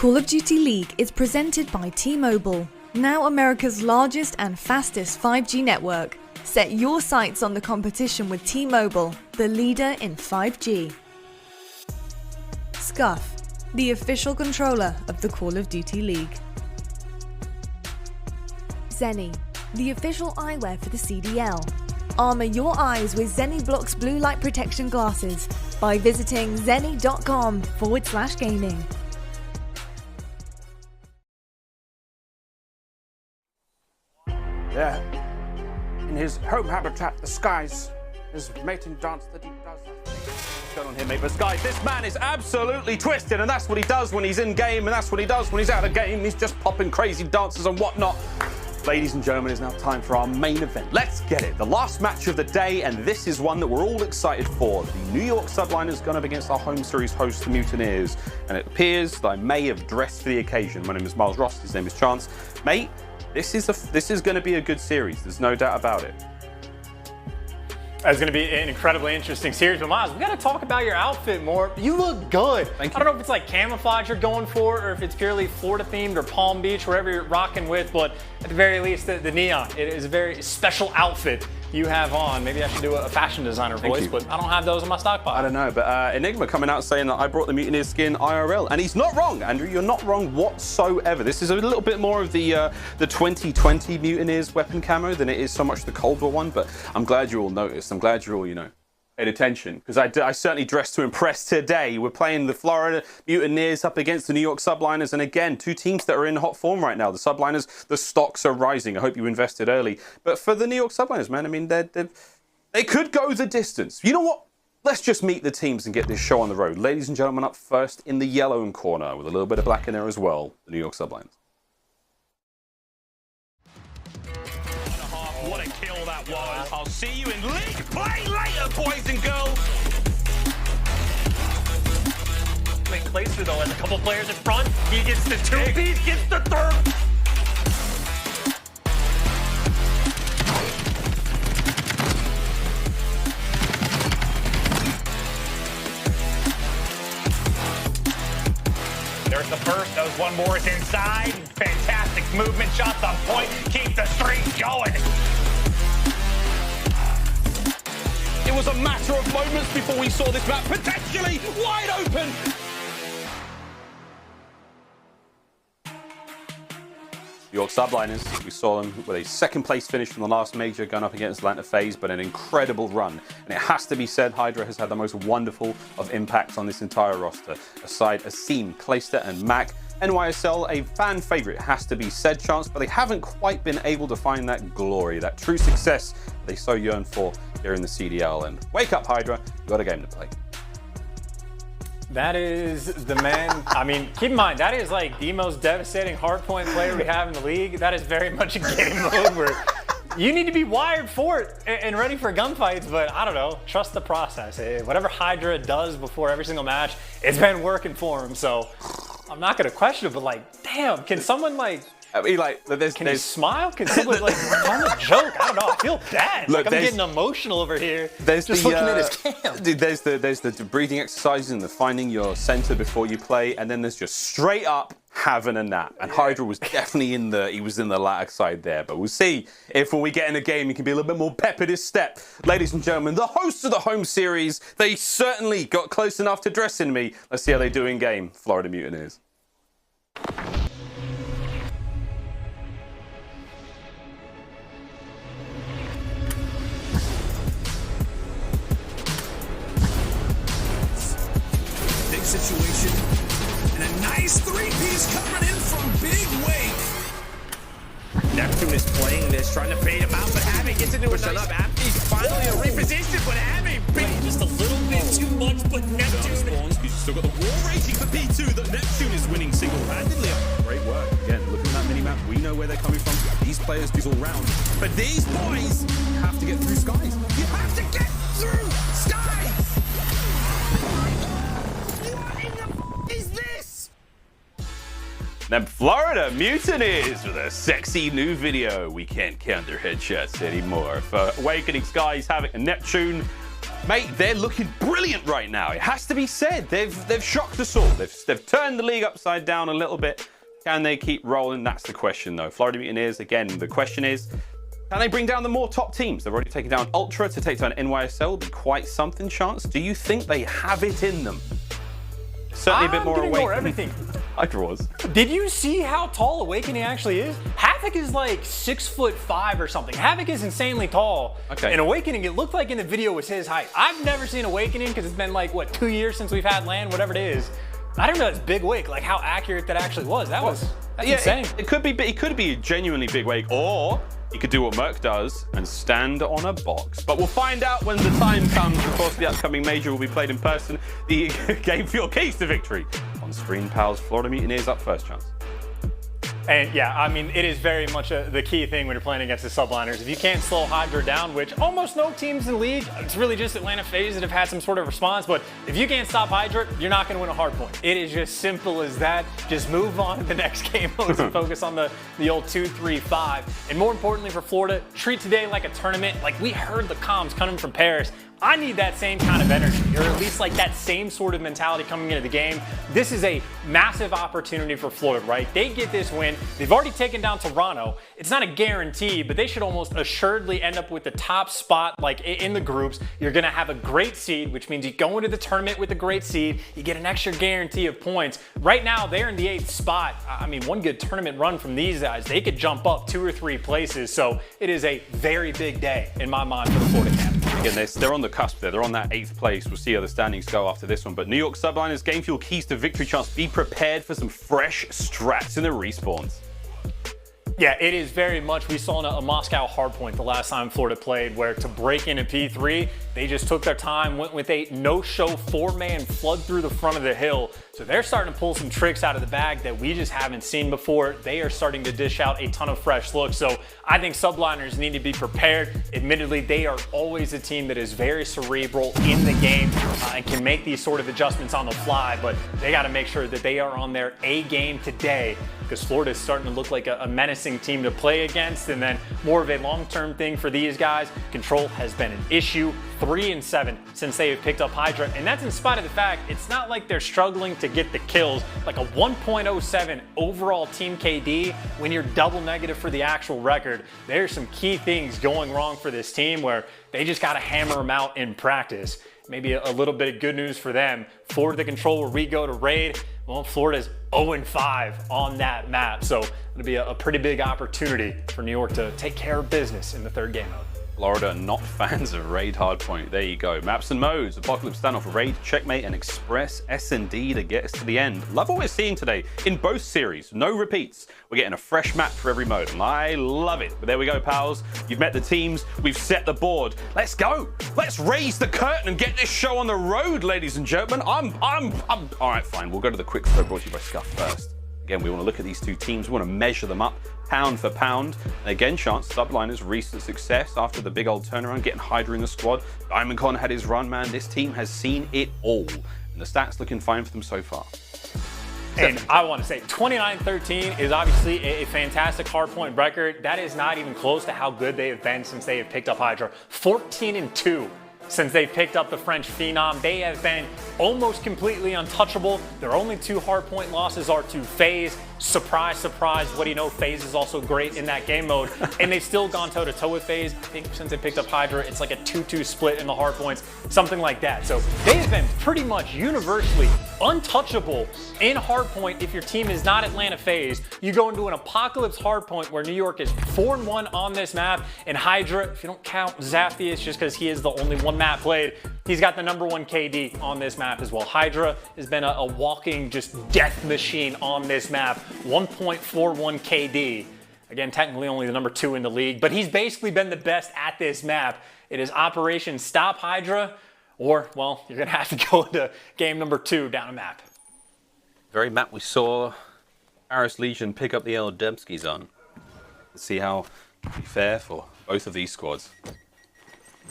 Call of Duty League is presented by T-Mobile, now America's largest and fastest 5G network. Set your sights on the competition with T-Mobile, the leader in 5G. Scuff, the official controller of the Call of Duty League. Seany, the official eyewear for the CDL. Armor your eyes with Seany Blocks blue light protection glasses by visiting seany.com/gaming. Yeah. In his home habitat, the skies, his mating dance that he does. What's going on here, mate? But guys, this man is absolutely twisted, and that's what he does when he's in game, and that's what he does when he's out of game. He's just popping crazy dances and whatnot. Ladies and gentlemen, it's now time for our main event. Let's get it. The last match of the day, and this is one that we're all excited for. The New York Subliners going up against our home series host, the Mutineers. And it appears that I may have dressed for the occasion. My name is Miles, his name is Chance. Mate, this is going to be a good series. There's no doubt about it. It's going to be an incredibly interesting series. But Miles, we got to talk about your outfit more. You look good. Thank you. I don't know if it's like camouflage you're going for, or if it's purely Florida themed or Palm Beach, wherever you're rocking with. But at the very least, the neon. It is a very special outfit you have on. Maybe I should do a fashion designer voice, but I don't have those in my stockpile. I don't know, but Enigma coming out saying that I brought the Mutineers skin IRL, and he's not wrong, Andrew. You're not wrong whatsoever. This is a little bit more of the 2020 Mutineers weapon camo than it is so much the Cold War one, but I'm glad you all noticed. I'm glad you're all, you know, paid attention, because I certainly dressed to impress today. We're playing the Florida Mutineers up against the New York Subliners, and again, two teams that are in hot form right now. The Subliners, the stocks are rising. I hope you invested early. But for the New York Subliners, man, I mean, they could go the distance. You know what? Let's just meet the teams and get this show on the road. Ladies and gentlemen, up first in the yellow corner, with a little bit of black in there as well, the New York Subliners. What a kill that was. I'll see you in league play later, boys and girls. I mean, Clayster, though, has a couple players in front. He gets the two-piece, gets the third. There's the first. Those one more is inside. Fantastic movement. Shots on point. Keep the streak going. It was a matter of moments before we saw this map potentially wide open. York Subliners, we saw them with a second place finish from the last major going up against Atlanta FaZe, but an incredible run. And it has to be said, HyDra has had the most wonderful of impacts on this entire roster. Aside Asim, Clayster and Mack, NYSL, a fan favorite, has to be said, Chance, but they haven't quite been able to find that glory, that true success they so yearn for here in the CDL. And wake up, HyDra, you've got a game to play. That is the man. I mean, keep in mind, that is like the most devastating hardpoint player we have in the league. That is very much a game mode where you need to be wired for it and ready for gunfights, but I don't know, trust the process. Whatever HyDra does before every single match, it's been working for him, so I'm not going to question it, but like, damn, can someone like, I mean, like, can you smile? Can someone like tell a joke? I don't know. I feel bad. Look, like I'm getting emotional over here. There's just looking at his cam. Dude, there's the breathing exercises and the finding your center before you play, and then there's just straight up having a nap. And HyDra was definitely in the latter side there. But we'll see if when we get in a game, he can be a little bit more pep in his step. Ladies and gentlemen, the hosts of the home series, they certainly got close enough to dressing me. Let's see how they do in game, Florida Mutineers. Situation and a nice three-piece coming in from Big Wake. Neptune is playing this, trying to bait him out, but aBeZy gets into a nice aBeZy finally a reposition, but aBeZy Just a little bit too much, but Neptune. He's still got the war raging for P2 that Neptune is winning single-handedly. Great work. Again, looking at that mini-map, we know where they're coming from. These players do all round. But these boys Have to get through skies. You have to get through skies. Is this? Then Florida Mutineers with a sexy new video. We can't count their headshots anymore. For Awakening Skies, having a Neptune Mate, they're looking brilliant right now. It has to be said. They've shocked us all. They've turned the league upside down a little bit. Can they keep rolling? That's the question, though. Florida Mutineers, again, the question is, can they bring down the more top teams? They've already taken down Ultra. To take down NYSL will be quite something, Chance. Do you think they have it in them? Certainly a bit more Awakening. Everything. HyDra. Did you see how tall Awakening actually is? Havoc is like 6'5" or something. Havoc is insanely tall. Okay. And Awakening, it looked like in the video was his height. I've never seen Awakening because it's been like, what, 2 years since we've had LAN, whatever it is. I didn't know it's big wake, like how accurate that actually was. That's insane. It could be a genuinely big wake, or he could do what Merc does and stand on a box. But we'll find out when the time comes. Of course, the upcoming major will be played in person. The game for your keys to victory. On screen, pals, Florida Mutineers up first, Chance. And yeah, I mean, it is very much the key thing when you're playing against the Subliners. If you can't slow HyDra down, which almost no teams in the league, it's really just Atlanta FaZe that have had some sort of response, but if you can't stop HyDra, you're not going to win a hard point. It is just simple as that. Just move on to the next game modes and focus on the old 2-3-5. And more importantly for Florida, treat today like a tournament. Like we heard the comms coming from Paris. I need that same kind of energy, or at least like that same sort of mentality coming into the game. This is a massive opportunity for Florida, right? They get this win. They've already taken down Toronto. It's not a guarantee, but they should almost assuredly end up with the top spot, like in the groups. You're gonna have a great seed, which means you go into the tournament with a great seed. You get an extra guarantee of points. Right now, they're in the 8th spot. I mean, one good tournament run from these guys, they could jump up 2 or 3 places. So it is a very big day in my mind for the Florida camp. Again, they're on the cusp there. They're on that 8th place. We'll see how the standings go after this one. But New York Subliners, game fuel keys to victory, Chance. Be prepared for some fresh strats in the respawns. Yeah, it is very much. We saw a Moscow hardpoint the last time Florida played, where to break into P3, they just took their time, went with a no-show 4-man flood through the front of the hill. So they're starting to pull some tricks out of the bag that we just haven't seen before. They are starting to dish out a ton of fresh looks. So I think Subliners need to be prepared. Admittedly, they are always a team that is very cerebral in the game and can make these sort of adjustments on the fly, but they got to make sure that they are on their A game today, because Florida is starting to look like a menacing team to play against. And then more of a long-term thing for these guys, control has been an issue. 3-7 since they have picked up HyDra, and that's in spite of the fact it's not like they're struggling to get the kills. Like a 1.07 overall team KD when you're double negative for the actual record. There's some key things going wrong for this team where they just got to hammer them out in practice. Maybe a little bit of good news for them. Florida the control where we go to raid. Well, Florida's 0-5 on that map, so it'll be a pretty big opportunity for New York to take care of business in the 3rd game mode. Florida not fans of raid hardpoint. There you go. Maps and modes. Apocalypse standoff, raid, checkmate, and express S&D to get us to the end. Love what we're seeing today in both series. No repeats. We're getting a fresh map for every mode, and I love it. But there we go, pals. You've met the teams. We've set the board. Let's go. Let's raise the curtain and get this show on the road, ladies and gentlemen. I'm all right, fine. We'll go to the quick throw brought to you by Scump first. Again, we want to look at these two teams. We want to measure them up pound for pound. And again, Chance, Subliners' recent success after the big old turnaround, getting HyDra in the squad. DiamondCon had his run, man. This team has seen it all. And the stats looking fine for them so far. And I want to say 29-13 is obviously a fantastic hardpoint record. That is not even close to how good they have been since they have picked up HyDra. 14-2. Since they've picked up the French phenom, they have been almost completely untouchable. Their only 2 hardpoint losses are to FaZe. Surprise, surprise. What do you know? FaZe is also great in that game mode. And they've still gone toe-to-toe with FaZe. I think since they picked up HyDra, it's like a 2-2 split in the hardpoints, something like that. So they've been pretty much universally untouchable in hardpoint. If your team is not Atlanta FaZe, you go into an apocalypse hardpoint where New York is 4-1 on this map. And HyDra, if you don't count Zaphius just because he is the only one map played, he's got the #1 KD on this map as well. HyDra has been a walking just death machine on this map. 1.41 KD. Again, technically only the #2 in the league, but he's basically been the best at this map. It is Operation Stop HyDra, or, well, you're going to have to go into game #2 down a map. Very map we saw Paris Legion pick up the El Debskis on. Let's see how fair for both of these squads.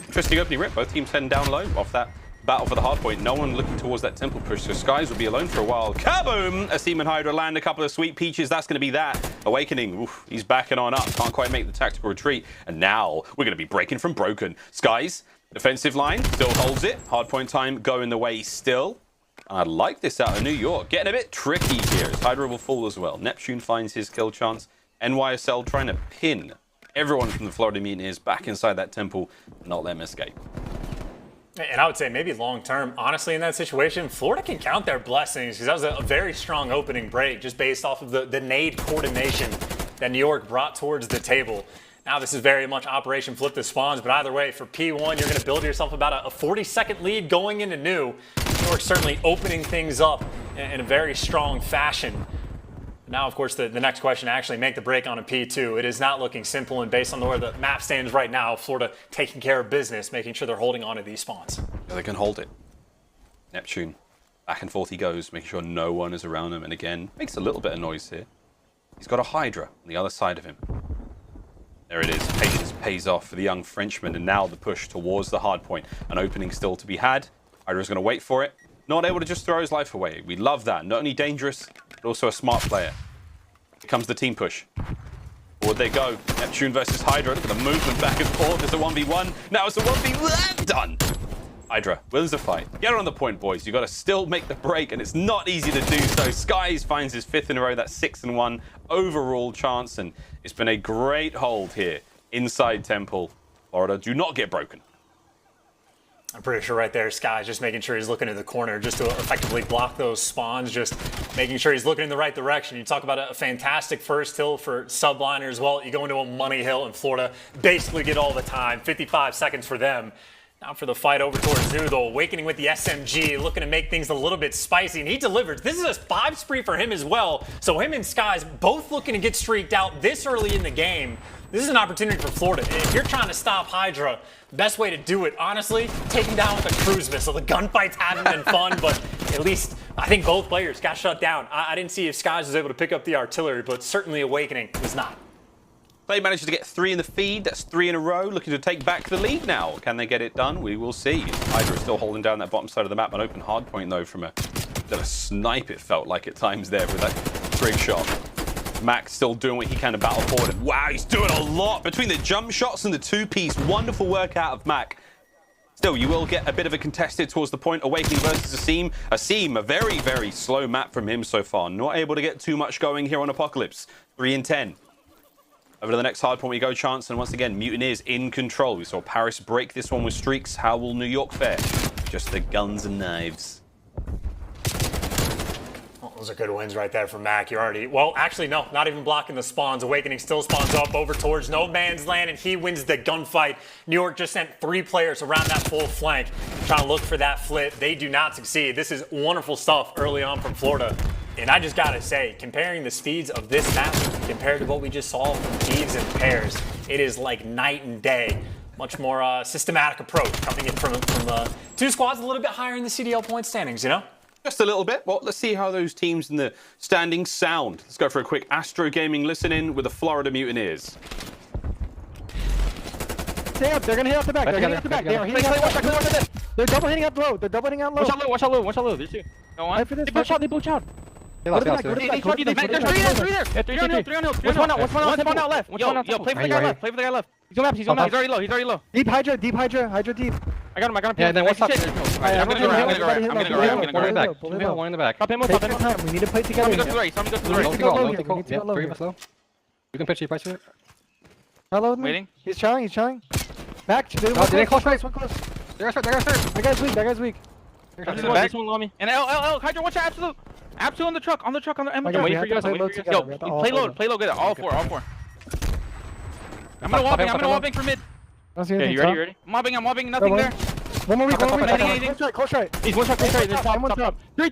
Interesting opening rip. Both teams heading down low off that battle for the hard point. No one looking towards that temple push, so Skies will be alone for a while. Kaboom! Asim and HyDra land a couple of sweet peaches. That's going to be that. Awakening, oof, he's backing on up. Can't quite make the tactical retreat. And now we're going to be breaking from broken. Skies, Defensive line still holds it. Hardpoint time going the way still. I like this out of New York. Getting a bit tricky here as HyDra will fall as well. Neptune finds his kill chance. NYSL trying to pin everyone from the Florida Mutineers back inside that temple and not let them escape. And I would say maybe long-term, honestly, in that situation, Florida can count their blessings because that was a very strong opening break just based off of the nade coordination that New York brought towards the table. Now this is very much Operation Flip the Spawns, but either way, for P1, you're going to build yourself about a 40-second lead going into New. New York certainly opening things up in a very strong fashion. Now, of course, the next question, actually make the break on a P2. It is not looking simple, and based on where the map stands right now, Florida taking care of business, making sure they're holding on to these spawns. Yeah, they can hold it. Neptune, back and forth he goes, making sure no one is around him, and again, makes a little bit of noise here. He's got a HyDra on the other side of him. There it is. Patience pays off for the young Frenchman, and now the push towards the hard point. An opening still to be had. HyDra's going to wait for it. Not able to just throw his life away. We love that. Not only dangerous, but also a smart player. Here comes the team push. Forward they go. Neptune versus HyDra. Look at the movement back and forth. It's a 1v1. Now it's a 1v1. Done. HyDra wins the fight. Get on the point, boys. You've got to still make the break, and it's not easy to do so. Skies finds his 5th in a row. That's 6-1 overall chance, and it's been a great hold here inside Temple. Florida do not get broken. I'm pretty sure right there, Sky's just making sure he's looking in the corner just to effectively block those spawns, just making sure he's looking in the right direction. You talk about a fantastic first hill for Subliners. Well, you go into a money hill in Florida, basically get all the time, 55 seconds for them. Now for the fight over towards New, though, awakening with the SMG, looking to make things a little bit spicy, and he delivers. This is a 5 spree for him as well, so him and Skies both looking to get streaked out this early in the game. This is an opportunity for Florida. And if you're trying to stop HyDra, the best way to do it, honestly, take him down with a cruise missile. The gunfights haven't been fun, but at least I think both players got shut down. I didn't see if Skies was able to pick up the artillery, but certainly Awakening was not. They managed to get 3 in the feed. That's 3 in a row. Looking to take back the lead now. Can they get it done? We will see. HyDra still holding down that bottom side of the map. An open hard point, though, from a snipe, it felt like at times there with that trig shot. Mack still doing what he can to battle forward. And wow, he's doing a lot between the jump shots and the 2-piece. Wonderful work out of Mack. Still, you will get a bit of a contested towards the point. Awakening versus Asim. Asim, a very, very slow map from him so far. Not able to get too much going here on Apocalypse. 3 in 10. Over to the next hard point we go, Chance, and once again, Mutineers in control. We saw Paris break this one with streaks. How will New York fare? Just the guns and knives. Well, those are good wins right there for Mack. You're already, well, actually, no, not even blocking the spawns. Awakening still spawns up over towards no man's land, and he wins the gunfight. New York just sent 3 players around that full flank, trying to look for that flip. They do not succeed. This is wonderful stuff early on from Florida. And I just gotta say, comparing the speeds of this map compared to what we just saw from Thieves and Pairs, it is like night and day. Much more systematic approach coming in from 2 squads a little bit higher in the CDL point standings, you know? Just a little bit. Well, let's see how those teams in the standings sound. Let's go for a quick Astro Gaming listen-in with the Florida Mutineers. Stay up. They're gonna hit out the back. They're hitting out the back. They are hitting out the back. They're double hitting out low. They're double hitting out low. Watch out low. Watch out low. There's 2. Go on. They push out. They push out. There's 3 there. Yeah, 3 on hill. One out left. Yo, play for the guy left. Play for the guy left. He's on map. He's already low. Deep HyDra. HyDra deep. I got him. Yeah, then what's up? I'm gonna go. One in the back. Top him. We need to play together. I'm gonna go to the right. 3 of us low. You can pitch it. Hello. Waiting. He's challenging. Back. They close. One close. They're hurt. That guy's weak. This one on me. And L, HyDra, watch out, Absolute on the truck, on the M. Okay, Wait for you guys. Yo, play low, get it. All four. I'm gonna wallbang for mid. Okay, you ready? I'm mobbing, nothing there. One more week. Close right. He's one shot, close right. Top. 3 in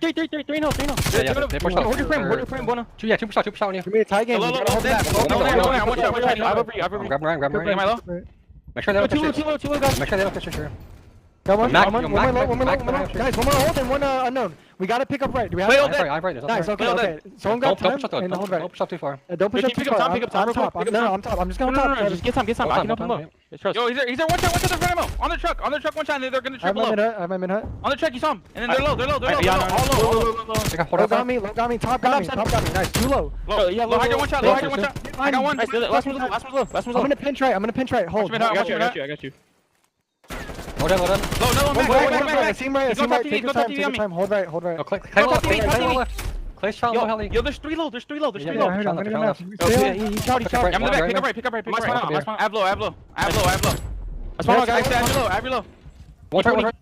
hill. Yeah, they pushed out. Hold your frame, Bona. 2 push out on you. Give me a tie game. Low. Grab Ryan. Am I low? Make sure they don't push Too low, guys. Make sure they don't push it. Got one. Mack, One more low. Guys, one more hold and one unknown. We gotta pick up right. Do we have I'm right. Nice, okay. Someone got time and hold right. Don't push up too far. Don't push up too far. Pick up top. No, I'm top. I'm just going top. No, just get some. I can help him low. Yo, he's there. One shot in front of him. On the truck, one shot. They're gonna triple low. I have my mid hut. On the truck, you saw him. And then they're low. All low. Low got me. Top got me. Nice. Too low. Yeah, low. HyDra, one shot. I got one. Last one's low. I'm gonna pinch right. Hold. I got you. Hold on, hold on. Low, no, One right, Asim right, Go Asim top right. TV, Take go your top time, TV take on your me. time. Hold right, hold right. Oh, Clay Go top left, TV, Clay top TV. left. Clay's shot low, HyDra. Yo, there's 3 low, there's 3 low, there's 3 Yeah, low. I heard him. I'm gonna left. go. He's shot, he's shot. I'm in the back, pick up right, pick up right, pick up right. Last one, Ab low, ab low. That's one guys, ab low. One right.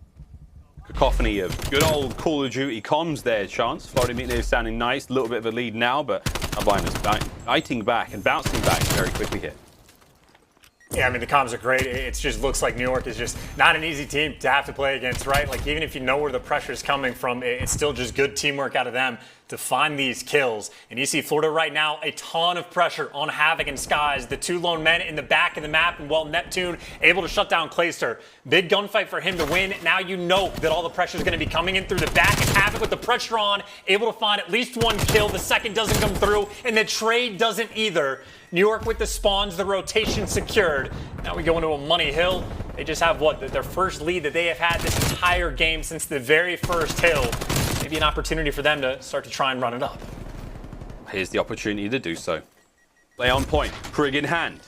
Cacophony of good old Call of Duty comms there, Chance. Florida Mutineers sounding nice, a little bit of a lead now, but Subliners biting back and bouncing back very quickly here. Yeah, I mean, the comms are great. It just looks like New York is just not an easy team to have to play against, right? Like, even if you know where the pressure is coming from, it's still just good teamwork out of them to find these kills. And you see Florida right now, a ton of pressure on Havoc and Skies, the 2 lone men in the back of the map, and well, Neptune able to shut down Clayster. Big gunfight for him to win. Now you know that all the pressure is going to be coming in through the back, and Havoc with the pressure on, able to find at least 1 kill. The second doesn't come through, and the trade doesn't either. New York with the spawns, the rotation secured. Now we go into a money hill. They just have what? Their first lead that they have had this entire game since the very first hill. Maybe an opportunity for them to start to try and run it up. Here's the opportunity to do so. Play on point, Prig in hand.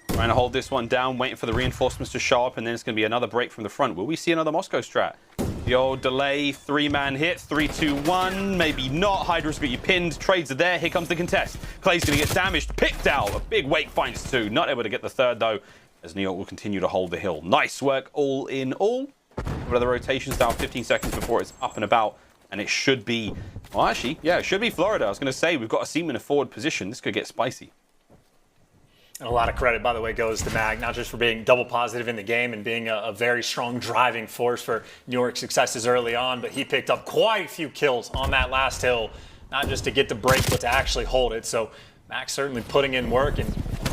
Trying to hold this one down, waiting for the reinforcements to show up, and then it's going to be another break from the front. Will we see another Moscow strat? The old delay, 3-man hit, 3, 2, 1, maybe not. HyDra's got you pinned, trades are there, here comes the contest. Clay's going to get damaged, picked out, a big wake finds 2. Not able to get the third though, as New York will continue to hold the hill. Nice work all in all. What are the rotations down 15 seconds before it's up and about, and it should be, well actually, yeah, it should be Florida. I was going to say, we've got Asim in a forward position. This could get spicy. And a lot of credit, by the way, goes to Mack, not just for being double positive in the game and being a very strong driving force for New York's successes early on, but he picked up quite a few kills on that last hill, not just to get the break, but to actually hold it. So Mack's certainly putting in work, and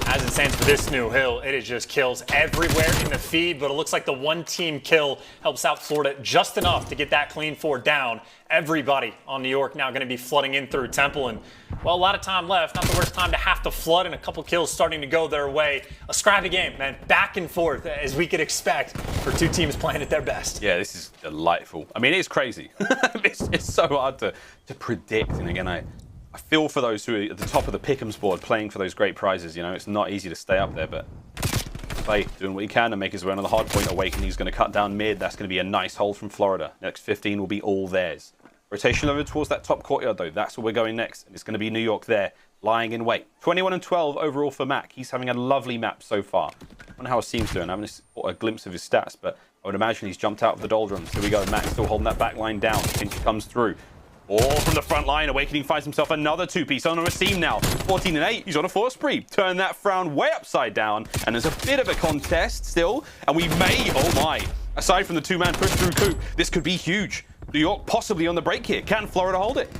as it stands for this new hill, it is just kills everywhere in the feed, but it looks like the 1-team kill helps out Florida just enough to get that clean 4 down. Everybody on New York now going to be flooding in through Temple, and well, a lot of time left. Not the worst time to have to flood, and a couple kills starting to go their way. A scrappy game, man. Back and forth, as we could expect for 2 teams playing at their best. Yeah, this is delightful. I mean, it's crazy. it's so hard to predict, and again, I feel for those who are at the top of the pick'ems board playing for those great prizes. You know, it's not easy to stay up there, but Clay doing what he can to make his way on the hard point. Awakening, he's going to cut down mid. That's going to be a nice hold from Florida. Next 15 will be all theirs. Rotation over towards that top courtyard, though. That's where we're going next. And it's going to be New York there, lying in wait. 21 and 12 overall for Mack. He's having a lovely map so far. I don't know how Asim's doing. I haven't got a glimpse of his stats, but I would imagine he's jumped out of the doldrums. Here we go. Mack still holding that back line down. Pinch comes through. All from the front line. Awakening finds himself another 2-piece on Asim now. 14 and 8. He's on a 4 spree. Turn that frown way upside down. And there's a bit of a contest still. And we may, oh my, aside from the 2-man push through Coop, this could be huge. New York possibly on the break here. Can Florida hold it?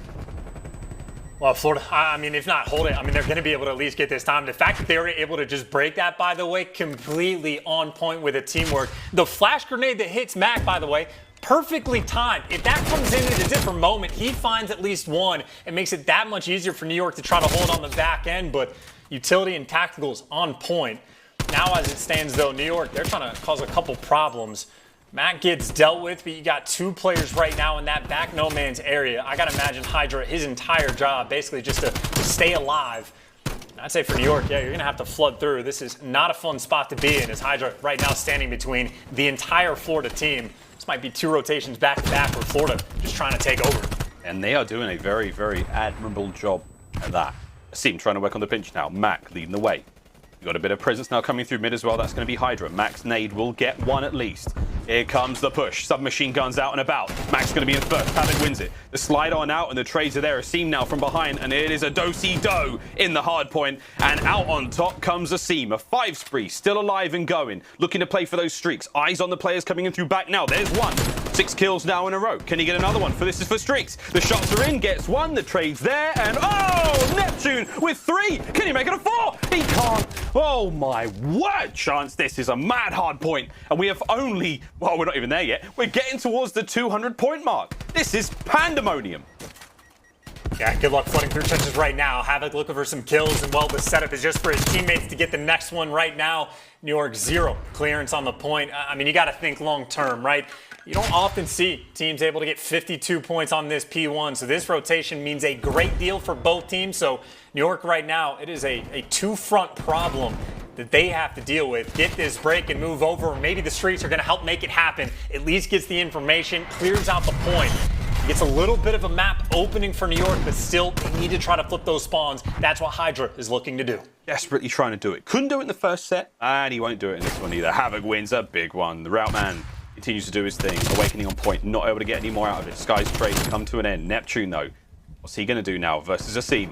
Well, Florida, I mean, if not hold it, I mean, they're going to be able to at least get this time. The fact that they were able to just break that, by the way, completely on point with the teamwork. The flash grenade that hits Mack, by the way, perfectly timed. If that comes in at a different moment, he finds at least 1. It makes it that much easier for New York to try to hold on the back end, but utility and tacticals on point. Now, as it stands, though, New York, they're trying to cause a couple problems. Mack gets dealt with, but you got 2 players right now in that back no man's area. I got to imagine HyDra, his entire job, basically just to stay alive. I'd say for New York, yeah, you're going to have to flood through. This is not a fun spot to be in, as HyDra right now standing between the entire Florida team. This might be 2 rotations back-to-back for Florida just trying to take over. And they are doing a very, very admirable job at that. Asim trying to work on the pinch now. Mack leading the way. You've got a bit of presence now coming through mid as well. That's going to be HyDra. Mack's nade will get 1 at least. Here comes the push. Submachine guns out and about. Mack's going to be in first. Havoc wins it. The slide on out and the trades are there. Asim now from behind, and it is a do-si-do in the hard point. And out on top comes Asim. A 5 spree, still alive and going. Looking to play for those streaks. Eyes on the players coming in through back now. There's 1. 6 kills now in a row. Can he get another one? For this is for streaks. The shots are in, gets 1. The trade's there, and oh, Neptune with 3. Can he make it a 4? He can't. Oh my word, Chance. This is a mad hard point. And we have only, well, we're not even there yet. We're getting towards the 200-point mark. This is pandemonium. Yeah, good luck flooding through trenches right now. Havoc looking for some kills, and well, the setup is just for his teammates to get the next one right now. New York 0 clearance on the point. I mean, you got to think long term, right? You don't often see teams able to get 52 points on this P1, so this rotation means a great deal for both teams. So New York right now, it is a 2-front problem. that they have to deal with. Get this break and move over, or maybe the streets are going to help make it happen. At least gets the information, clears out the point. Gets a little bit of a map opening for New York, but still they need to try to flip those spawns. That's what HyDra is looking to do. Desperately trying to do it. Couldn't do it in the first set, and he won't do it in this one either. Havoc wins a big one. The Route Man continues to do his thing. Awakening on point, not able to get any more out of it. Sky's trade come to an end. Neptune, though, what's he going to do now versus Asim?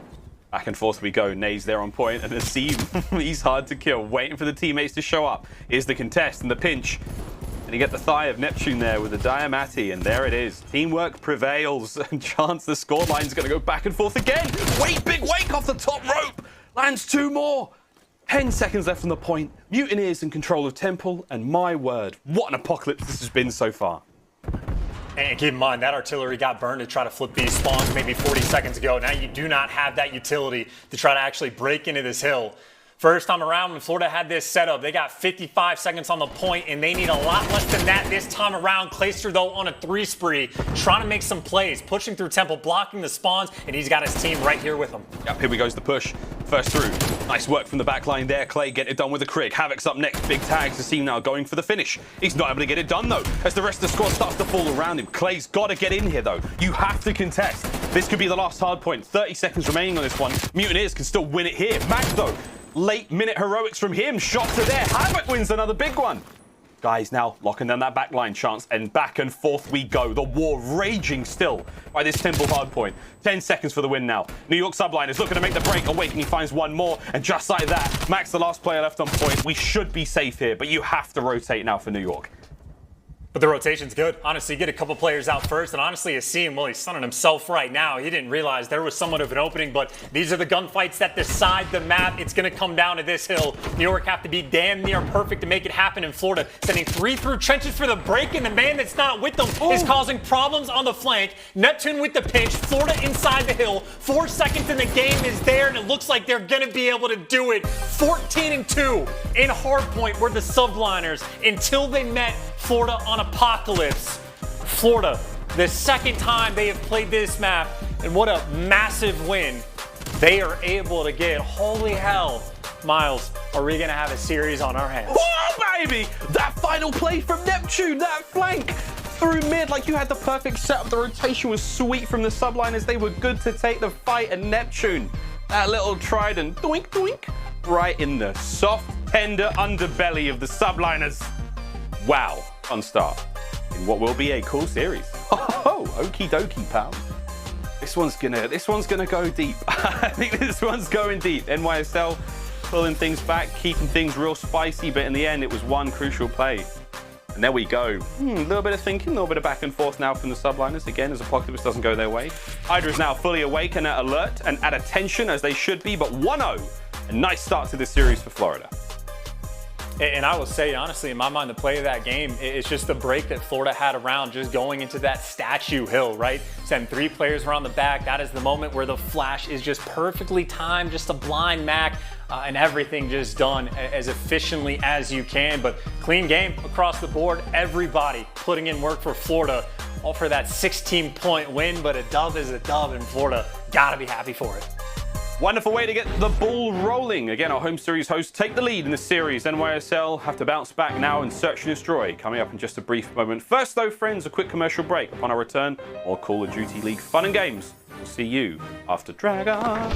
Back and forth we go. Nays there on point, and Asim, he's hard to kill. Waiting for the teammates to show up. Here's the contest and the pinch. And you get the thigh of Neptune there with the Diamati, and there it is. Teamwork prevails, and chance the scoreline's going to go back and forth again. Wait, big wake off the top rope. Lands 2 more. 10 seconds left on the point. Mutineers in control of Temple, and my word, what an apocalypse this has been so far. And keep in mind, that artillery got burned to try to flip these spawns maybe 40 seconds ago. Now you do not have that utility to try to actually break into this hill. First time around when Florida had this setup, they got 55 seconds on the point, and they need a lot less than that this time around. Clayster, though, on a 3 spree, trying to make some plays, pushing through Temple, blocking the spawns, and he's got his team right here with him. Yep, here we goes the push. First through. Nice work from the back line there. Clay get it done with the Krig. Havoc's up next. Big tags. Asim now going for the finish. He's not able to get it done, though, as the rest of the squad starts to fall around him. Clay's got to get in here, though. You have to contest. This could be the last hard point. 30 seconds remaining on this one. Mutineers can still win it here. Mack, though, late minute heroics from him. Shots are there. Havoc wins another big one. Guys now locking down that backline chance, and back and forth we go. The war raging still by this Temple hardpoint. 10 seconds for the win now. New York Subliners looking to make the break. Awakening finds one more, and just like that, Mack's the last player left on point. We should be safe here, but you have to rotate now for New York. But the rotation's good. Honestly, get a couple players out first, and honestly, Asim, well, he's sunning himself right now. He didn't realize there was somewhat of an opening, but these are the gunfights that decide the map. It's going to come down to this hill. New York have to be damn near perfect to make it happen in Florida. Sending 3 through trenches for the break, and the man that's not with them is causing problems on the flank. Neptune with the pinch. Florida inside the hill. 4 seconds in the game is there, and it looks like they're going to be able to do it. 14-2 in hardpoint were the Subliners until they met Florida on Apocalypse. Florida, the second time they have played this map, and what a massive win they are able to get. Holy hell, Miles, are we gonna have a series on our hands? Oh, baby! That final play from Neptune, that flank through mid, like you had the perfect setup. The rotation was sweet from the Subliners. They were good to take the fight, and Neptune, that little trident, doink, doink, right in the soft, tender underbelly of the Subliners. Wow, fun start in what will be a cool series. Oh, okie dokie, pal. This one's gonna go deep. I think this one's going deep. NYSL pulling things back, keeping things real spicy, but in the end, it was one crucial play. And there we go. A little bit of thinking, a little bit of back and forth now from the Subliners. Again, as Apocalypse doesn't go their way. HyDra is now fully awake and at alert and at attention as they should be, but 1-0. A nice start to this series for Florida. And I will say, honestly, in my mind, the play of that game is just the break that Florida had around just going into that statue hill, right? Send 3 players around the back. That is the moment where the flash is just perfectly timed, just a blind Mack, and everything just done as efficiently as you can. But clean game across the board. Everybody putting in work for Florida, all for that 16-point win. But a dub is a dub, and Florida gotta be happy for it. Wonderful way to get the ball rolling. Again, our home series hosts take the lead in the series. NYSL have to bounce back now and search and destroy. Coming up in just a brief moment. First, though, friends, a quick commercial break. Upon our return, more Call of Duty League fun and games. We'll see you after Dragons.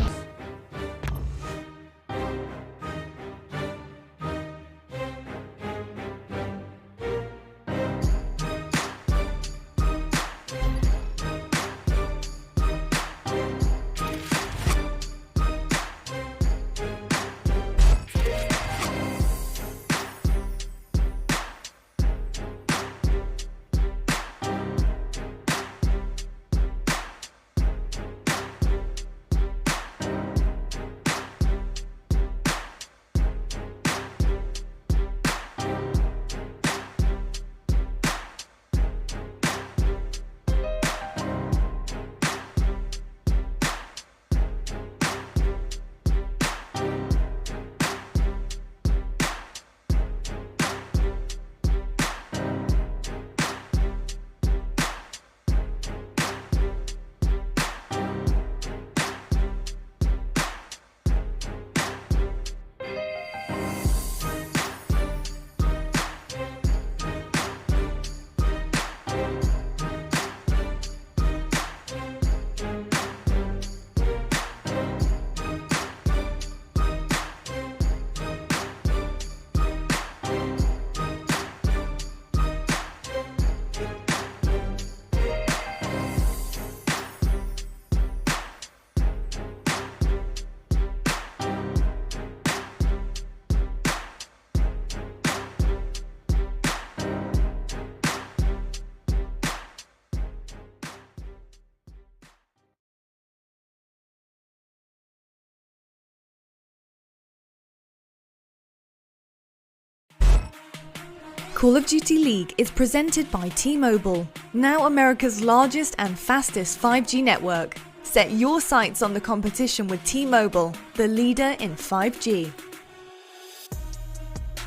Call of Duty League is presented by T-Mobile, now America's largest and fastest 5G network. Set your sights on the competition with T-Mobile, the leader in 5G.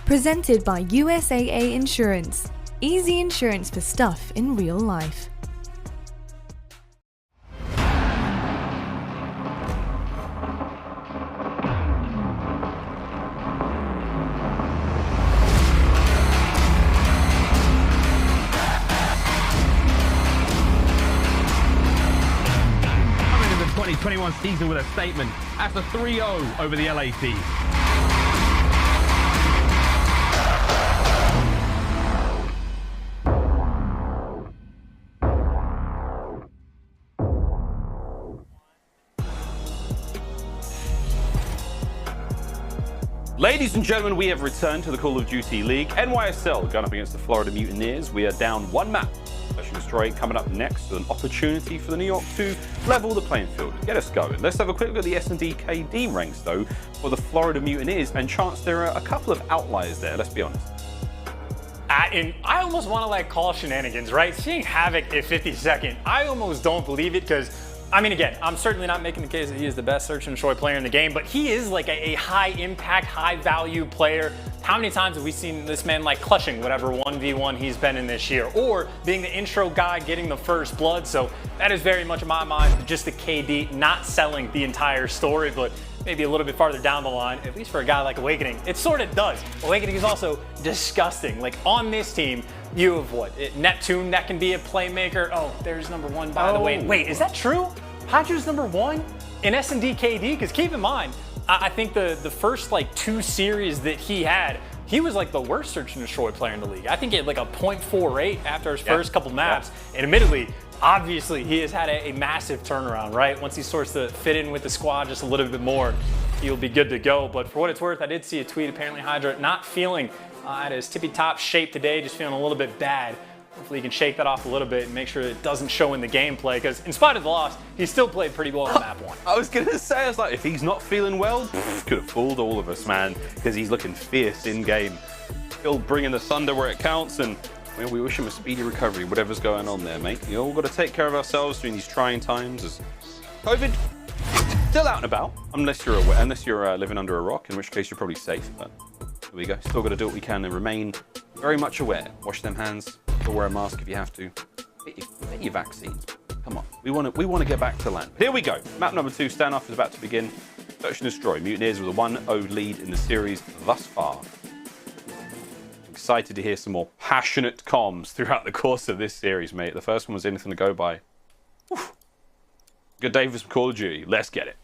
Presented by USAA Insurance. Easy insurance for stuff in real life. Coming into the 2021 season with a statement. That's a 3-0 over the LA Thieves. Ladies and gentlemen, we have returned to the Call of Duty League. NYSL going up against the Florida Mutineers. We are down one map. Search and Destroy coming up next with an opportunity for the New York to level the playing field. Get us going. Let's have a quick look at the S&D KD ranks, though, for the Florida Mutineers. And chance there are a couple of outliers there, let's be honest. And I almost want to like call shenanigans, right? Seeing Havoc at 52nd, I almost don't believe it because, I mean, again, I'm certainly not making the case that he is the best search and destroy player in the game, but he is like a high impact, high value player. How many times have we seen this man like clutching whatever 1v1 he's been in this year, or being the intro guy getting the first blood? So that is very much in my mind just the KD not selling the entire story, but maybe a little bit farther down the line, at least for a guy like Awakening, it sort of does. Awakening is also disgusting. Like on this team, you have what? Neptune that can be a playmaker. Oh, there's number one by the way. Wait, is that true? HyDra's number one in S&D KD? Because keep in mind, I think the first like 2 series that he had, he was like the worst search and destroy player in the league. I think he had like a .48 after his first couple maps. And admittedly, obviously, he has had a massive turnaround, right? Once he starts to fit in with the squad just a little bit more, he'll be good to go. But for what it's worth, I did see a tweet. Apparently, HyDra not feeling at his tippy-top shape today, just feeling a little bit bad. Hopefully, he can shake that off a little bit and make sure it doesn't show in the gameplay. Because in spite of the loss, he still played pretty well on map 1. I was going to say, I was like, if he's not feeling well, could have fooled all of us, man, because he's looking fierce in-game. Still bringing the thunder where it counts, and we wish him a speedy recovery, whatever's going on there, mate. You all got to take care of ourselves during these trying times. As COVID still out and about, unless you're aware, unless you're living under a rock, in which case you're probably safe. But here we go. Still got to do what we can and remain very much aware. Wash them hands. Still wear a mask if you have to. Get your vaccines. Come on. We want to get back to land. Here we go. Map number 2. Standoff is about to begin. Search and Destroy. Mutineers with a 1-0 lead in the series thus far. Excited to hear some more passionate comms throughout the course of this series, mate. The first one was anything to go by. Oof. Good day for some Call of Duty. Let's get it.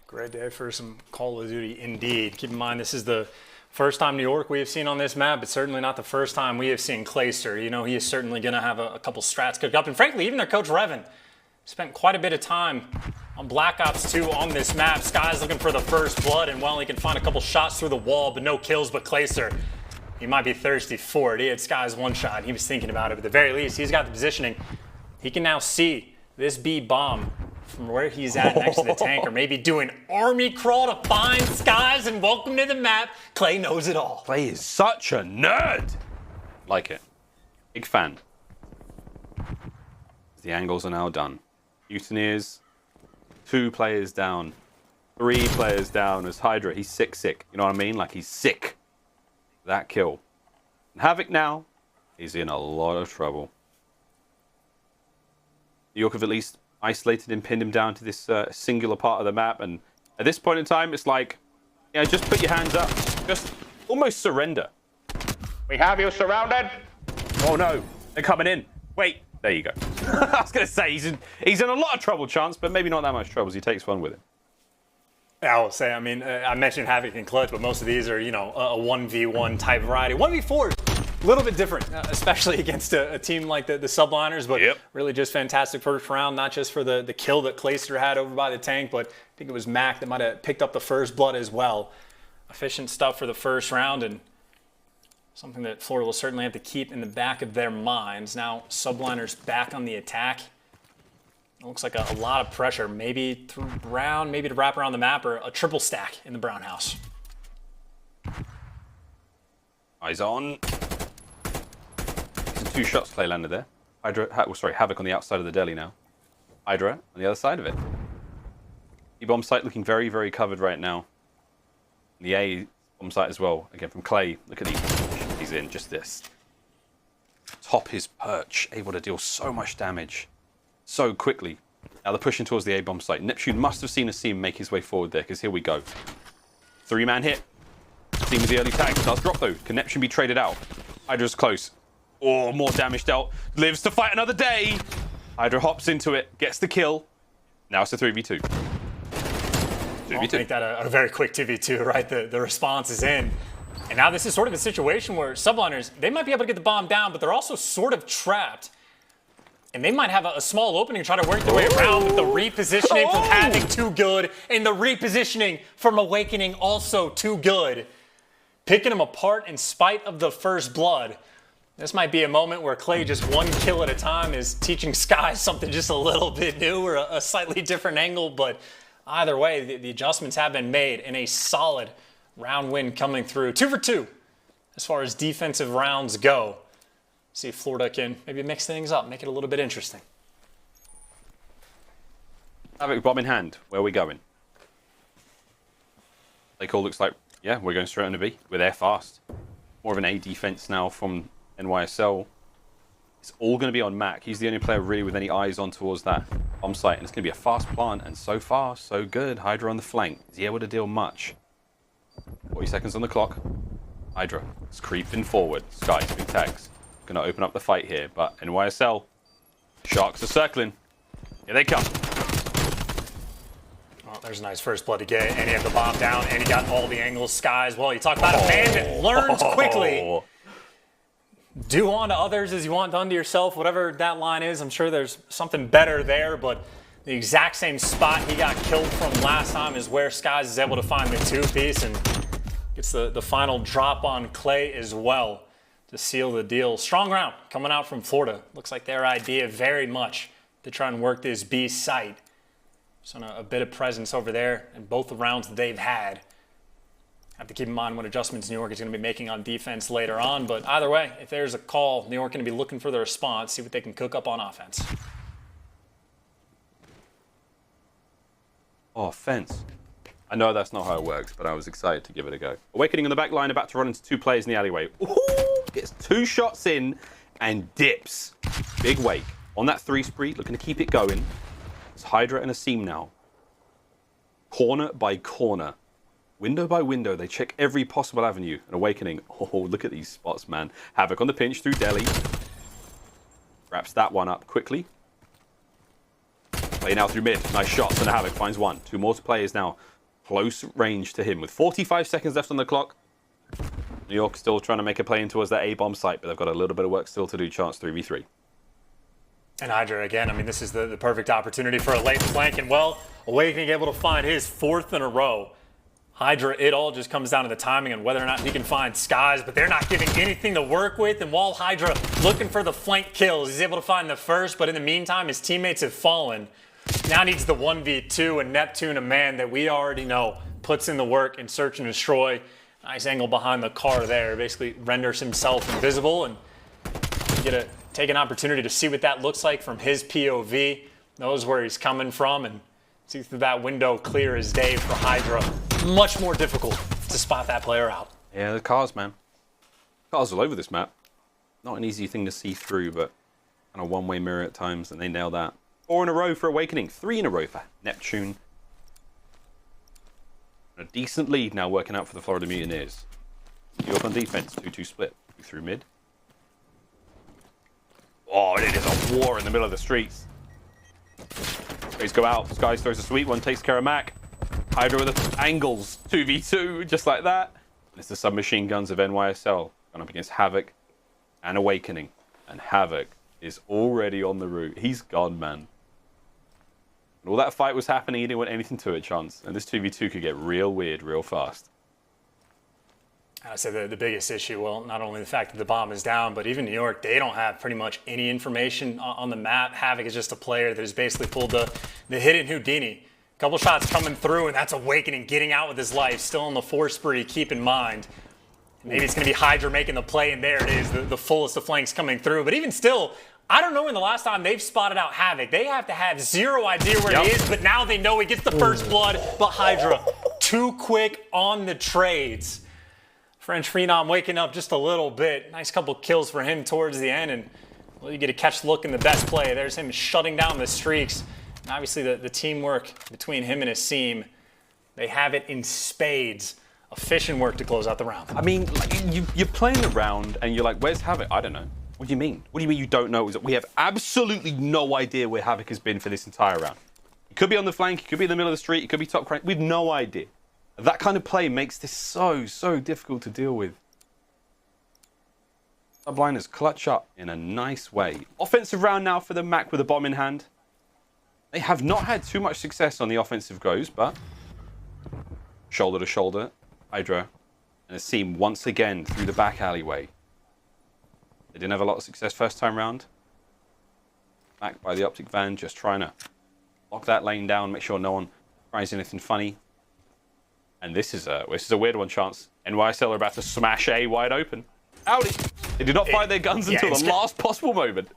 Great day for some Call of Duty indeed. Keep in mind, this is the first time New York we have seen on this map, but certainly not the first time we have seen Clayster. You know, he is certainly going to have a couple strats cooked up. And frankly, even their coach, Revan, spent quite a bit of time on Black Ops 2 on this map. Sky's looking for the first blood, and well, he can find a couple shots through the wall, but no kills. But Clayster, he might be thirsty for it. He had Sky's one shot. He was thinking about it. But at the very least, he's got the positioning. He can now see this B bomb from where he's at next to the tank, or maybe do an army crawl to find Skies, and welcome to the map. Clay knows it all. Clay is such a nerd. Like it. Big fan. The angles are now done. Mutineers, 2 players down, 3 players down as HyDra. He's sick. You know what I mean? Like, he's sick. That kill. And Havoc now is in a lot of trouble. New York have at least isolated and pinned him down to this singular part of the map. And at this point in time, it's like, yeah, just put your hands up. Just almost surrender. We have you surrounded. Oh, no. They're coming in. Wait. There you go. I was going to say, he's in a lot of trouble, Chance, but maybe not that much trouble. He takes one with him. I will say, I mean, I mentioned Havoc and Clutch, but most of these are, you know, a 1v1 type variety. 1v4 is a little bit different, especially against a team like the Subliners, but really just fantastic first round, not just for the kill that Clayster had over by the tank, but I think it was Mack that might have picked up the first blood as well. Efficient stuff for the first round, and something that Florida will certainly have to keep in the back of their minds. Now, Subliners back on the attack. It looks like a lot of pressure, maybe through Brown, maybe to wrap around the map, or a triple stack in the Brown house. Eyes on. 2 shots Clay landed there. Havoc on the outside of the deli now. HyDra on the other side of it. E-bomb site looking very, very covered right now. The A bomb site as well. Again from Clay. Look at these. He's in just this. Top his perch. Able to deal so much damage so quickly. Now they're pushing towards the A bomb site. Neptune must have seen Asim make his way forward there, because here we go. 3-man hit. Asim with the early tag. Does drop though. Can Neptune be traded out? HyDra's close. Oh, more damage dealt. Lives to fight another day. HyDra hops into it. Gets the kill. Now it's a 3v2. 2v2. I'll make that a very quick 2v2, right? The response is in. And now this is sort of a situation where Subliners, they might be able to get the bomb down, but they're also sort of trapped. And they might have a small opening to try to work their way around, with the repositioning from Havoc too good, and the repositioning from Awakening also too good. Picking them apart in spite of the first blood. This might be a moment where Clay, just 1 kill at a time, is teaching Sky something just a little bit new, or a slightly different angle. But either way, the adjustments have been made, and a solid round win coming through. 2 for 2 as far as defensive rounds go. See if Florida can maybe mix things up, make it a little bit interesting. Havoc bomb in hand. Where are we going? Play call looks like, yeah, we're going straight on the B. We're there fast. More of an A defense now from NYSL. It's all going to be on Mack. He's the only player really with any eyes on towards that bomb site. And it's going to be a fast plant. And so far, so good. HyDra on the flank. Is he able to deal much? 40 seconds on the clock. HyDra is creeping forward. Sky's big tags. Going to open up the fight here. But NYSL, Sharks are circling. Here they come. Oh, there's a nice first blood to get. And he had the bomb down. And he got all the angles. Sky as well. You talk about a man that learns quickly. Do unto others as you want done to yourself, whatever that line is. I'm sure there's something better there, but the exact same spot he got killed from last time is where Skies is able to find the 2-piece and gets the final drop on Clay as well to seal the deal. Strong round coming out from Florida. Looks like their idea very much to try and work this B site. So a bit of presence over there in both the rounds that they've had. Have to keep in mind what adjustments New York is going to be making on defense later on. But either way, if there's a call, New York going to be looking for the response, see what they can cook up on offense. Oh, fence. I know that's not how it works, but I was excited to give it a go. Awakening on the back line, about to run into 2 players in the alleyway. Ooh, gets 2 shots in and dips. Big wake. On that 3 spree, looking to keep it going. It's HyDra and Asim now. Corner by corner. Window by window, they check every possible avenue. And Awakening, oh, look at these spots, man. Havoc on the pinch through Deli. Wraps that one up quickly. Play now through mid. Nice shots, and Havoc finds 1. 2 more players now. Close range to him with 45 seconds left on the clock. New York still trying to make a play in towards that A-bomb site, but they've got a little bit of work still to do. Chance 3v3. And HyDra again, I mean, this is the perfect opportunity for a late flank. And well, Awakening able to find his 4th in a row. HyDra, it all just comes down to the timing and whether or not he can find Skies, but they're not giving anything to work with. And while HyDra looking for the flank kills, he's able to find the first, but in the meantime, his teammates have fallen. Now needs the 1v2, and Neptune, a man that we already know, puts in the work in search and destroy. Nice angle behind the car there, basically renders himself invisible, and you get to take an opportunity to see what that looks like from his POV, knows where he's coming from, and see through that window clear as day for HyDra. Much more difficult to spot that player out. Yeah, the cars, man. Cars all over this map. Not an easy thing to see through, but kind of one-way mirror at times, and they nail that. 4 in a row for Awakening, 3 in a row for Neptune. And a decent lead now working out for the Florida Mutineers. New York on defense, 2-2 split. Through mid. Oh, it is a war in the middle of the streets. Sprays go out. Skies throws a sweet one, takes care of Mack. HyDra with the angles, 2v2, just like that. And it's the submachine guns of NYSL going up against Havoc and Awakening. And Havoc is already on the route. He's gone, man. And all that fight was happening, he didn't want anything to it, Chance. And this 2v2 could get real weird real fast. I'd say the biggest issue, well, not only the fact that the bomb is down, but even New York, they don't have pretty much any information on the map. Havoc is just a player that has basically pulled the hidden Houdini. Couple shots coming through, and that's Awakening getting out with his life. Still on the 4 spree, keep in mind. Maybe it's going to be HyDra making the play, and there it is, the fullest of flanks coming through. But even still, I don't know when the last time they've spotted out Havoc. They have to have zero idea where he is, but now they know he gets the first blood. But HyDra, too quick on the trades. French Phenom waking up just a little bit. Nice couple kills for him towards the end, and well, you get a catch look in the best play. There's him shutting down the streaks. And obviously the teamwork between him and Asim, they have it in spades. Efficient work to close out the round. I mean, like, you're playing the round and you're like, where's Havoc? I don't know. What do you mean? What do you mean you don't know? We have absolutely no idea where Havoc has been for this entire round. He could be on the flank, he could be in the middle of the street, he could be top crank. We have no idea. That kind of play makes this so difficult to deal with. Subliners clutch up in a nice way. Offensive round now for the Mack with a bomb in hand. They have not had too much success on the offensive goes, but shoulder to shoulder, HyDra and Asim once again through the back alleyway. They didn't have a lot of success first time round. Back by the OpTic van, just trying to lock that lane down, make sure no one tries anything funny. And this is a weird one, Chance. NYSL are about to smash A wide open. Howdy. They did not fire their guns until the last possible moment.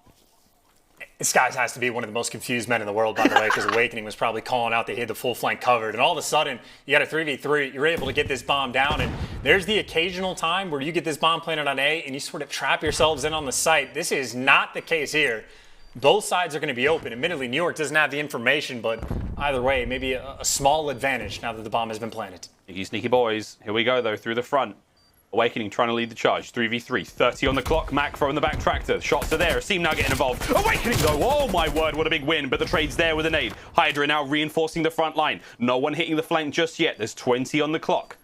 This guy has to be one of the most confused men in the world, by the way, because Awakening was probably calling out they had the full flank covered. And all of a sudden, you got a 3v3, you're able to get this bomb down, and there's the occasional time where you get this bomb planted on A and you sort of trap yourselves in on the site. This is not the case here. Both sides are going to be open. Admittedly, New York doesn't have the information, but either way, maybe a small advantage now that the bomb has been planted. Sneaky boys. Here we go, though, through the front. Awakening trying to lead the charge. 3v3. 30 on the clock. Mack throwing the back tractor. Shots are there. Asim now getting involved. Awakening, though. Oh, my word. What a big win. But the trade's there with a nade. HyDra now reinforcing the front line. No one hitting the flank just yet. There's 20 on the clock.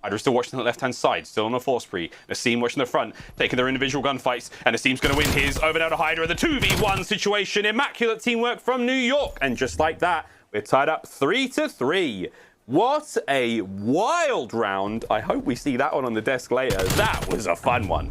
HyDra still watching the left-hand side. Still on a force spree. Asim watching the front. Taking their individual gunfights. And Asim's going to win his. Over now to HyDra. The 2v1 situation. Immaculate teamwork from New York. And just like that, we're tied up 3-3. What a wild round. I hope we see that one on the desk later. That was a fun one.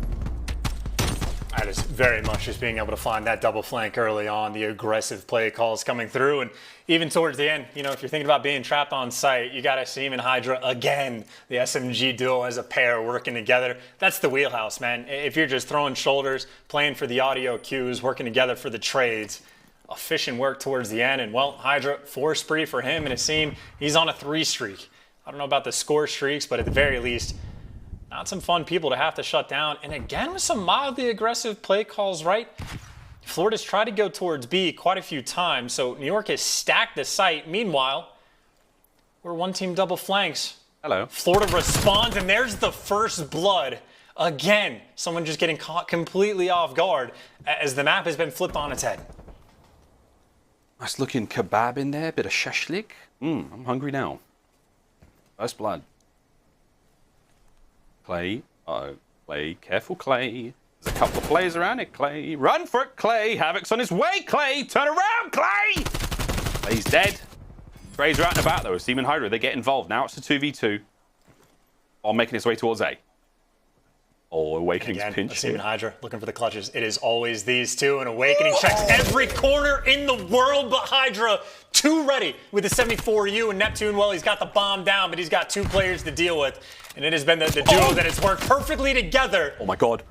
That is very much just being able to find that double flank early on, the aggressive play calls coming through, and even towards the end, you know, if you're thinking about being trapped on site, you got Asim and HyDra again, the SMG duo as a pair working together. That's the wheelhouse, man. If you're just throwing shoulders, playing for the audio cues, working together for the trades, efficient work towards the end, and well, HyDra, 4 spree for him, and Asim, he's on a 3 streak. I don't know about the score streaks, but at the very least, not some fun people to have to shut down. And again, with some mildly aggressive play calls, right? Florida's tried to go towards B quite a few times, so New York has stacked the site. Meanwhile, we're one team double flanks. Hello. Florida responds, and there's the first blood. Again, someone just getting caught completely off guard as the map has been flipped on its head. Nice looking kebab in there, bit of shashlik. I'm hungry now. First blood. Clay. Uh-oh. Clay. Careful, Clay. There's a couple of players around it, Clay. Run for it, Clay. Havoc's on his way, Clay. Turn around, Clay. Clay's dead. Trades are out and about, though. Asim and HyDra, they get involved. Now it's a 2v2. All making its way towards A. Oh, Awakening's pinch Asim and HyDra looking for the clutches. It is always these two, and Awakening checks every corner in the world, but HyDra too ready with the 74U, and Neptune, well, he's got the bomb down, but he's got 2 players to deal with, and it has been the duo that has worked perfectly together. Oh my god.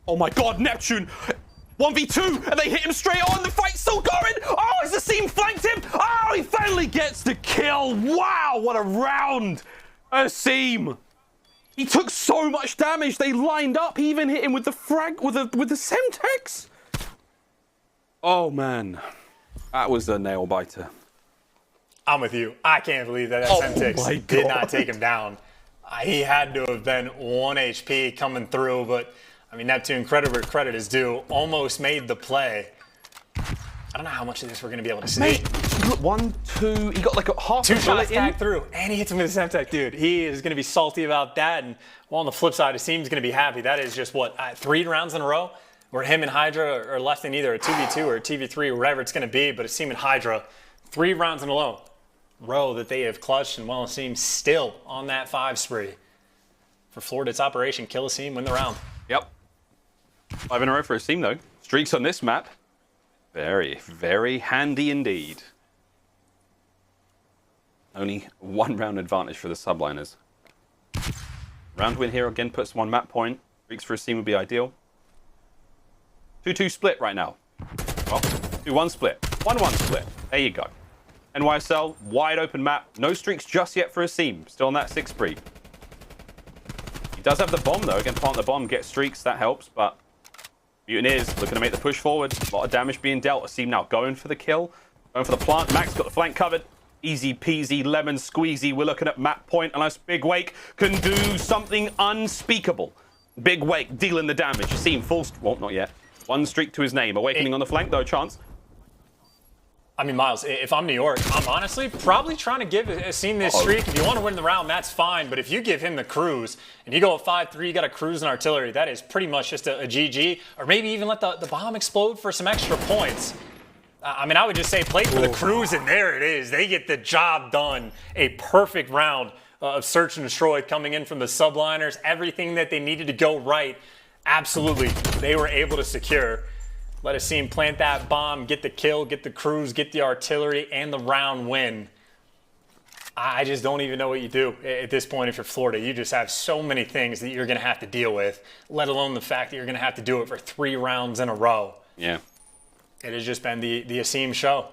Oh my god, Neptune! 1v2, and they hit him straight on. The fight's still going. Oh, has Asim flanked him? Oh, he finally gets the kill. Wow, what a round. Asim. He took so much damage. They lined up. He even hit him with the frag, with the Semtex. Oh man, that was a nail biter. I'm with you. I can't believe that Semtex did not take him down. He had to have been 1 HP coming through, but I mean, Neptune, credit where credit is due, almost made the play. I don't know how much of this we're going to be able to see. Mate, 1, 2, he got like a half 2 shots back through, and he hits him with a Semtex, dude. He is going to be salty about that, and well, on the flip side, Asim's going to be happy. That is just, what, 3 rounds in a row where him and HyDra are left in either a 2v2 or a 2v3, or whatever it's going to be, but Asim and HyDra, 3 rounds in a row that they have clutched, and well, Asim still on that 5 spree. For Florida, it's Operation Kill Asim, win the round. Yep. 5 in a row for Asim, though. Streaks on this map. Very, very handy indeed. Only 1 round advantage for the Subliners. Round win here again puts them on map point. Streaks for Asim would be ideal. 2-2 split right now. Well, 2-1 split. 1-1 split. There you go. NYSL, wide open map. No streaks just yet for Asim. Still on that 6 spree. He does have the bomb though. Again, plant the bomb, get streaks. That helps, but Mutineers looking to make the push forward. A lot of damage being dealt. Asim now going for the kill. Going for the plant. Mack's got the flank covered. Easy peasy, lemon squeezy. We're looking at map point unless Big Wake can do something unspeakable. Big Wake dealing the damage. Asim full... Well, not yet. 1 streak to his name. Awakening on the flank though, chance. I mean, Miles, if I'm New York, I'm honestly probably trying to give Asim this streak. If you want to win the round, that's fine. But if you give him the cruise and you go at 5-3, you got a cruise and artillery, that is pretty much just a GG. Or maybe even let the bomb explode for some extra points. I mean, I would just say play for the cruise, and there it is. They get the job done. A perfect round of search and destroy coming in from the Subliners. Everything that they needed to go right, absolutely, they were able to secure. Let Asim plant that bomb, get the kill, get the cruise, get the artillery, and the round win. I just don't even know what you do at this point if you're Florida. You just have so many things that you're going to have to deal with, let alone the fact that you're going to have to do it for 3 rounds in a row. Yeah. It has just been the Asim show.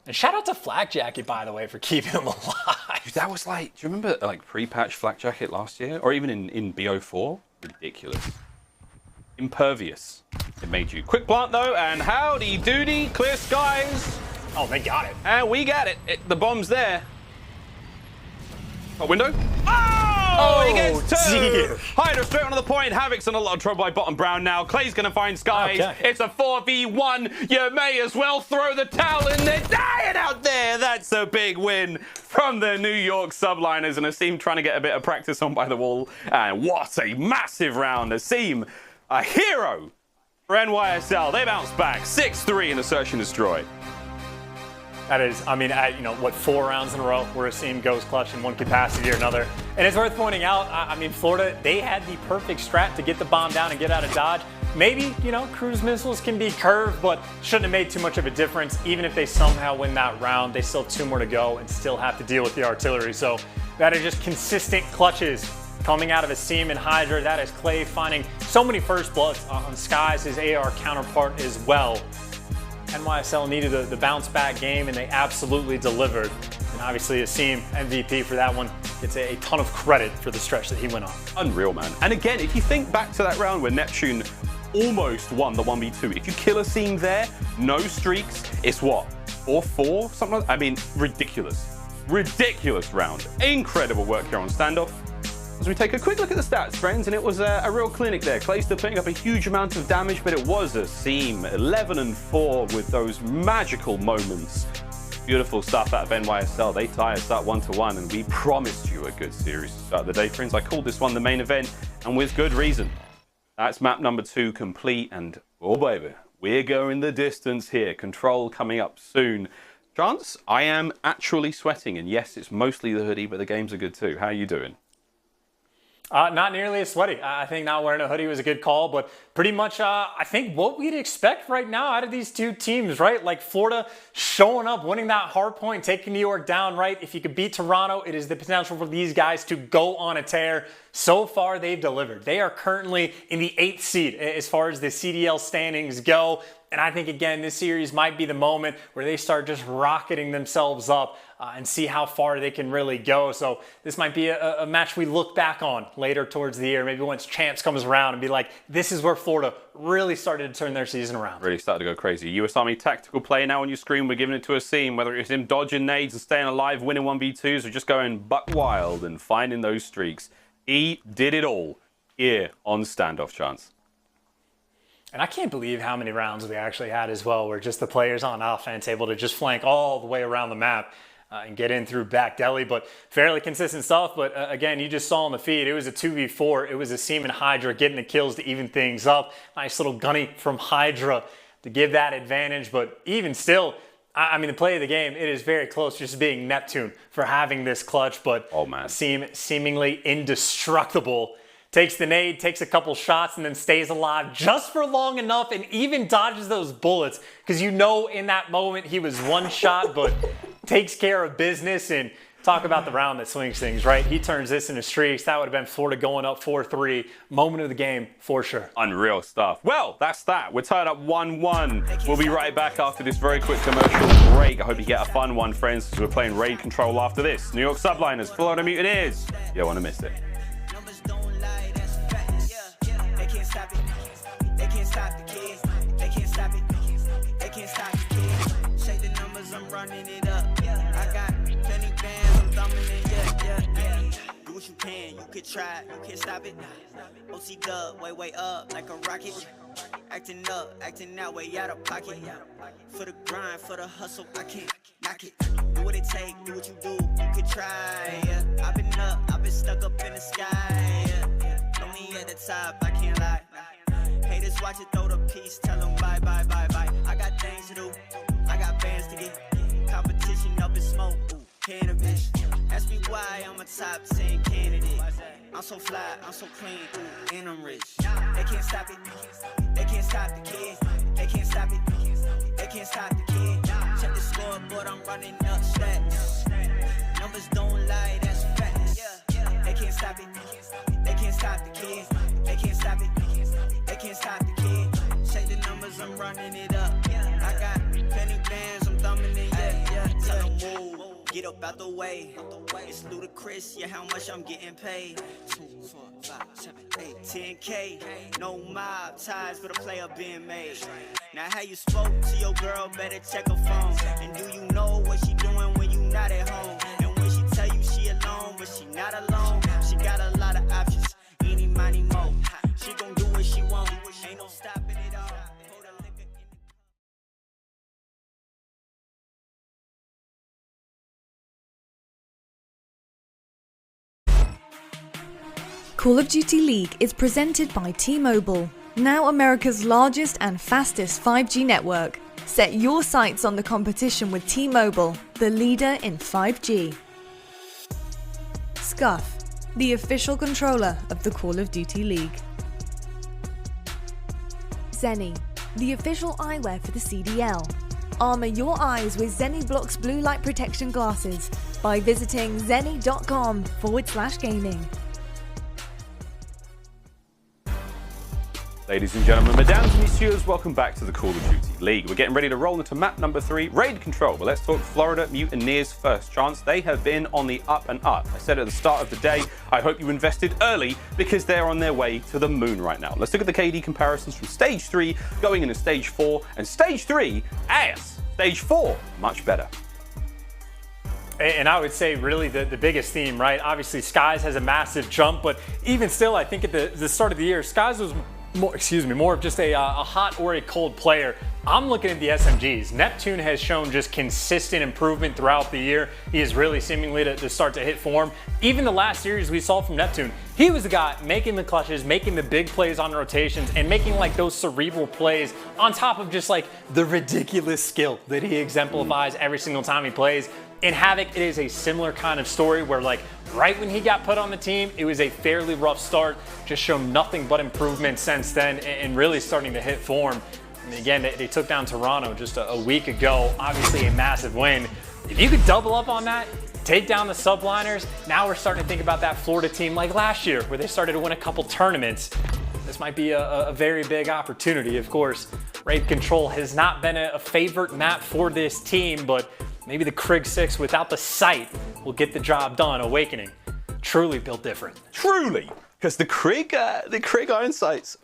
And shout out to Flak Jacket, by the way, for keeping him alive. Dude, that was like, do you remember like pre-patch Flak Jacket last year? Or even in BO4? Ridiculous. Impervious. It made you. Quick plant though, and howdy doody, clear skies. Oh, they got it. And we got it. The bomb's there. A window? Oh, he gets 2. Dear. HyDra straight onto the point. Havoc's in a lot of trouble by bottom brown now. Clay's going to find skies. Okay. It's a 4v1. You may as well throw the towel in. They're dying out there. That's a big win from the New York Subliners. And Asim trying to get a bit of practice on by the wall. And what a massive round. Asim, a hero for NYSL. They bounce back 6-3 in the search and destroy. That is, I mean, you know, what, 4 rounds in a row where Asim goes clutch in one capacity or another. And it's worth pointing out, I mean, Florida, they had the perfect strat to get the bomb down and get out of dodge. Maybe, you know, cruise missiles can be curved, but shouldn't have made too much of a difference. Even if they somehow win that round, they still have 2 more to go and still have to deal with the artillery. So that is just consistent clutches coming out of Asim and HyDra. That is Clay finding so many first bloods on Skies, his AR counterpart as well. NYSL needed the bounce back game, and they absolutely delivered. And obviously Asim, MVP for that one, gets a ton of credit for the stretch that he went on. Unreal, man. And again, if you think back to that round where Neptune almost won the 1v2, if you kill Asim there, no streaks, it's what, 4-4? Something like that? I mean, ridiculous. Ridiculous round. Incredible work here on Standoff. As we take a quick look at the stats, friends, and it was a real clinic there. Clayster putting up a huge amount of damage, but it was Asim, 11-4 with those magical moments. Beautiful stuff out of NYSL. They tie us up 1-1, and we promised you a good series to start the day, friends. I called this one the main event, and with good reason. That's map number 2 complete, and oh baby, we're going the distance here. Control coming up soon. Chance, I am actually sweating, and yes, it's mostly the hoodie, but the games are good too. How are you doing? Not nearly as sweaty. I think not wearing a hoodie was a good call, but pretty much I think what we'd expect right now out of these 2 teams, right? Like Florida showing up, winning that hard point, taking New York down, right? If you could beat Toronto, it is the potential for these guys to go on a tear. So far, they've delivered. They are currently in the 8th seed as far as the CDL standings go. And I think, again, this series might be the moment where they start just rocketing themselves up and see how far they can really go. So this might be a match we look back on later towards the year, maybe once Champs comes around and be like, this is where Florida really started to turn their season around. Really started to go crazy. US Army tactical play now on your screen. We're giving it to Asim, whether it's him dodging nades and staying alive, winning 1v2s, or just going buck wild and finding those streaks. He did it all here on Standoff, Chance. And I can't believe how many rounds we actually had as well, where just the players on offense able to just flank all the way around the map and get in through back deli, but fairly consistent stuff. But again, you just saw on the feed, it was a 2v4. It was Asim and HyDra getting the kills to even things up. Nice little gunny from HyDra to give that advantage. But even still, I mean, the play of the game, it is very close just being Neptune for having this clutch. But oh, man. Asim seemingly indestructible. Takes the nade, takes a couple shots, and then stays alive just for long enough and even dodges those bullets. Because you know in that moment he was one shot, but takes care of business and Talk about the round that swings things, right? He turns this into streaks. That would have been Florida going up 4-3. Moment of the game, for sure. Unreal stuff. Well, that's that. We're tied up 1-1. We'll be right back after this very quick commercial break. I hope you get a fun one, friends, because we're playing Raid Control after this. New York Subliners, Florida Mutineers. You don't want to miss it. They can't stop it. They can't stop the kids. They can't stop it. They can't stop the kids. Shake the numbers, I'm running it up. I got plenty bands, I'm thumbing it. Yeah. Do what you can, you could try it. You can't stop it. OC dub, way up like a rocket. Acting up, acting that way out of pocket. For the grind, for the hustle, I can't knock it. Do what it take, do what you do, you could try. Yeah. I've been up, I've been stuck up in the sky. Yeah. Only at the top, I can't lie. Haters watch it, throw the piece, tell them bye. I got things to do, I got bands to get. Competition up in smoke, ooh, cannabis. Ask me why I'm a top 10 candidate. I'm so fly, I'm so clean, ooh, and I'm rich. They can't stop it, they can't stop the kid. They can't stop it, they can't stop the kid. Check the scoreboard, I'm running up stats. Numbers don't lie, that's facts. They can't stop it, they can't stop the kid. They can't stop it, they can't stop the kid. Check the numbers, I'm running it up. I got plenty bands, I'm thumbing it, yeah. Tell them move, get up out the way. It's ludicrous, yeah, how much I'm getting paid. 2, 4, 5, 7, 8, 10K. No mob ties, but a player being made. Now how you spoke to your girl, better check her phone. And do you know what she doing when you not at home? And when she tell you she alone, but she not alone. She got a lot of options, any money more. She gon' do what she want, ain't no stopping it all. Call of Duty League is presented by T-Mobile, now America's largest and fastest 5G network. Set your sights on the competition with T-Mobile, the leader in 5G. Scuff, the official controller of the Call of Duty League. Seany, the official eyewear for the CDL. Armor your eyes with Seany Blocks blue light protection glasses by visiting seany.com/gaming. Ladies and gentlemen, mesdames and messieurs, welcome back to the Call of Duty League. We're getting ready to roll into map number 3, Raid Control. But let's talk Florida Mutineers first. Chance, they have been on the up and up. I said at the start of the day, I hope you invested early because they're on their way to the moon right now. Let's look at the KD comparisons from Stage 3 going into Stage 4. And Stage 3, ass. Stage 4, much better. And I would say really the biggest theme, right? Obviously, Skies has a massive jump, but even still, I think at the start of the year, Skies was more of just a hot or a cold player. I'm looking at the SMGs. Neptune has shown just consistent improvement throughout the year. He is really seemingly to start to hit form. Even the last series we saw from Neptune, he was the guy making the clutches, making the big plays on rotations, and making like those cerebral plays on top of just like the ridiculous skill that he exemplifies every single time he plays. In Havoc, it is a similar kind of story where like right when he got put on the team, it was a fairly rough start, just shown nothing but improvement since then and really starting to hit form. And again, they took down Toronto just a week ago, obviously a massive win. If you could double up on that, take down the Subliners, now we're starting to think about that Florida team like last year where they started to win a couple tournaments. This might be a very big opportunity. Of course, Raid Control has not been a favorite map for this team, but maybe the Crimsix without the sight will get the job done. Awakening, truly built different. Truly, because the Krig Iron Sights,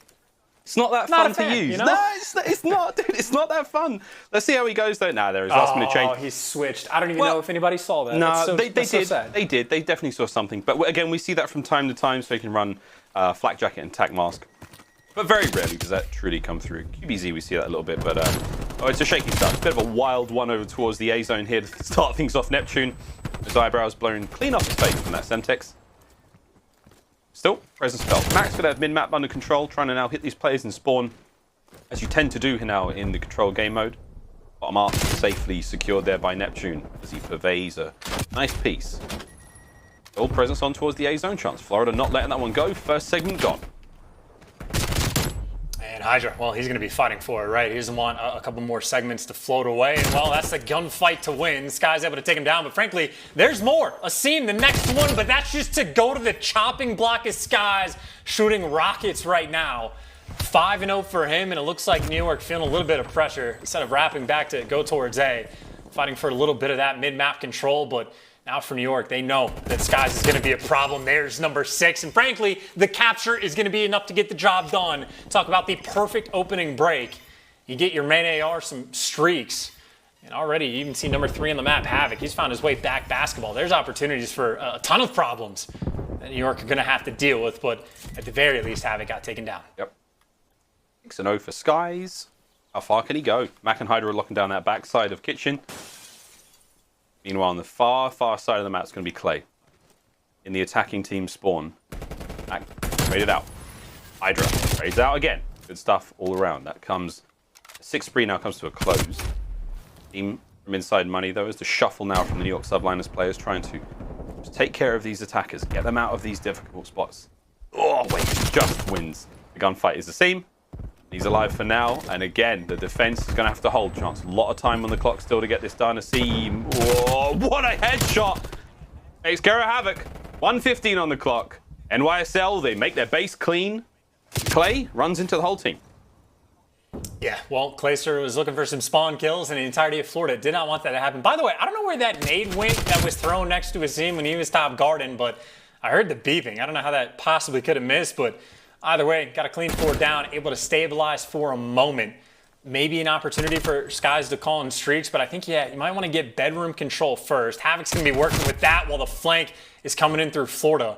it's not that fun to use. You know? No, it's not, dude. It's not that fun. Let's see how he goes though. Nah, there is last minute change. Oh, he's switched. I don't even know if anybody saw that. No, they did. They did. They definitely saw something. But again, we see that from time to time, so he can run flak jacket and tac mask. But very rarely does that truly come through. QBZ, we see that a little bit, but oh, it's a shaky start. Bit of a wild one over towards the A zone here to start things off. Neptune, his eyebrows blown clean off his face from that Semtex. Still, presence felt. Mack's gonna have mid-map under control, trying to now hit these players in spawn, as you tend to do now in the control game mode. Bottom arc safely secured there by Neptune as he purveys a nice piece. All presence on towards the A zone chance. Florida not letting that one go. First segment gone. And HyDra, well, he's going to be fighting for it, right? He doesn't want a couple more segments to float away. And, well, that's the gunfight to win. Sky's able to take him down. But, frankly, there's more. Asim, the next one. But that's just to go to the chopping block of Sky's shooting rockets right now. 5-0 for him. And it looks like New York feeling a little bit of pressure. Instead of wrapping back to go towards A. Fighting for a little bit of that mid-map control. But now for New York, they know that Skies is going to be a problem. There's number 6. And frankly, the capture is going to be enough to get the job done. Talk about the perfect opening break. You get your main AR some streaks. And already you even see number 3 on the map, Havoc. He's found his way back basketball. There's opportunities for a ton of problems that New York are going to have to deal with. But at the very least, Havoc got taken down. Yep. 6-0 for Skies. How far can he go? Mack and HyDra are locking down that backside of Kitchen. Meanwhile, on the far side of the map is going to be Clay. In the attacking team spawn. Mack traded out. HyDra trades out again. Good stuff all around. That comes... 6th spree now comes to a close. Team from inside money, though, is the shuffle now from the New York Subliners players trying to just take care of these attackers. Get them out of these difficult spots. Oh, wait. Just wins. The gunfight is Asim. He's alive for now, and again, the defense is going to have to hold. Chance. A lot of time on the clock still to get this done. Asim, whoa, what a headshot! Makes Gera Havoc. 1:15 on the clock. NYSL, they make their base clean. Clay runs into the whole team. Yeah, well, Clayster was looking for some spawn kills, and the entirety of Florida did not want that to happen. By the way, I don't know where that nade went that was thrown next to Asim when he was top garden, but I heard the beeping. I don't know how that possibly could have missed, but either way, got a clean 4 down, able to stabilize for a moment. Maybe an opportunity for Skies to call in streaks, but I think, yeah, you might want to get bedroom control first. Havoc's going to be working with that while the flank is coming in through Florida.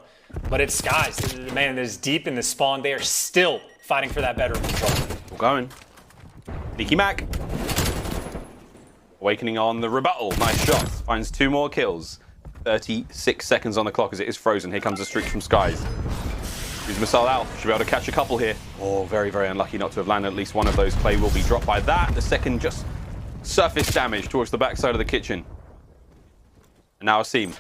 But it's Skies, the man that is deep in the spawn. They are still fighting for that bedroom control. We're going. Sneaky Mack. Awakening on the rebuttal. Nice shots. Finds 2 more kills. 36 seconds on the clock as it is frozen. Here comes a streak from Skies. Use missile out. Should be able to catch a couple here. Oh, very, very unlucky not to have landed at least one of those. Clay will be dropped by that. The second just surface damage towards the backside of the kitchen. And now Asim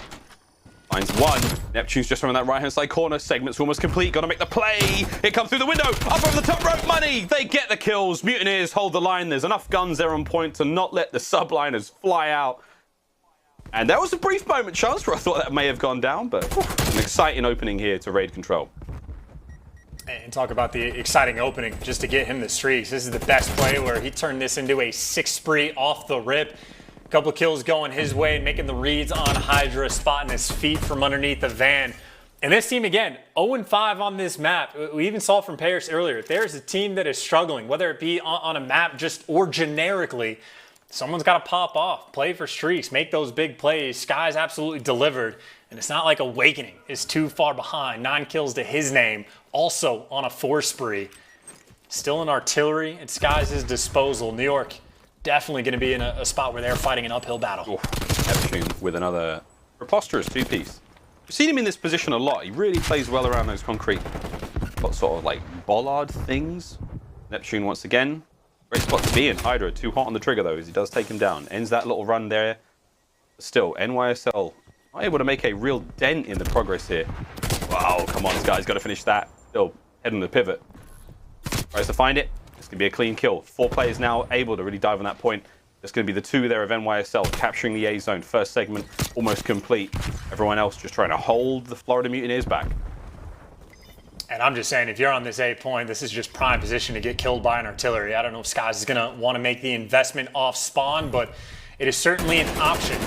finds 1. Neptune's just from that right-hand side corner. Segment's almost complete. Got to make the play. It comes through the window. Up over the top rope. Money. They get the kills. Mutineers hold the line. There's enough guns there on point to not let the subliners fly out. And there was a brief moment chance where I thought that may have gone down, but an exciting opening here to raid control. And talk about the exciting opening just to get him the streaks. This is the best play where he turned this into a 6th spree off the rip. A couple of kills going his way and making the reads on HyDra, spotting his feet from underneath the van. And this team, again, 0-5 on this map. We even saw from Paris earlier. If there's a team that is struggling, whether it be on a map just or generically, someone's got to pop off, play for streaks, make those big plays. Sky's absolutely delivered. And it's not like Awakening is too far behind. 9 kills to his name, also on a 4 spree. Still in artillery at Sky's disposal. New York definitely going to be in a spot where they're fighting an uphill battle. Neptune with another preposterous 2-piece. We've seen him in this position a lot. He really plays well around those concrete sort of like bollard things. Neptune once again. Great spot to be in. HyDra too hot on the trigger though as he does take him down. Ends that little run there. Still, NYSL not able to make a real dent in the progress here. Wow, come on, this guy's got to finish that. Still heading to the pivot. Tries to find it. It's going to be a clean kill. 4 players now able to really dive on that point. It's going to be the 2 there of NYSL capturing the A zone. First segment almost complete. Everyone else just trying to hold the Florida Mutineers back. And I'm just saying, if you're on this A point, this is just prime position to get killed by an artillery. I don't know if Skies is going to want to make the investment off spawn, but it is certainly an option.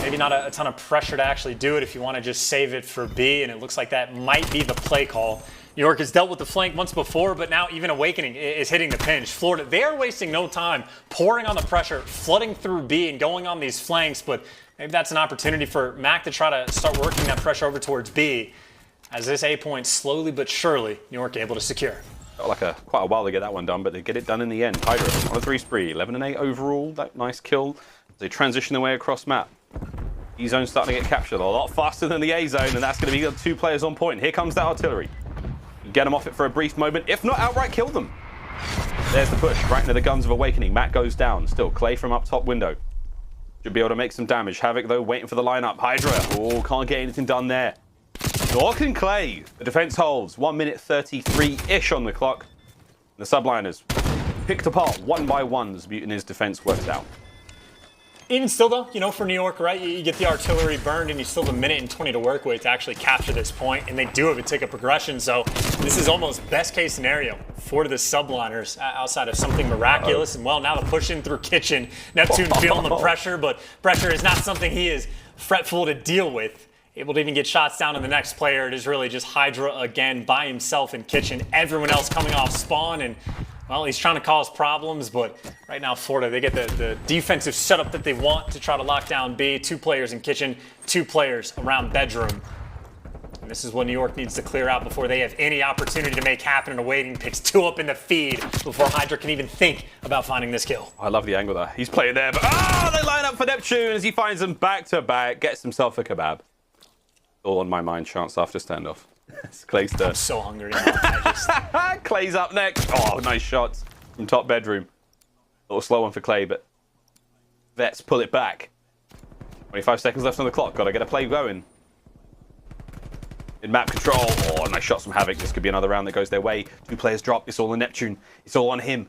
Maybe not a ton of pressure to actually do it if you want to just save it for B, and it looks like that might be the play call. New York has dealt with the flank once before, but now even Awakening is hitting the pinch. Florida, they are wasting no time pouring on the pressure, flooding through B and going on these flanks, but maybe that's an opportunity for Mack to try to start working that pressure over towards B. As this A point slowly but surely, New York able to secure. Got like quite a while to get that one done, but they get it done in the end. HyDra on a 3 spree, 11-8 overall. That nice kill. They transition their way across map. E zone's starting to get captured a lot faster than the A zone, and that's going to be the 2 players on point. Here comes that artillery. Get them off it for a brief moment, if not outright kill them. There's the push right into the guns of Awakening. Matt goes down. Still Clay from up top window. Should be able to make some damage. Havoc though waiting for the lineup. HyDra, oh, can't get anything done there. York and Clay, the defense holds. 1 minute 33-ish on the clock. The Subliners picked apart one by one as Mutineers' defense worked out. Even still, though, you know, for New York, right, you get the artillery burned and you still have 1:20 to work with to actually capture this point, and they do have a ticket progression, so this is almost best case scenario for the Subliners outside of something miraculous. And well, now the push in through Kitchen. Neptune feeling the pressure, but pressure is not something he is fretful to deal with. Able to even get shots down to the next player. It is really just HyDra again by himself in Kitchen. Everyone else coming off spawn, and well, he's trying to cause problems, but right now Florida, they get the defensive setup that they want to try to lock down B. 2 players in Kitchen, 2 players around bedroom. And this is what New York needs to clear out before they have any opportunity to make happen. And awaiting picks 2 up in the feed before HyDra can even think about finding this kill. I love the angle there. He's playing there, but they line up for Neptune as he finds them back to back, gets himself a kebab. All on my mind chance after standoff. It's Clayster. I'm so hungry now. Clay's up next. Oh, nice shots from top bedroom. A little slow one for Clay, but Vets pull it back. 25 seconds left on the clock. Got to get a play going. In map control. Oh, nice shots from Havoc. This could be another round that goes their way. 2 players drop. It's all on Neptune. It's all on him.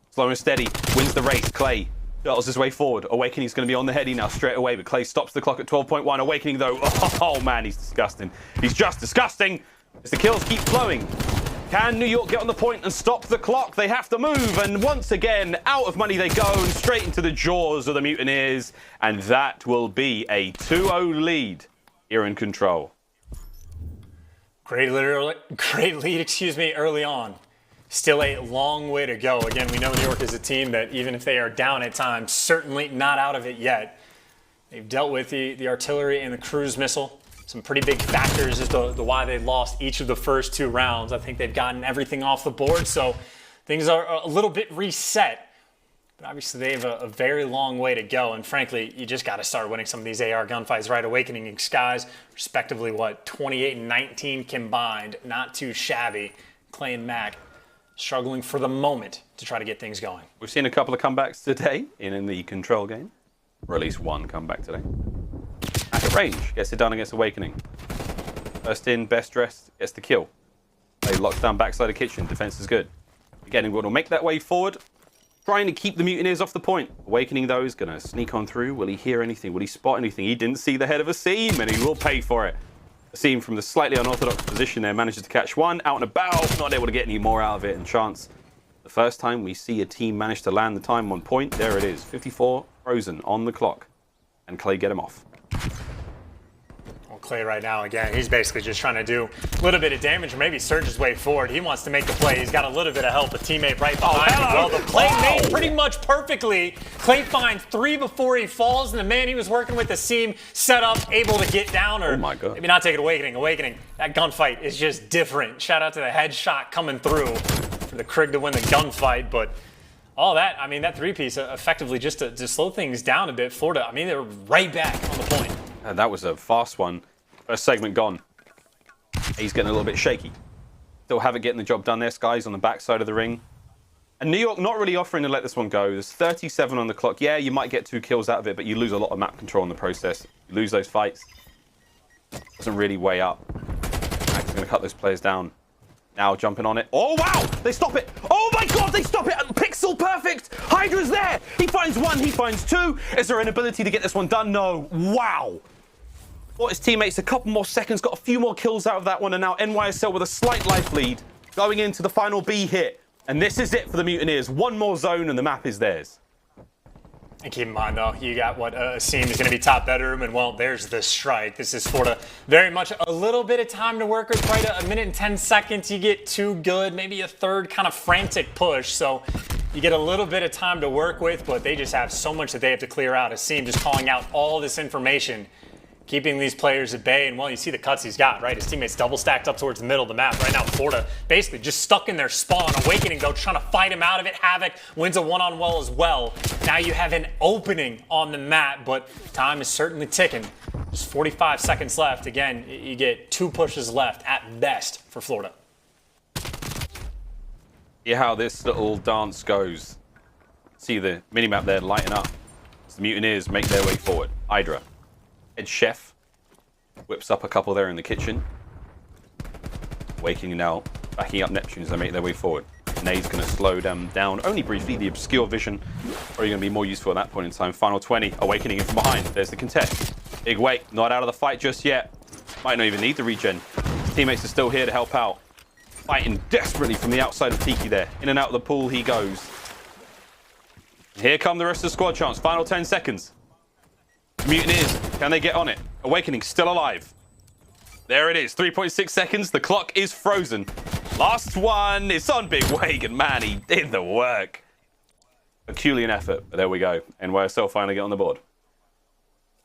Slow and steady. Wins the race. Clay shuttles his way forward. Awakening's going to be on the heady now straight away, but Clay stops the clock at 12.1. Awakening, though. Oh, man, he's disgusting. He's just disgusting. As the kills keep flowing. Can New York get on the point and stop the clock? They have to move, and once again, out of money they go, and straight into the jaws of the Mutineers, and that will be a 2-0 lead here in control. Great lead, early on. Still a long way to go. Again, we know New York is a team that, even if they are down at times, certainly not out of it yet. They've dealt with the artillery and the cruise missile. Some pretty big factors as to why they lost each of the first 2 rounds. I think they've gotten everything off the board, so things are a little bit reset. But obviously they have a very long way to go, and frankly, you just got to start winning some of these AR gunfights, right? Awakening and Skies, respectively, 28 and 19 combined. Not too shabby. Clay and Mack struggling for the moment to try to get things going. We've seen a couple of comebacks today in the control game, or at least one comeback today. At range, gets it done against Awakening. First in, best dressed, gets the kill. They locks down backside of Kitchen, defense is good. Again, we'll make that way forward, trying to keep the Mutineers off the point. Awakening, though, is going to sneak on through. Will he hear anything? Will he spot anything? He didn't see the head of Asim, and he will pay for it. Asim, from the slightly unorthodox position there, manages to catch one, out and about, not able to get any more out of it, and chance. The first time we see a team manage to land the time on point, there it is. 54 frozen on the clock, and Clay get him off. Well, Clay right now, again, he's basically just trying to do a little bit of damage, or maybe surge his way forward. He wants to make the play. He's got a little bit of help, a teammate right behind him. Well, the play made pretty much perfectly. Clay finds 3 before he falls, and the man he was working with, Asim, set up, able to get down, or maybe not take it. Awakening. That gunfight is just different. Shout out to the headshot coming through for the Krig to win the gunfight, but all that, I mean, that 3-piece effectively just to slow things down a bit. Florida, I mean, they're right back on the point. That was a fast one. First segment gone. He's getting a little bit shaky. Still Havoc getting the job done there. Sky's on the back side of the ring. And New York not really offering to let this one go. There's 37 on the clock. Yeah, you might get 2 kills out of it, but you lose a lot of map control in the process. You lose those fights. Doesn't really weigh up. Mack's going to cut those players down. Now jumping on it. Oh, wow! They stop it! Oh, my God! They stop it! Pixel perfect! HyDra's there! He finds 1, he finds 2. Is there an ability to get this one done? No. Wow! Got his teammates a couple more seconds, got a few more kills out of that one, and now NYSL with a slight life lead going into the final B hit. And this is it for the Mutineers. 1 more zone and the map is theirs. And keep in mind, though, you got what Asim is going to be top bedroom, and well, there's the strike. This is Florida. Very much a little bit of time to work with, right? A minute and 10 seconds, you get 2 good, maybe a 3rd kind of frantic push. So you get a little bit of time to work with, but they just have so much that they have to clear out. Asim just calling out all this information, keeping these players at bay, and well, you see the cuts he's got, right? His teammates double stacked up towards the middle of the map. Right now, Florida basically just stuck in their spawn. Awakening, though, trying to fight him out of it. Havoc wins a one-on-one as well. Now you have an opening on the map, but time is certainly ticking. Just 45 seconds left. Again, you get 2 pushes left at best for Florida. See how this little dance goes. See the minimap there lighting up. As the Mutineers make their way forward. HyDra. Head chef whips up a couple there in the kitchen. Waking now, backing up Neptune as they make their way forward. nade's going to slow them down only briefly. The obscure vision probably going to be more useful at that point in time. Final 20, Awakening in from behind. There's the contest. Big Wake, not out of the fight just yet. Might not even need the regen. His teammates are still here to help out. Fighting desperately from the outside of Tiki there. In and out of the pool he goes. Here come the rest of the squad chance. Final 10 seconds. Mutineers, can they get on it? Awakening still alive. There it is, 3.6 seconds. The clock is frozen. Last one. It's on Big Wake, and man, he did the work. Herculean effort, but there we go. NYSL finally get on the board.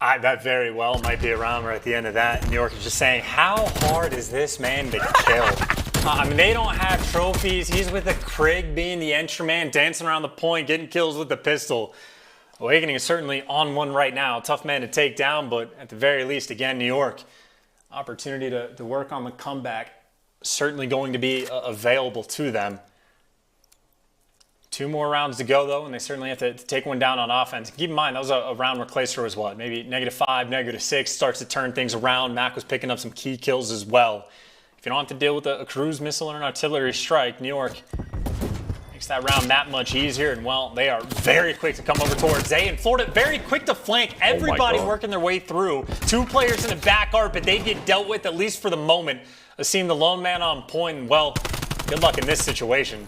That very well might be around right at the end of that. New York is just saying, how hard is this man to kill? I mean, they don't have trophies. He's with the Krig being the entry man, dancing around the point, getting kills with the pistol. Awakening is certainly on one right now. Tough man to take down, but at the very least, again, New York, opportunity to work on the comeback certainly going to be available to them. 2 more rounds to go, though, and they certainly have to take one down on offense. Keep in mind, that was a round where Clayster was what? Maybe -5, -6, starts to turn things around. Mack was picking up some key kills as well. If you don't have to deal with a cruise missile and an artillery strike, New York makes that round that much easier. And, well, they are very quick to come over towards Zay. And Florida very quick to flank. Everybody working their way through. 2 players in the back arc, but they get dealt with, at least for the moment. Asim, the lone man on point, and, well, good luck in this situation.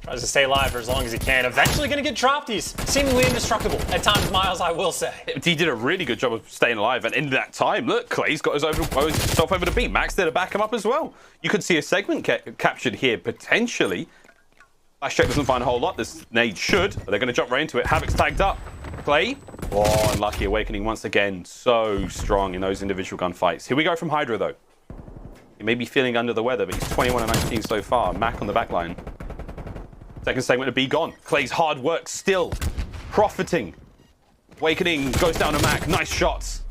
Tries to stay alive for as long as he can. Eventually going to get dropped. He's seemingly indestructible at times, Miles, I will say. He did a really good job of staying alive. And in that time, look, Clay's got himself over the beat. Mack's there to back him up as well. You could see a segment captured here, potentially. Flash check doesn't find a whole lot. This nade should. But they're going to jump right into it. Havoc's tagged up. Clay. Oh, unlucky. Awakening once again. So strong in those individual gunfights. Here we go from HyDra, though. He may be feeling under the weather, but he's 21 and 19 so far. Mack on the back line. Second segment to be gone. Clay's hard work still profiting. Awakening goes down to Mack. Nice shots.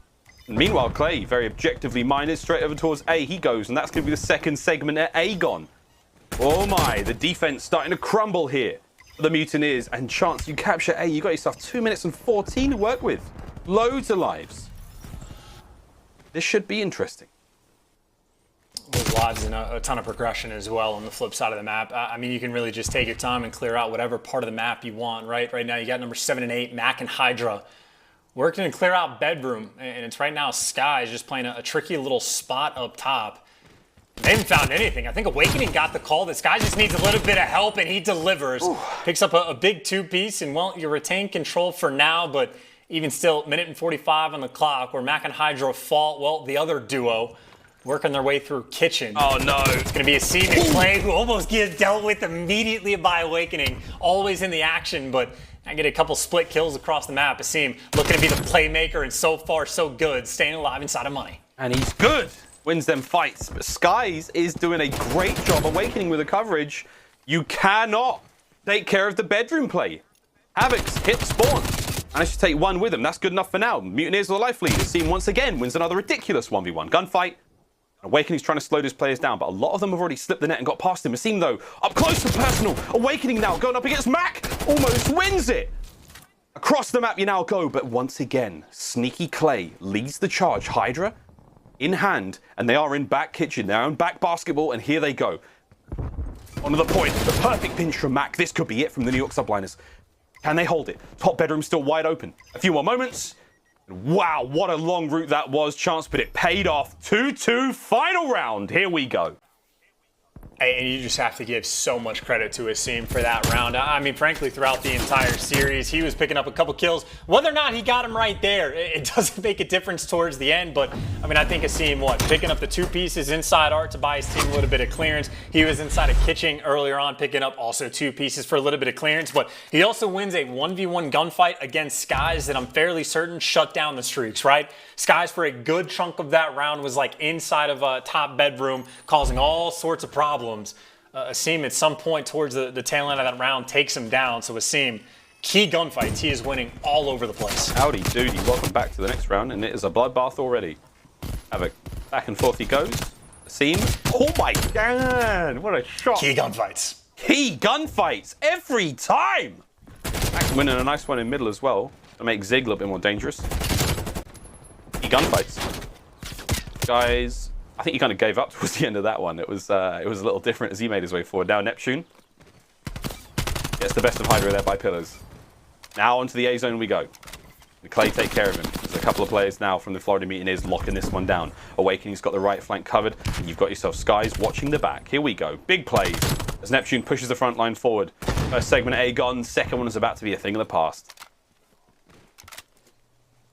And meanwhile, Clay, very objectively minded, straight over towards A. He goes, and that's going to be the second segment at A gone. Oh my, the defense starting to crumble here for the Mutineers. And chance you capture A, you got yourself 2 minutes and 14 to work with. Loads of lives. This should be interesting. Those lives and a ton of progression as well on the flip side of the map. I mean, you can really just take your time and clear out whatever part of the map you want, right? Right now, you got number 7 and 8, Mack and HyDra, working to clear out bedroom. And it's right now Sky is just playing a tricky little spot up top. They haven't found anything. I think Awakening got the call that Sky just needs a little bit of help, and he delivers. Ooh. Picks up a big 2-piece, and, well, you retain control for now, but even still, 1:45 on the clock, where Mack and HyDra fall, well, the other duo, working their way through kitchen. Oh no. It's going to be a Seany play who almost gets dealt with immediately by Awakening. Always in the action, but I get a couple split kills across the map. Asim looking to be the playmaker, and so far so good, staying alive inside of money. And he's good. Wins them fights. But Skies is doing a great job. Awakening with the coverage. You cannot take care of the bedroom play. Havoc's hit spawn. Managed to take one with him. That's good enough for now. Mutineers are the life lead. Asim once again wins another ridiculous 1v1 gunfight. Awakening's trying to slow these players down, but a lot of them have already slipped the net and got past him. Asim, though, up close and personal. Awakening now going up against Mack. Almost wins it. Across the map you now go, but once again, sneaky Clay leads the charge. HyDra in hand, and they are in back kitchen. They're in back basketball, and here they go. Onto the point. The perfect pinch from Mack. This could be it from the New York Subliners. Can they hold it? Top bedroom still wide open. A few more moments. Wow, what a long route that was, Chance, but it paid off. 2-2, final round. Here we go. And you just have to give so much credit to Asim for that round. I mean, frankly, throughout the entire series, he was picking up a couple kills. Whether or not he got him right there, it doesn't make a difference towards the end. But, I mean, I think Asim, picking up the 2 pieces inside art to buy his team a little bit of clearance. He was inside of kitchen earlier on, picking up also 2 pieces for a little bit of clearance. But he also wins a 1v1 gunfight against Skies that I'm fairly certain shut down the streaks, right? Skies, for a good chunk of that round, was inside of a top bedroom, causing all sorts of problems. Asim, at some point towards the tail end of that round, takes him down. So Asim, key gunfights, he is winning all over the place. Howdy doody, welcome back to the next round, and it is a bloodbath already. Havoc, back and forth he goes. Asim, oh my god, what a shot. Key gunfights. Key gunfights, every time. Mack winning a nice one in middle as well, to make Zig a little bit more dangerous. Key gunfights. Guys, I think he kind of gave up towards the end of that one. It was a little different as he made his way forward. Now Neptune Gets the best of HyDra there by Pillars. Now onto the A zone we go. The Clay take care of him. There's a couple of players now from the Florida Mutineers locking this one down. Awakening's got the right flank covered, and you've got yourself Skies watching the back. Here we go. Big plays as Neptune pushes the front line forward. First segment A gone. Second one is about to be a thing of the past.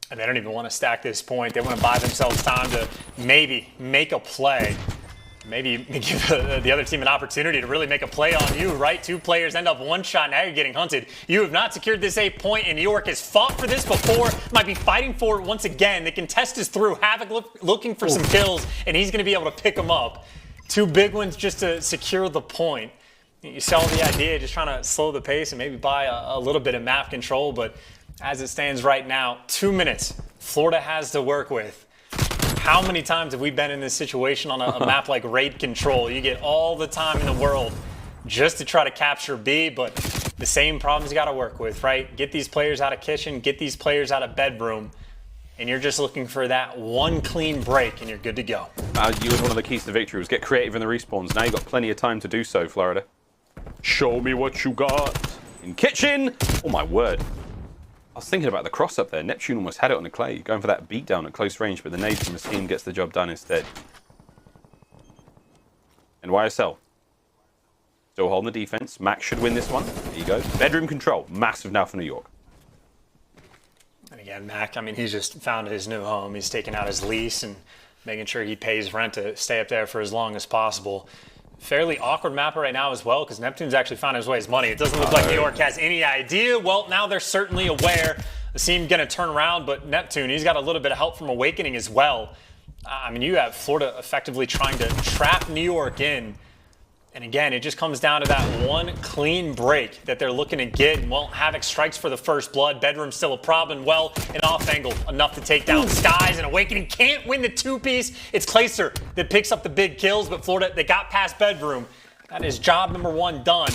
And they don't even want to stack this point. They want to buy themselves time to maybe make a play. Maybe give the other team an opportunity to really make a play on you, right? 2 players end up one shot, now you're getting hunted. You have not secured this A point, and New York has fought for this before, might be fighting for it once again. The contest is through. Havoc looking for some kills, and he's going to be able to pick them up. 2 big ones just to secure the point. You saw the idea, just trying to slow the pace and maybe buy a little bit of map control, but as it stands right now, 2 minutes Florida has to work with. How many times have we been in this situation on a map like Raid Control? You get all the time in the world just to try to capture B, but the same problems you got to work with, right? Get these players out of kitchen, get these players out of bedroom, and you're just looking for that one clean break, and you're good to go. You was one of the keys to victory was get creative in the respawns. Now you've got plenty of time to do so, Florida. Show me what you got in kitchen. Oh my word. I was thinking about the cross up there. Neptune almost had it on the Clay, going for that beatdown at close range, but the nade from Asim gets the job done instead. And YSL still holding the defense. Mack should win this one. There you go. Bedroom control, massive now for New York. And again, Mack, I mean, he's just found his new home. He's taking out his lease and making sure he pays rent to stay up there for as long as possible. Fairly awkward map right now as well, because Neptune's actually found his way his money. It doesn't look like New York has any idea. Well, now they're certainly aware. Asim going to turn around, but Neptune, he's got a little bit of help from Awakening as well. I mean, you have Florida effectively trying to trap New York in. And again, it just comes down to that one clean break that they're looking to get. And well, Havoc strikes for the first blood. Bedroom's still a problem. Well, an off angle, enough to take down Skies. And Awakening can't win the 2-piece. It's Clayster that picks up the big kills, but Florida, they got past Bedroom. That is job number 1 done.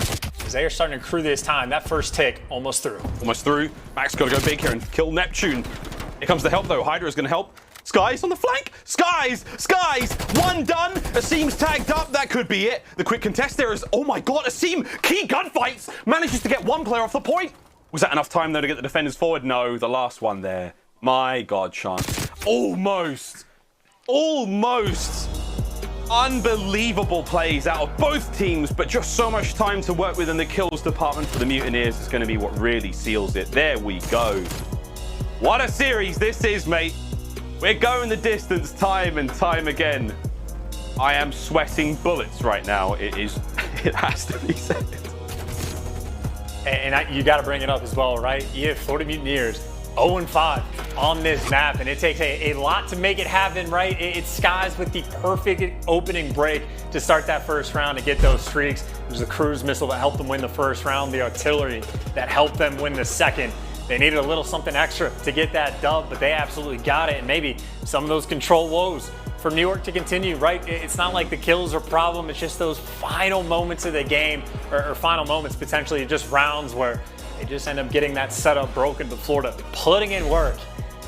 As they are starting to accrue this time. That first tick almost through. Almost through. Mack's got to go big here and kill Neptune. Here comes the help though. HyDra is going to help. Skies on the flank. Skies! Skies! One done. Asim's tagged up. That could be it. The quick contest there is, oh my god, Asim, key gunfights, manages to get one player off the point. Was that enough time though to get the defenders forward? No, the last one there. My god, chance. Almost. Almost. Unbelievable plays out of both teams, but just so much time to work with in the kills department for the Mutineers is going to be what really seals it. There we go. What a series this is, mate. We're going the distance time and time again. I am sweating bullets right now. It has to be said. And you got to bring it up as well, right? You have Florida Mutineers 0-5 on this map, and it takes a lot to make it happen, right? It's Skies with the perfect opening break to start that first round to get those streaks. It was the cruise missile that helped them win the first round, the artillery that helped them win the second. They needed a little something extra to get that dub, but they absolutely got it. And maybe some of those control woes for New York to continue, right? It's not like the kills are a problem. It's just those final moments of the game, or final moments, potentially just rounds where they just end up getting that setup broken. But Florida putting in work.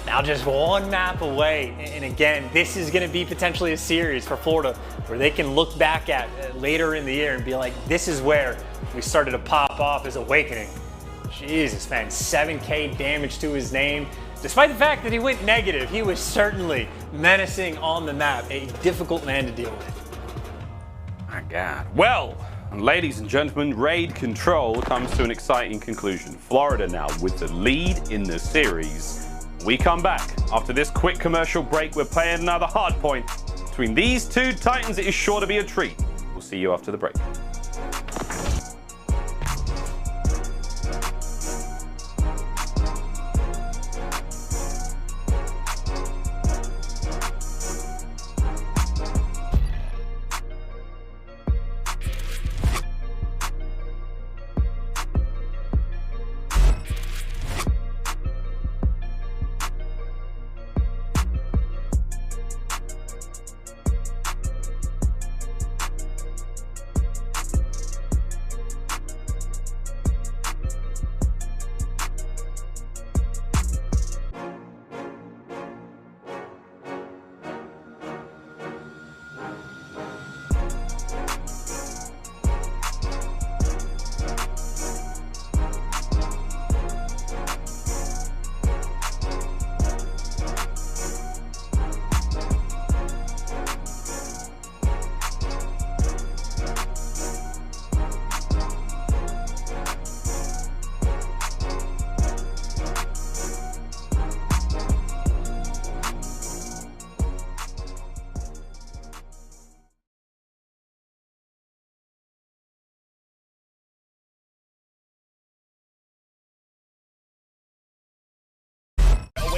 Now just one map away. And again, this is going to be potentially a series for Florida where they can look back at later in the year and be like, this is where we started to pop off as Awakening. Jesus, man, 7K damage to his name. Despite the fact that he went negative, he was certainly menacing on the map. A difficult man to deal with. My God. Well, ladies and gentlemen, Raid Control comes to an exciting conclusion. Florida now with the lead in the series. We come back. After this quick commercial break, we're playing another hard point. Between these two Titans, it is sure to be a treat. We'll see you after the break.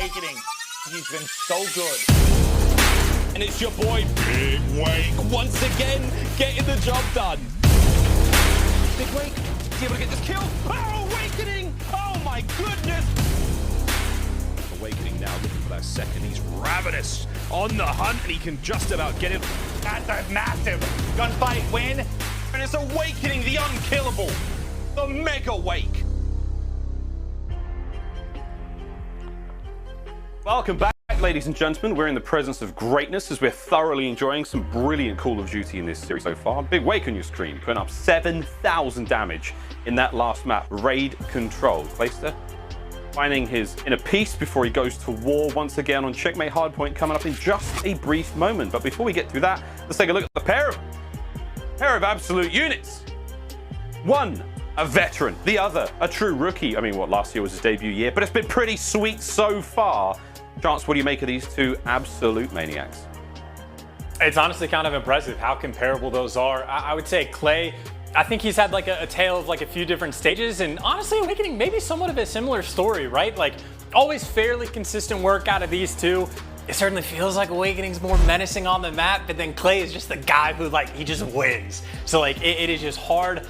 Awakening. He's been so good. And it's your boy, Big Wake, once again, getting the job done. Big Wake, is he able to get this kill? Oh, Awakening! Oh my goodness! Awakening now looking for that second. He's ravenous on the hunt, and he can just about get him. That's a massive gunfight win, and it's Awakening, the unkillable, the Mega Wake. Welcome back, ladies and gentlemen. We're in the presence of greatness as we're thoroughly enjoying some brilliant Call of Duty in this series so far. Big Wake on your screen, putting up 7,000 damage in that last map, Raid Control. Clayster finding his inner peace before he goes to war once again on Checkmate Hardpoint, coming up in just a brief moment. But before we get through that, let's take a look at the pair of absolute units. One, a veteran. The other, a true rookie. I mean, what, last year was his debut year, but it's been pretty sweet so far. Chance, what do you make of these two absolute maniacs? It's honestly kind of impressive how comparable those are. I would say Clay, I think he's had like a tale of like a few different stages, and honestly Awakening maybe somewhat of a similar story, right? Like always fairly consistent work out of these two. It certainly feels like Awakening's more menacing on the map, but then Clay is just the guy who like, he just wins. So like it is just hard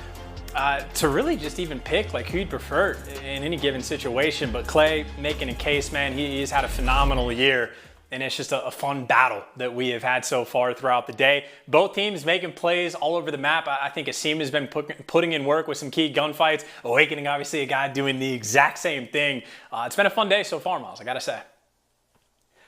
to really just even pick like who you'd prefer in any given situation. But Clay making a case, man, he's had a phenomenal year, and it's just a fun battle that we have had so far throughout the day. Both teams making plays all over the map. I think Asim has been putting in work with some key gunfights. Awakening, obviously a guy doing the exact same thing. It's been a fun day so far, Miles, I gotta say.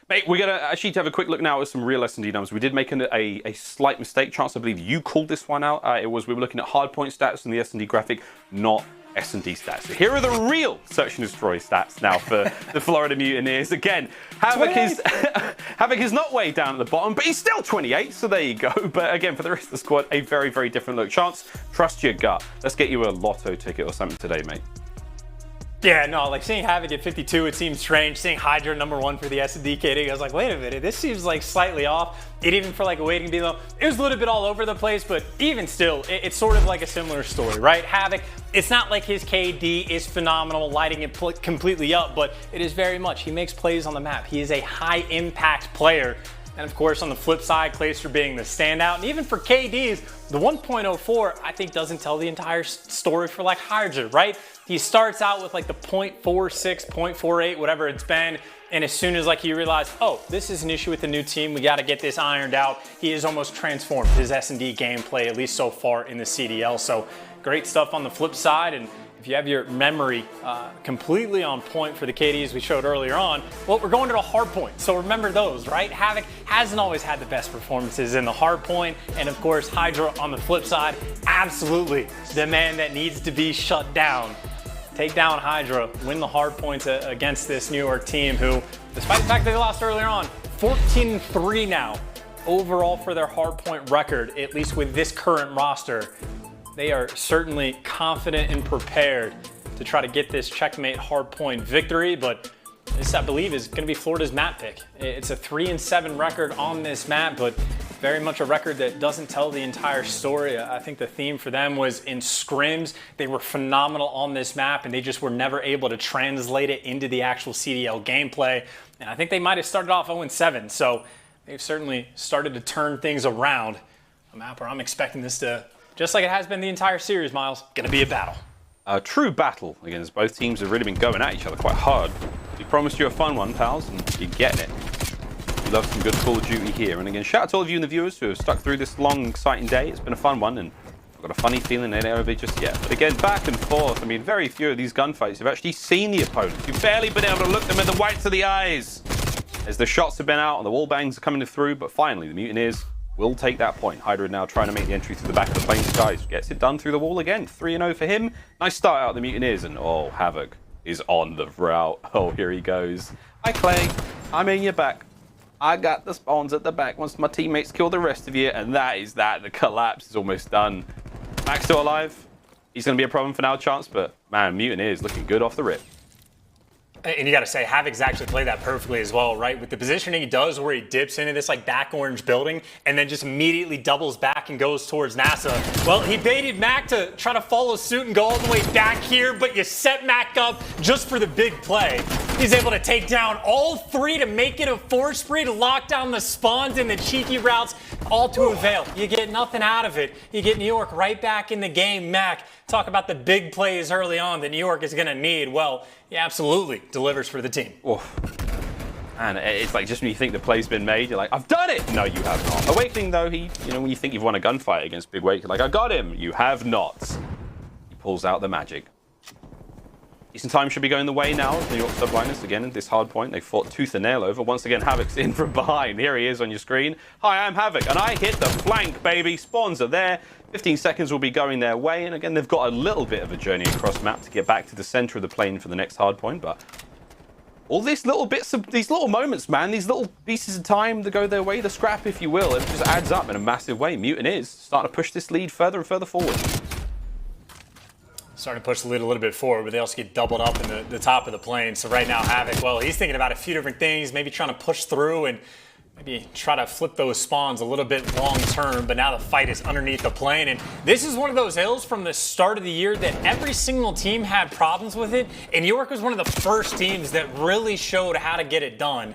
Mate, we're going to actually have a quick look now at some real S&D numbers. We did make a slight mistake. Chance, I believe you called this one out. We were looking at hardpoint stats and the S&D graphic, not S&D stats. So here are the real Search and Destroy stats now for the Florida Mutineers. Again, Havoc is not way down at the bottom, but he's still 28, so there you go. But again, for the rest of the squad, a very, very different look. Chance, trust your gut. Let's get you a lotto ticket or something today, mate. Yeah, no, like seeing Havoc at 52, it seems strange. Seeing HyDra #1 for the S&D KD, I was like, wait a minute, this seems like slightly off. It even for like Awakening below, it was a little bit all over the place, but even still, it's sort of like a similar story, right? Havoc, it's not like his KD is phenomenal, lighting it completely up, but it is very much, he makes plays on the map. He is a high impact player. And of course, on the flip side, Clayster being the standout. And even for KDs, the 1.04, I think doesn't tell the entire story for like HyDra, right? He starts out with like the 0.46, 0.48, whatever it's been. And as soon as like he realized, oh, this is an issue with the new team, we got to get this ironed out, he has almost transformed his S&D gameplay, at least so far in the CDL. So great stuff on the flip side. And if you have your memory completely on point for the KDs we showed earlier on, well, we're going to the hard point. So remember those, right? Havoc hasn't always had the best performances in the hard point. And of course, HyDra on the flip side, absolutely the man that needs to be shut down. Take down HyDra, win the hard points against this New York team who, despite the fact that they lost earlier on, 14-3 now overall for their hard point record, at least with this current roster. They are certainly confident and prepared to try to get this checkmate hardpoint victory, but this, I believe, is going to be Florida's map pick. It's a 3-7 record on this map, but very much a record that doesn't tell the entire story. I think the theme for them was in scrims. They were phenomenal on this map, and they just were never able to translate it into the actual CDL gameplay. And I think they might have started off 0-7, so they've certainly started to turn things around. A map where I'm expecting this to, just like it has been the entire series, Miles, gonna be a battle. A true battle against both teams have really been going at each other quite hard. We promised you a fun one, pals, and you're getting it. We love some good Call of Duty here. And again, shout out to all of you and the viewers who have stuck through this long, exciting day. It's been a fun one, and I've got a funny feeling they ain't over just yet. But again, back and forth. I mean, very few of these gunfights have actually seen the opponent. You've barely been able to look them in the whites of the eyes as the shots have been out and the wall bangs are coming through. But finally, the Mutineers will take that point. HyDra now trying to make the entry through the back of the plane skies. Gets it done through the wall again. 3-0 for him. Nice start out of the Mutineers. And oh, Havoc is on the route. Oh, here he goes. Hi, Clay. I'm in your back. I got the spawns at the back once my teammates kill the rest of you. And that is that. The collapse is almost done. Mack's still alive. He's going to be a problem for now, Chance. But man, Mutineers looking good off the rip. And you got to say, Havoc's actually played that perfectly as well, right? With the positioning he does where he dips into this like back orange building and then just immediately doubles back and goes towards NASA. Well, he baited Mack to try to follow suit and go all the way back here, but you set Mack up just for the big play. He's able to take down all 3 to make it a 4-spree to lock down the spawns and the cheeky routes, all to avail. You get nothing out of it. You get New York right back in the game. Mack, talk about the big plays early on that New York is going to need. Well, he absolutely delivers for the team. Oof. And it's like just when you think the play's been made, you're like, I've done it! No, you have not. Awakening, though, when you think you've won a gunfight against Big Wake, you're like, I got him! You have not. He pulls out the magic. Decent time should be going the way now of the York Subliners. Again, at this hard point, they fought tooth and nail over. Once again, Havoc's in from behind. Here he is on your screen. Hi, I'm Havoc, and I hit the flank, baby. Spawns are there. 15 seconds will be going their way. And again, they've got a little bit of a journey across map to get back to the center of the plane for the next hard point. But all these little bits of, these little moments, man, these little pieces of time that go their way, the scrap, if you will, it just adds up in a massive way. Mutineers starting to push this lead further and further forward. Starting to push the lead a little bit forward, but they also get doubled up in the top of the plane. So right now, Havoc, well, he's thinking about a few different things, maybe trying to push through and maybe try to flip those spawns a little bit long term, but now the fight is underneath the plane. And this is one of those hills from the start of the year that every single team had problems with it. And New York was one of the first teams that really showed how to get it done.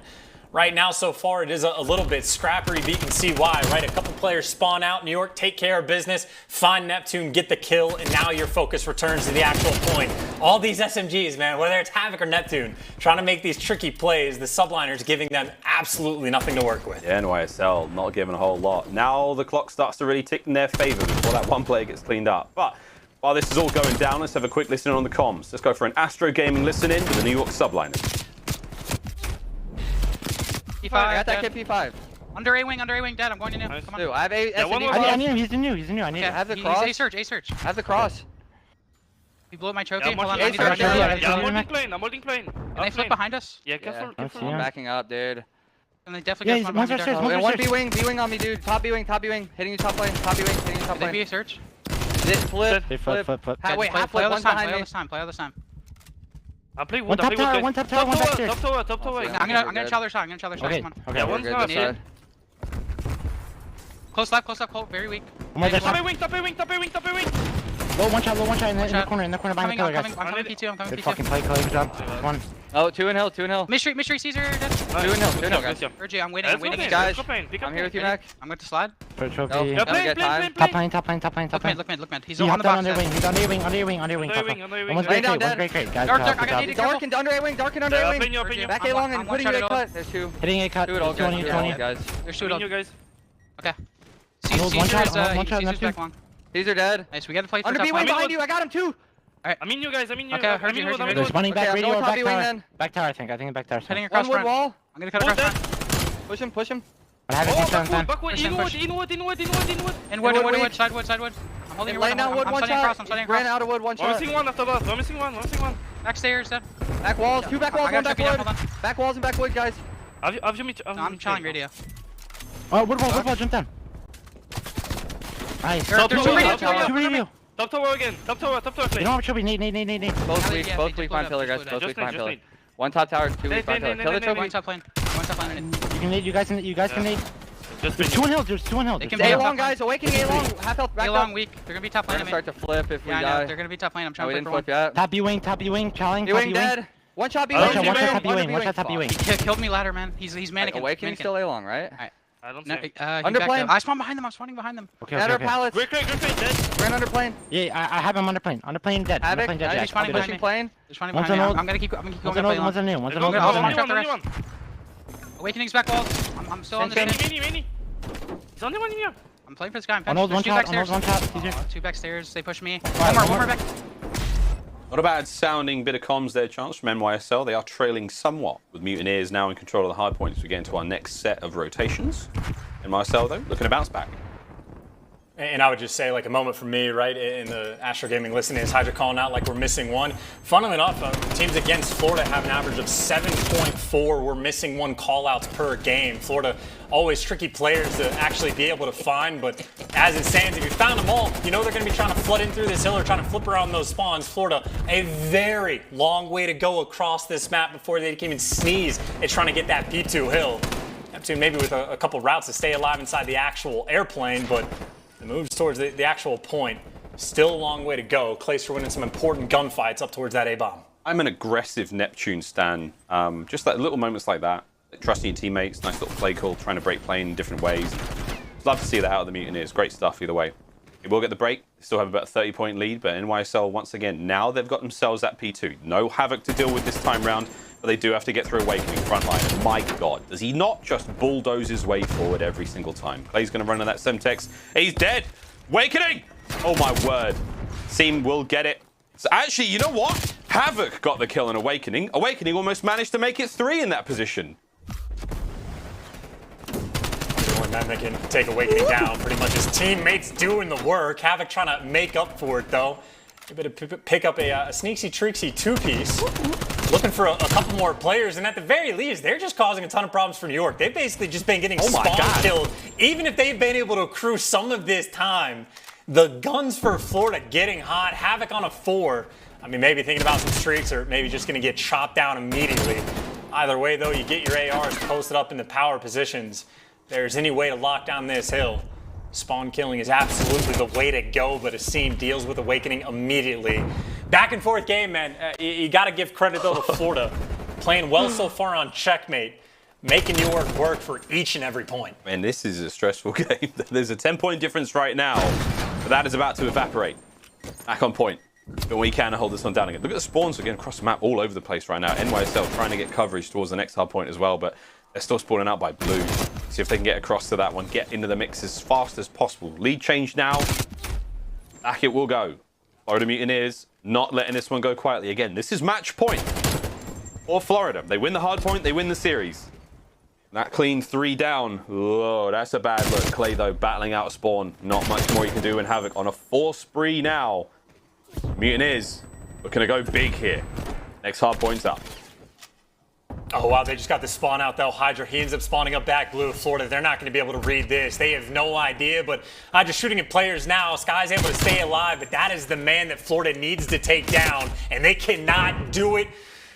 Right now, so far, it is a little bit scrappery, but you can see why, right? A couple players spawn out. New York take care of business, find Neptune, get the kill, and now your focus returns to the actual point. All these SMGs, man, whether it's Havoc or Neptune, trying to make these tricky plays, the Subliners giving them absolutely nothing to work with. Yeah, NYSL not giving a whole lot. Now the clock starts to really tick in their favor before that one player gets cleaned up. But while this is all going down, let's have a quick listen in on the comms. Let's go for an Astro Gaming listen-in with the New York Subliners. P5, I got that kid P5. Under A wing, dead. I'm going to new. Come on. Dude, I have A. I need him. He's new. I need I him. have the cross. He's A search. I have the cross. He blew up my trophy. I'm Hold on, holding plane. I'm holding plane. Can they flip behind us? Yeah, careful. I'm backing up, dude. And they definitely Yeah, got one behind me. One B wing on me, dude. Top B wing. Hitting you top lane. Top B wing, hitting you top Did they lane. be a search? Flip. Flip. Half Play flip, all one this time. behind Play all me. this time. Play all this time. I'll play One wood. top tower, one back there. Top tower. Yeah, I'm gonna chill their side. Okay. Come on. Okay. Yeah, one's Good, not this side. Close left, close. Very weak. Top Top A wing. Low one shot in the corner behind the pillar, guys. I'm coming P2. I'm coming Good P2. fucking play, good job. One. Oh, two in hill. Mystery, Caesar. Dead. Two in hill, guys. Urgy, I'm waiting. Guys, I'm here with you, Mack. I'm going to slide. For trophy. No. Yeah, plane. Top lane. Look mid. He's He on the hopped down box. under your wing. Under your wing. One's Laying down, great crate. Guys, Dark, good I got job. needed. Dark and under A wing. Opinion. Back A long and putting you A cut. There's two. Hitting a cut. Do it all, 20. guys. There's two You guys. Okay. Hold one shot, one shot, Caesar's Neptune. back long. These are dead. Nice, we got to play for Under top B wing line. behind you. I got him too. I mean you guys. Okay, heard you. They're spawning back, Okay, I'm radio going or top back B wing tower. then. Back tower, I think back tower. Heading One across wood front. wall. I'm going to cut across front. Push him. I have it one shot on time. Backward. Inward. Inwood, sidewood. I'm holding your Laying down wood, I'm one studying shot. across. I'm studying Ran across. out of wood, one We're shot. missing one after that. We're missing one. Backstairs, dead. Back walls, two back walls, I one got back trippy down, wood. hold on. Back walls and back wood, guys. Have you meet? No, I'm challenging radio. Oh, wood wall, jump down. Nice. Top Two tower. radio. Top tower again. Top tower. You don't have trophy, need. Both Yeah, weak, yeah, both just weak blow it behind up, pillar, just guys. blow it Both up. weak behind Just pillar. need. One top tower, two weak behind pillar. Kill the One trophy. top plane. You can need, you guys can need. Just There's two on hills, They can A be long, guys. Awakening A long. Half health, back A up. long weak. They're gonna be top We're lane. gonna start to flip if we Yeah, I know. die. They're gonna be top lane. I'm No, trying we to didn't play flip for one. yet. Top B wing, challenge. B wing dead. One shot B Oh, wing. one shot top B wing, one shot top B wing. He killed me ladder, man. He's mannequin. Awakening still A long, right? I don't No, think. Under plane. I spawned behind them. I'm spawning behind them. Okay. Ladder pallets. Great, dead. Ran under plane. Yeah, I have him under plane. Under plane dead. Under Havoc. plane dead. He's spawning behind Pushing me. plane. They're spawning One's behind me. an old- I'm gonna keep going. One's That an play old, long. one's a new, one's an Go, old. go, I'll go, watch go, out the only rest. one. Awakening's back walls. I'm still on this Same thing. Mini. He's only one in here. I'm playing for this guy. One old, one shot, There's one two shot. backstairs. Two backstairs. They push me. Right, One more back. Not a bad sounding bit of comms there, Chance, from NYSL. They are trailing somewhat, with Mutineers now in control of the hard point as we get into our next set of rotations. NYSL, though, looking to bounce back. And I would just say, like, a moment for me, right, in the Astro Gaming listening is HyDra calling out like we're missing one. Funnily enough, teams against Florida have an average of 7.4. We're missing one call-outs per game. Florida, always tricky players to actually be able to find, but as it stands, if you found them all, you know they're going to be trying to flood in through this hill or trying to flip around those spawns. Florida, a very long way to go across this map before they can even sneeze at trying to get that P2 hill. Neptune maybe with a couple routes to stay alive inside the actual airplane, but the moves towards the actual point, still a long way to go. Clayster winning some important gunfights up towards that A-bomb. I'm an aggressive Neptune stan. Just that little moments like that. Trusting your teammates, nice little play call, trying to break play in different ways. Love to see that out of the Mutineers. Great stuff either way. They will get the break. They still have about a 30-point lead, but NYSL, once again, now they've got themselves at P2. No Havoc to deal with this time round, but they do have to get through Awakening front line. And my God, does he not just bulldoze his way forward every single time? Clay's going to run on that Semtex. He's dead. Awakening! Oh my word. Asim will get it. So actually, you know what? Havoc got the kill on Awakening. Awakening almost managed to make it 3 in that position. Then they can take Awakening down. Pretty much his teammates doing the work. Havoc trying to make up for it, though. A bit of pick up a sneaksy treaksy 2-piece. Looking for a couple more players, and at the very least, they're just causing a ton of problems for New York. They've basically just been getting spawn killed. Even if they've been able to accrue some of this time, the guns for Florida getting hot. Havoc on a 4. I mean, maybe thinking about some streaks, or maybe just going to get chopped down immediately. Either way, though, you get your ARs posted up in the power positions. There's any way to lock down this hill. Spawn killing is absolutely the way to go, but Asim deals with Awakening immediately. Back and forth game, man. You got to give credit, though, to Florida. Playing well so far on checkmate, making New York work for each and every point. Man, this is a stressful game. There's a 10-point difference right now, but that is about to evaporate. Back on point. But we can hold this one down again. Look at the spawns again across the map all over the place right now. NYSL trying to get coverage towards the next hard point as well, but they're still spawning out by blue. See if they can get across to that one, get into the mix as fast as possible. Lead change now. Back it will go. Florida Mutineers not letting this one go quietly. Again, this is match point for Florida. They win the hard point, they win the series. That clean 3 down. Oh, that's a bad look. Clay, though, battling out a spawn. Not much more you can do in Havoc on a 4 spree now. Mutineers looking to go big here. Next hard point's up. Oh, wow, they just got the spawn out, though. HyDra, he ends up spawning up back blue. Florida, they're not going to be able to read this. They have no idea, but HyDra shooting at players now. Sky's able to stay alive, but that is the man that Florida needs to take down, and they cannot do it.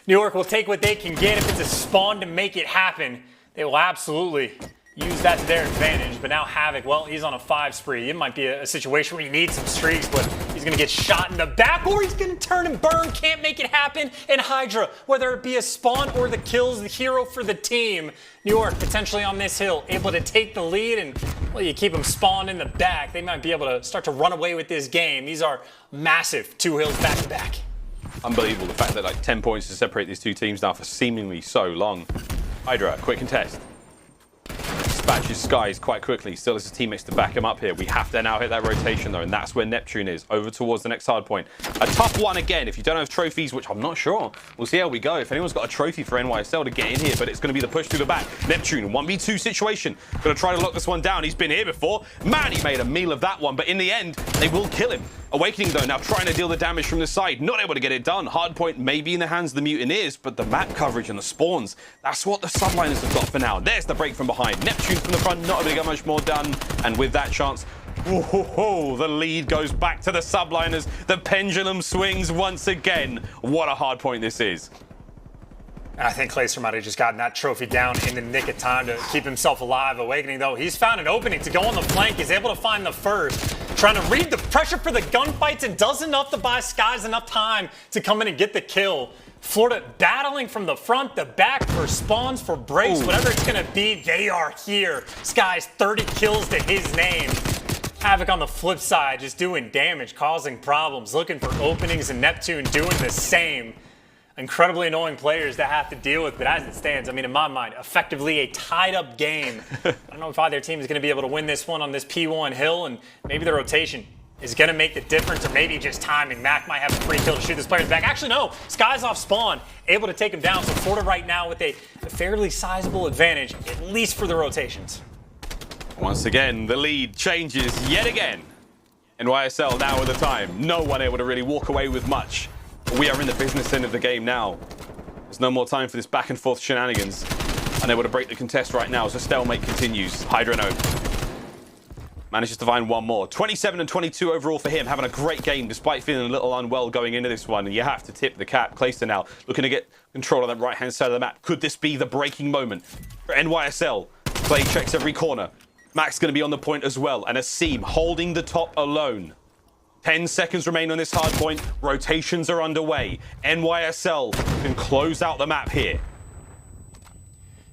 New York will take what they can get. If it's a spawn to make it happen, they will absolutely use that to their advantage. But now Havoc, well, he's on a 5 spree. It might be a situation where you need some streaks, but he's going to get shot in the back, or he's going to turn and burn. Can't make it happen. And HyDra, whether it be a spawn or the kills, the hero for the team. New York potentially on this hill, able to take the lead, and, well, you keep them spawned in the back. They might be able to start to run away with this game. These are massive 2 hills back to back. Unbelievable, the fact that like 10 points to separate these 2 teams now for seemingly so long. HyDra, quick contest. Dispatches Skies quite quickly. Still has his teammates to back him up here. We have to now hit that rotation, though, and that's where Neptune is. Over towards the next hard point. A tough one again. If you don't have trophies, which I'm not sure, we'll see how we go. If anyone's got a trophy for NYSL to get in here, but it's going to be the push through the back. Neptune, 1v2 situation. Going to try to lock this one down. He's been here before. Man, he made a meal of that one, but in the end, they will kill him. Awakening, though, now trying to deal the damage from the side. Not able to get it done. Hard point maybe in the hands of the Mutineers, but the map coverage and the spawns, that's what the Subliners have got for now. There's the break from behind. Neptune from the front, not able to get much more done. And with that chance, the lead goes back to the Subliners. The pendulum swings once again. What a hard point this is. I think Clayster might have just gotten that trophy down in the nick of time to keep himself alive. Awakening, though, he's found an opening to go on the flank. He's able to find the first. Trying to read the pressure for the gunfights, and does enough to buy Skies enough time to come in and get the kill. Florida battling from the front, the back, for spawns, for breaks, whatever it's going to be, they are here. Skies, 30 kills to his name. Havoc on the flip side, just doing damage, causing problems, looking for openings, and Neptune doing the same. Incredibly annoying players that have to deal with, but as it stands, I mean, in my mind, effectively a tied-up game. I don't know if either team is going to be able to win this one on this P1 hill, and maybe the rotation is going to make the difference, or maybe just timing. Mack might have a free kill to shoot this player's back. Actually, no. Sky's off spawn, able to take him down. So Florida right now with a fairly sizable advantage, at least for the rotations. Once again, the lead changes yet again. NYSL now with the time. No one able to really walk away with much. We are in the business end of the game now. There's no more time for this back and forth shenanigans. Unable to break the contest right now as the stalemate continues. HyDra no. Manages to find one more. 27 and 22 overall for him. Having a great game despite feeling a little unwell going into this one. And you have to tip the cap. Clayster now looking to get control of that right-hand side of the map. Could this be the breaking moment for NYSL? Clay checks every corner. Mack's going to be on the point as well. And Asim holding the top alone. 10 seconds remain on this hard point. Rotations are underway. NYSL can close out the map here.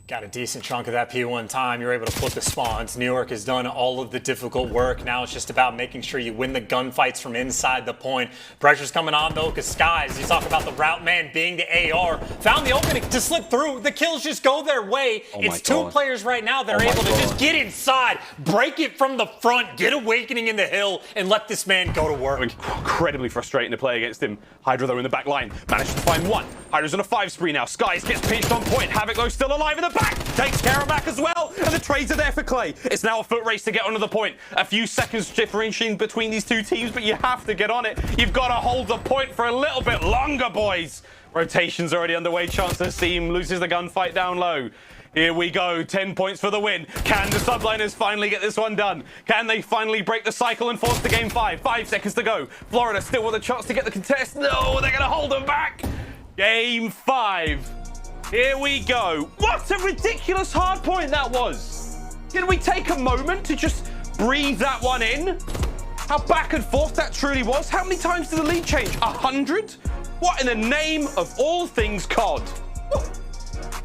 Got a decent chunk of that P1 time. You're able to flip the spawns. New York has done all of the difficult work. Now it's just about making sure you win the gunfights from inside the point. Pressure's coming on though, because Skies, you talk about the route man being the AR, found the opening to slip through. The kills just go their way. It's two players right now that are able to just get inside, break it from the front, get Awakening in the hill, and let this man go to work. Incredibly frustrating to play against him. HyDra though in the back line, managed to find one. HyDra's on a 5 spree now. Skies gets pinched on point. Havoc though still alive in the back, takes care of Mack as well, and the trades are there for Clay. It's now a foot race to get onto the point. A few seconds differentiating between these two teams, but you have to get on it. You've got to hold the point for a little bit longer, boys. Rotation's already underway. Chance Asim loses the gunfight down low. Here we go, 10 points for the win. Can the Subliners finally get this one done? Can they finally break the cycle and force the game 5? 5 seconds to go. Florida still with a chance to get the contest. No, they're gonna hold them back. Game 5. Here we go. What a ridiculous hard point that was. Can we take a moment to just breathe that one in? How back and forth that truly was. How many times did the lead change? 100? What in the name of all things COD?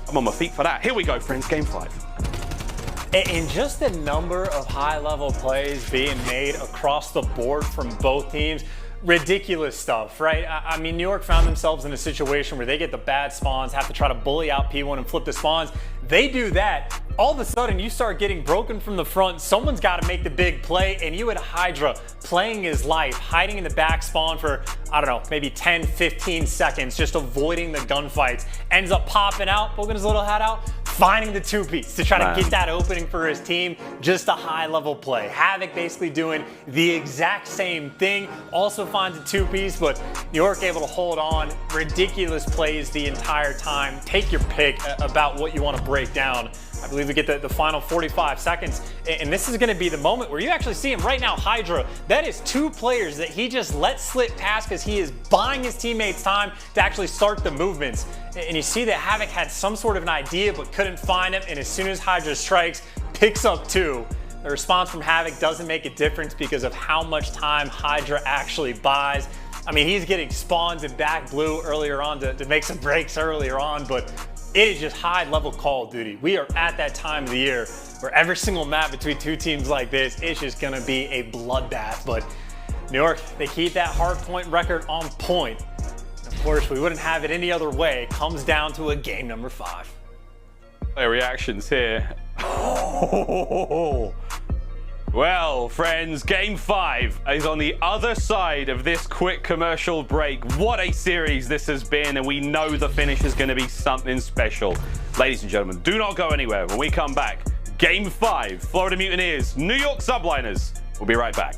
I'm on my feet for that. Here we go, friends. Game 5. And just the number of high-level plays being made across the board from both teams. Ridiculous stuff, right? I mean, New York found themselves in a situation where they get the bad spawns, have to try to bully out P1 and flip the spawns. They do that. All of a sudden, you start getting broken from the front. Someone's got to make the big play, and you had HyDra playing his life, hiding in the back spawn for, I don't know, maybe 10, 15 seconds, just avoiding the gunfights. Ends up popping out, poking his little hat out, finding the 2-piece to try to get that opening for his team. Just a high-level play. Havoc basically doing the exact same thing. Also finds a 2-piece, but New York able to hold on. Ridiculous plays the entire time. Take your pick about what you want to break down. I believe we get the final 45 seconds, and this is going to be the moment where you actually see him right now. HyDra, that is 2 players that he just let slip past because he is buying his teammates time to actually start the movements. And you see that Havoc had some sort of an idea but couldn't find him, and as soon as HyDra strikes, picks up 2. The response from Havoc doesn't make a difference because of how much time HyDra actually buys. I mean, he's getting spawns in back blue earlier on to make some breaks earlier on, but it is just high-level Call of Duty. We are at that time of the year where every single map between two teams like this, it's just going to be a bloodbath. But New York, they keep that hardpoint record on point. And of course, we wouldn't have it any other way. It comes down to a game number 5. Player reactions here. Well, friends, game 5 is on the other side of this quick commercial break. What a series this has been, and we know the finish is going to be something special. Ladies and gentlemen, do not go anywhere. When we come back, game 5, Florida Mutineers, New York Subliners. We'll be right back.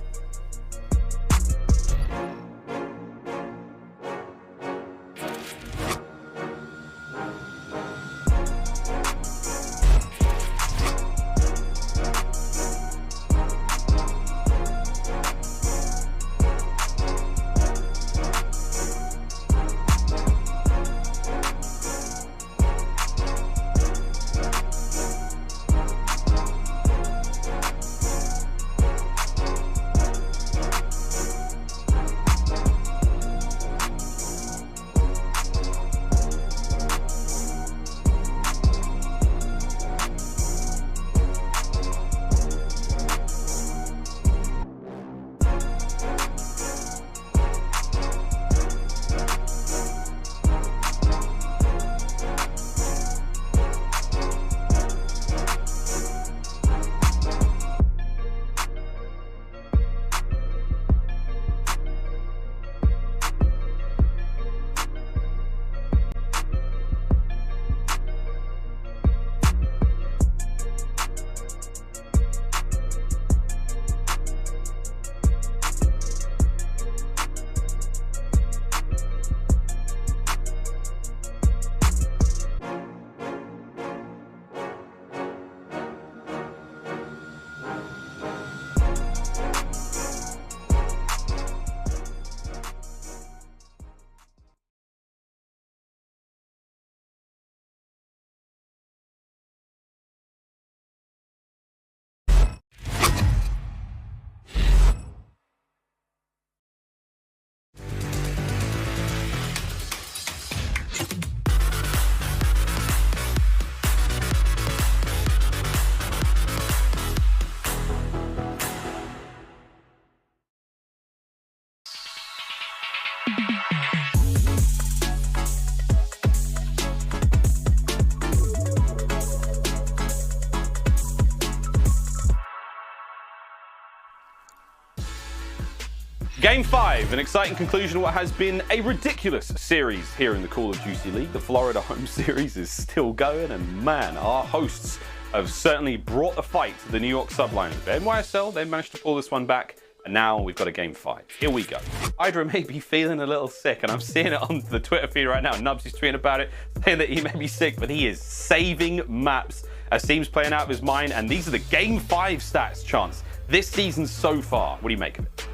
Game 5, an exciting conclusion to what has been a ridiculous series here in the Call of Duty League. The Florida home series is still going, and man, our hosts have certainly brought the fight to the New York Subliners. NYSL, they managed to pull this one back, and now we've got a Game 5. Here we go. HyDra may be feeling a little sick, and I'm seeing it on the Twitter feed right now. Nubs is tweeting about it, saying that he may be sick, but he is saving maps. Asim's playing out of his mind, and these are the Game 5 stats, Chance. This season so far, what do you make of it?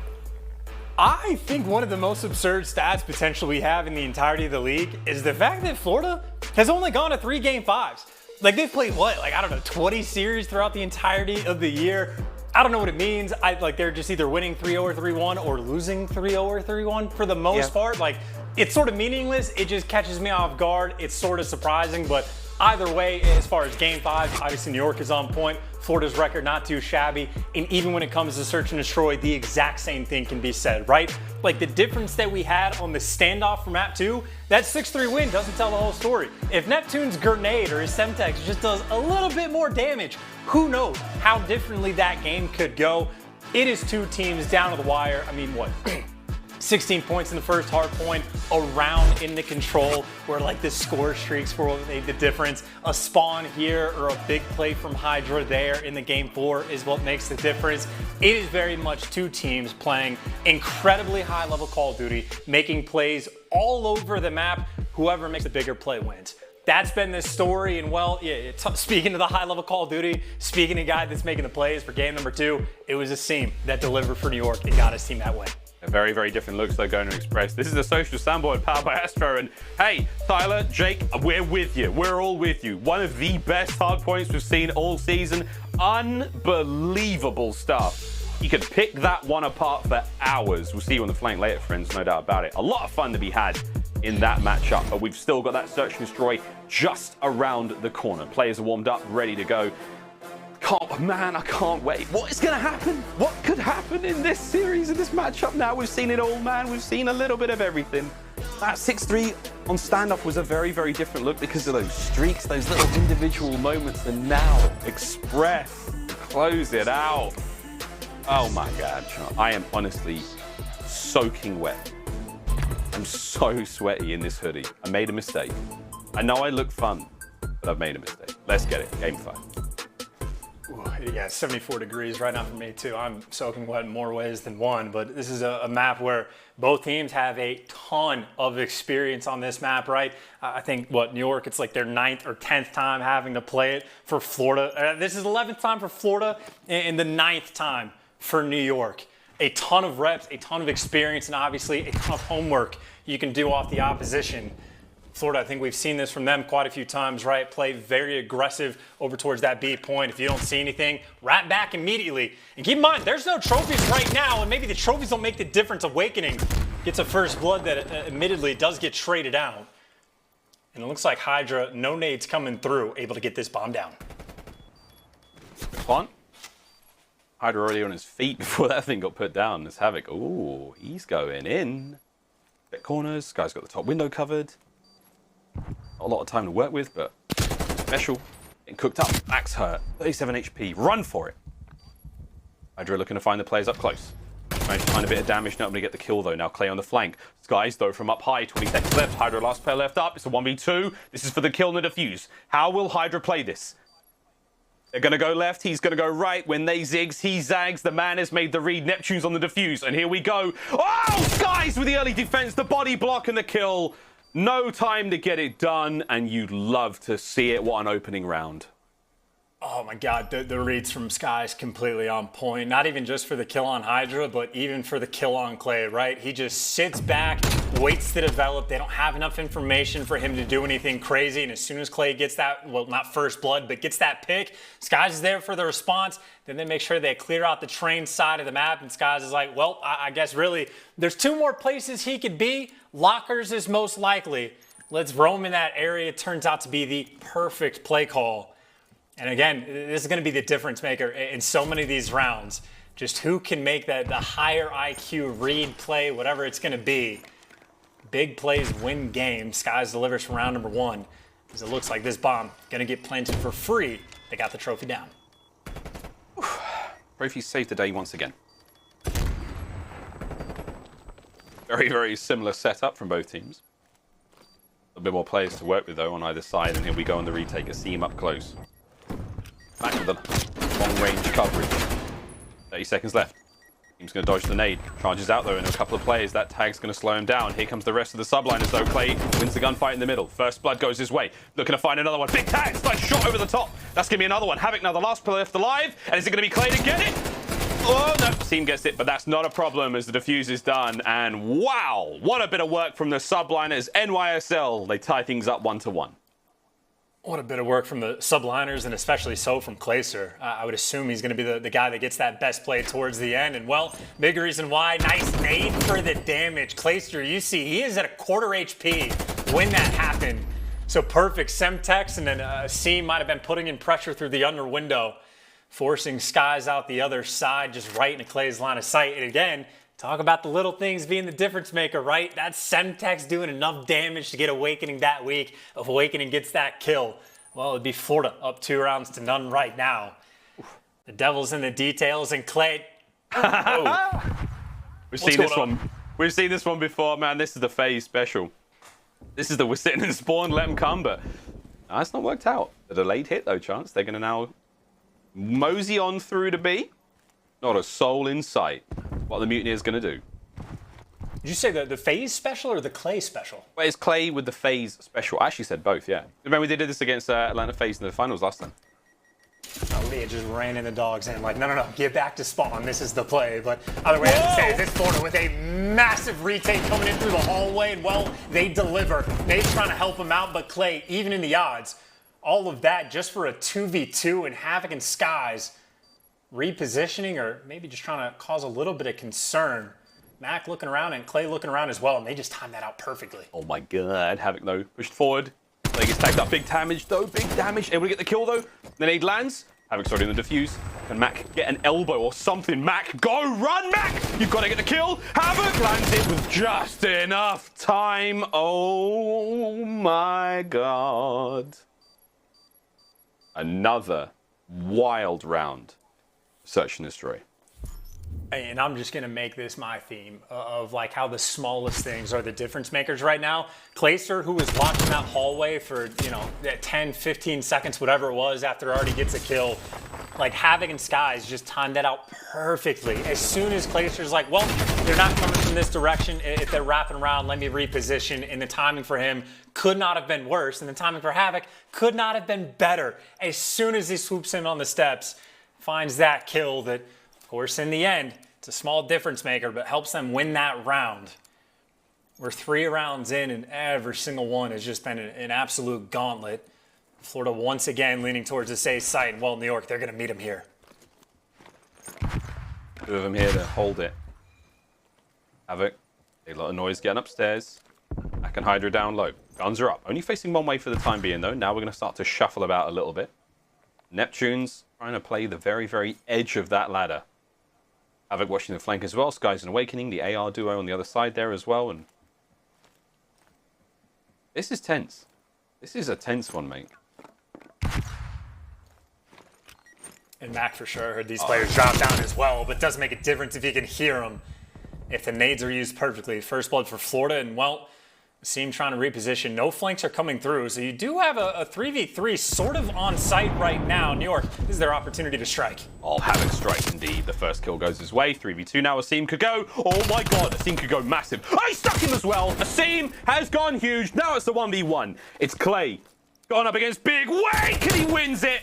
I think one of the most absurd stats potentially we have in the entirety of the league is the fact that Florida has only gone to 3 Game 5s. Like, they've played what, like, I don't know, 20 series throughout the entirety of the year. I don't know what it means. Like, they're just either winning 3-0 or 3-1 or losing 3-0 or 3-1 for the most part. Like, it's sort of meaningless. It just catches me off guard. It's sort of surprising, but either way, as far as Game 5, obviously New York is on point. Florida's record not too shabby, and even when it comes to search and destroy, the exact same thing can be said, right? Like, the difference that we had on the standoff for map 2, that 6-3 win doesn't tell the whole story. If Neptune's grenade or his Semtex just does a little bit more damage, who knows how differently that game could go. It is 2 teams down to the wire. I mean, what? 16 points in the first hard point, a round in the control where like the score streaks were what made the difference. A spawn here or a big play from HyDra there in the Game 4 is what makes the difference. It is very much 2 teams playing incredibly high level Call of Duty, making plays all over the map. Whoever makes the bigger play wins. That's been the story, and well, yeah, speaking of the high level Call of Duty, speaking of guy that's making the plays for game number 2, it was Asim that delivered for New York and got his team that way. A very, very different looks though going to Express. This is a social soundboard powered by Astro, and hey, Tyler, Jake, we're with you. We're all with you. One of the best hard points we've seen all season. Unbelievable stuff. You could pick that one apart for hours. We'll see you on the flank later, friends, no doubt about it. A lot of fun to be had in that matchup, but we've still got that search and destroy just around the corner. Players are warmed up, ready to go. Man, I can't wait. What is going to happen? What could happen in this series, in this matchup now? We've seen it all, man. We've seen a little bit of everything. That 6-3 on standoff was a very, very different look because of those streaks, those little individual moments. And now, Express, close it out. Oh my God, I am honestly soaking wet. I'm so sweaty in this hoodie. I made a mistake. I know I look fun, but I've made a mistake. Let's get it. Game 5. Yeah, 74 degrees right now for me too. I'm soaking wet in more ways than one, but this is a map where both teams have a ton of experience on this map, right? I think, New York, it's like their 9th or 10th time having to play it. For Florida, this is 11th time for Florida and the 9th time for New York. A ton of reps, a ton of experience, and obviously a ton of homework you can do off the opposition. Florida, I think we've seen this from them quite a few times, right? Play very aggressive over towards that B point. If you don't see anything, rat back immediately. And keep in mind, there's no trophies right now, and maybe the trophies don't make the difference. Awakening gets a first blood that admittedly does get traded out. And it looks like HyDra, no nades coming through, able to get this bomb down. Fun. HyDra already on his feet before that thing got put down. There's Havoc. Ooh, he's going in. Bit corners. Guy's got the top window covered. Not a lot of time to work with, but special. Getting cooked up. Max hurt. 37 HP. Run for it. HyDra looking to find the players up close. Managed to find a bit of damage. Not able to get the kill, though. Now Clay on the flank. Skies, though, from up high. 20 seconds left. HyDra last player left up. It's a 1v2. This is for the kill and the defuse. How will HyDra play this? They're going to go left. He's going to go right. When they zigs, he zags. The man has made the read. Neptune's on the defuse. And here we go. Oh, Skies with the early defense. The body block and the kill. No time to get it done, and you'd love to see it. What an opening round. Oh my God, the reads from Skies completely on point. Not even just for the kill on HyDra, but even for the kill on Clay, right? He just sits back, waits to develop. They don't have enough information for him to do anything crazy. And as soon as Clay gets that, well, not first blood, but gets that pick, Skies is there for the response. Then they make sure they clear out the train side of the map. And Skies is like, well, I guess really there's 2 more places he could be. Lockers is most likely. Let's roam in that area. It turns out to be the perfect play call. And again, this is going to be the difference maker in so many of these rounds. Just who can make the higher IQ read play, whatever it's going to be. Big plays win games. Skies delivers from round number 1. As it looks like this bomb going to get planted for free. They got the trophy down. Trophy saved the day once again. Very, very similar setup from both teams. A bit more players to work with, though, on either side. And here we go on the retake. Asim up close. Back with the long-range coverage. 30 seconds left. Team's going to dodge the nade. Charges out, though, and a couple of players. That tag's going to slow him down. Here comes the rest of the subliners, though. Clay wins the gunfight in the middle. First blood goes his way. Looking to find another one. Big tag! Nice shot over the top. That's going to be another one. Havoc now the last player left alive. And is it going to be Clay to get it? Oh, no. Team gets it, but that's not a problem as the defuse is done. And wow, what a bit of work from the subliners. NYSL, they tie things up 1-1. What a bit of work from the subliners, and especially so from Clayster. I would assume he's going to be the guy that gets that best play towards the end. And, well, big reason why. Nice nade for the damage. Clayster, you see, he is at a quarter HP when that happened. So perfect. Semtex and then Asim might have been putting in pressure through the under window, forcing Skies out the other side, just right into Clay's line of sight. And again, talk about the little things being the difference maker, right? That's Semtex doing enough damage to get Awakening that week. If Awakening gets that kill, well, it'd be Florida up 2-0 right now. The devil's in the details, and Clay. Oh. We've seen this one. We've seen this one before, man. This is the FaZe special. This is the we're sitting in spawn, let them come, but that's not worked out. A delayed hit, though, Chance. They're going to now mosey on through to B. Not a soul in sight. What are the Mutineers going to do? Did you say the FaZe special or the Clay special? Well, it's Clay with the FaZe special. I actually said both, yeah. Remember they did this against Atlanta FaZe in the finals last time. Leah just ran in the dogs and like, no, get back to spawn. This is the play. But other way I have to say is this Florida with a massive retake coming in through the hallway, and well, they deliver. Nate's trying to help him out, but Clay, even in the odds, all of that just for a 2v2 and Havoc and Skies repositioning, or maybe just trying to cause a little bit of concern. Mack looking around and Clay looking around as well, and they just timed that out perfectly. Oh my god, Havoc though, pushed forward. Clay gets tagged up, big damage though, big damage. Able to get the kill though. The nade lands. Havoc's already in the defuse. Can Mack get an elbow or something? Mack, go, run, Mack! You've got to get the kill. Havoc lands it with just enough time. Oh my god. Another wild round. Search and destroy. And I'm just going to make this my theme of like how the smallest things are the difference makers right now. Clayster, who was watching that hallway for, 10, 15 seconds, whatever it was, after already gets a kill, like Havoc and Skies just timed that out perfectly. As soon as Clayster's like, well, they're not coming from this direction. If they're wrapping around, let me reposition. And the timing for him could not have been worse. And the timing for Havoc could not have been better. As soon as he swoops in on the steps, finds that kill that, of course, in the end, it's a small difference maker, but helps them win that round. We're 3 rounds in, and every single one has just been an absolute gauntlet. Florida once again leaning towards the safe side, and well, New York, they're going to meet him here. 2 of them here to hold it. Havoc, a lot of noise getting upstairs. Mack and HyDra down low. Guns are up. Only facing one way for the time being, though. Now we're going to start to shuffle about a little bit. Neptune's trying to play the very, very edge of that ladder. Havoc watching the flank as well. Skies and Awakening, the AR duo on the other side there as well. And this is tense. This is a tense one, mate. And Mack for sure heard these players drop down as well, but it does make a difference if you can hear them. If the nades are used perfectly. First blood for Florida, and well, Asim trying to reposition. No flanks are coming through, so you do have a 3v3 sort of on site right now. New York, this is their opportunity to strike. Oh, Havoc strikes indeed. The first kill goes his way. 3v2 now. Asim could go. Oh my god, Asim could go massive. Oh, he stuck him as well. Asim has gone huge. Now it's the 1v1. It's Clay. Gone up against Big Wake, and he wins it.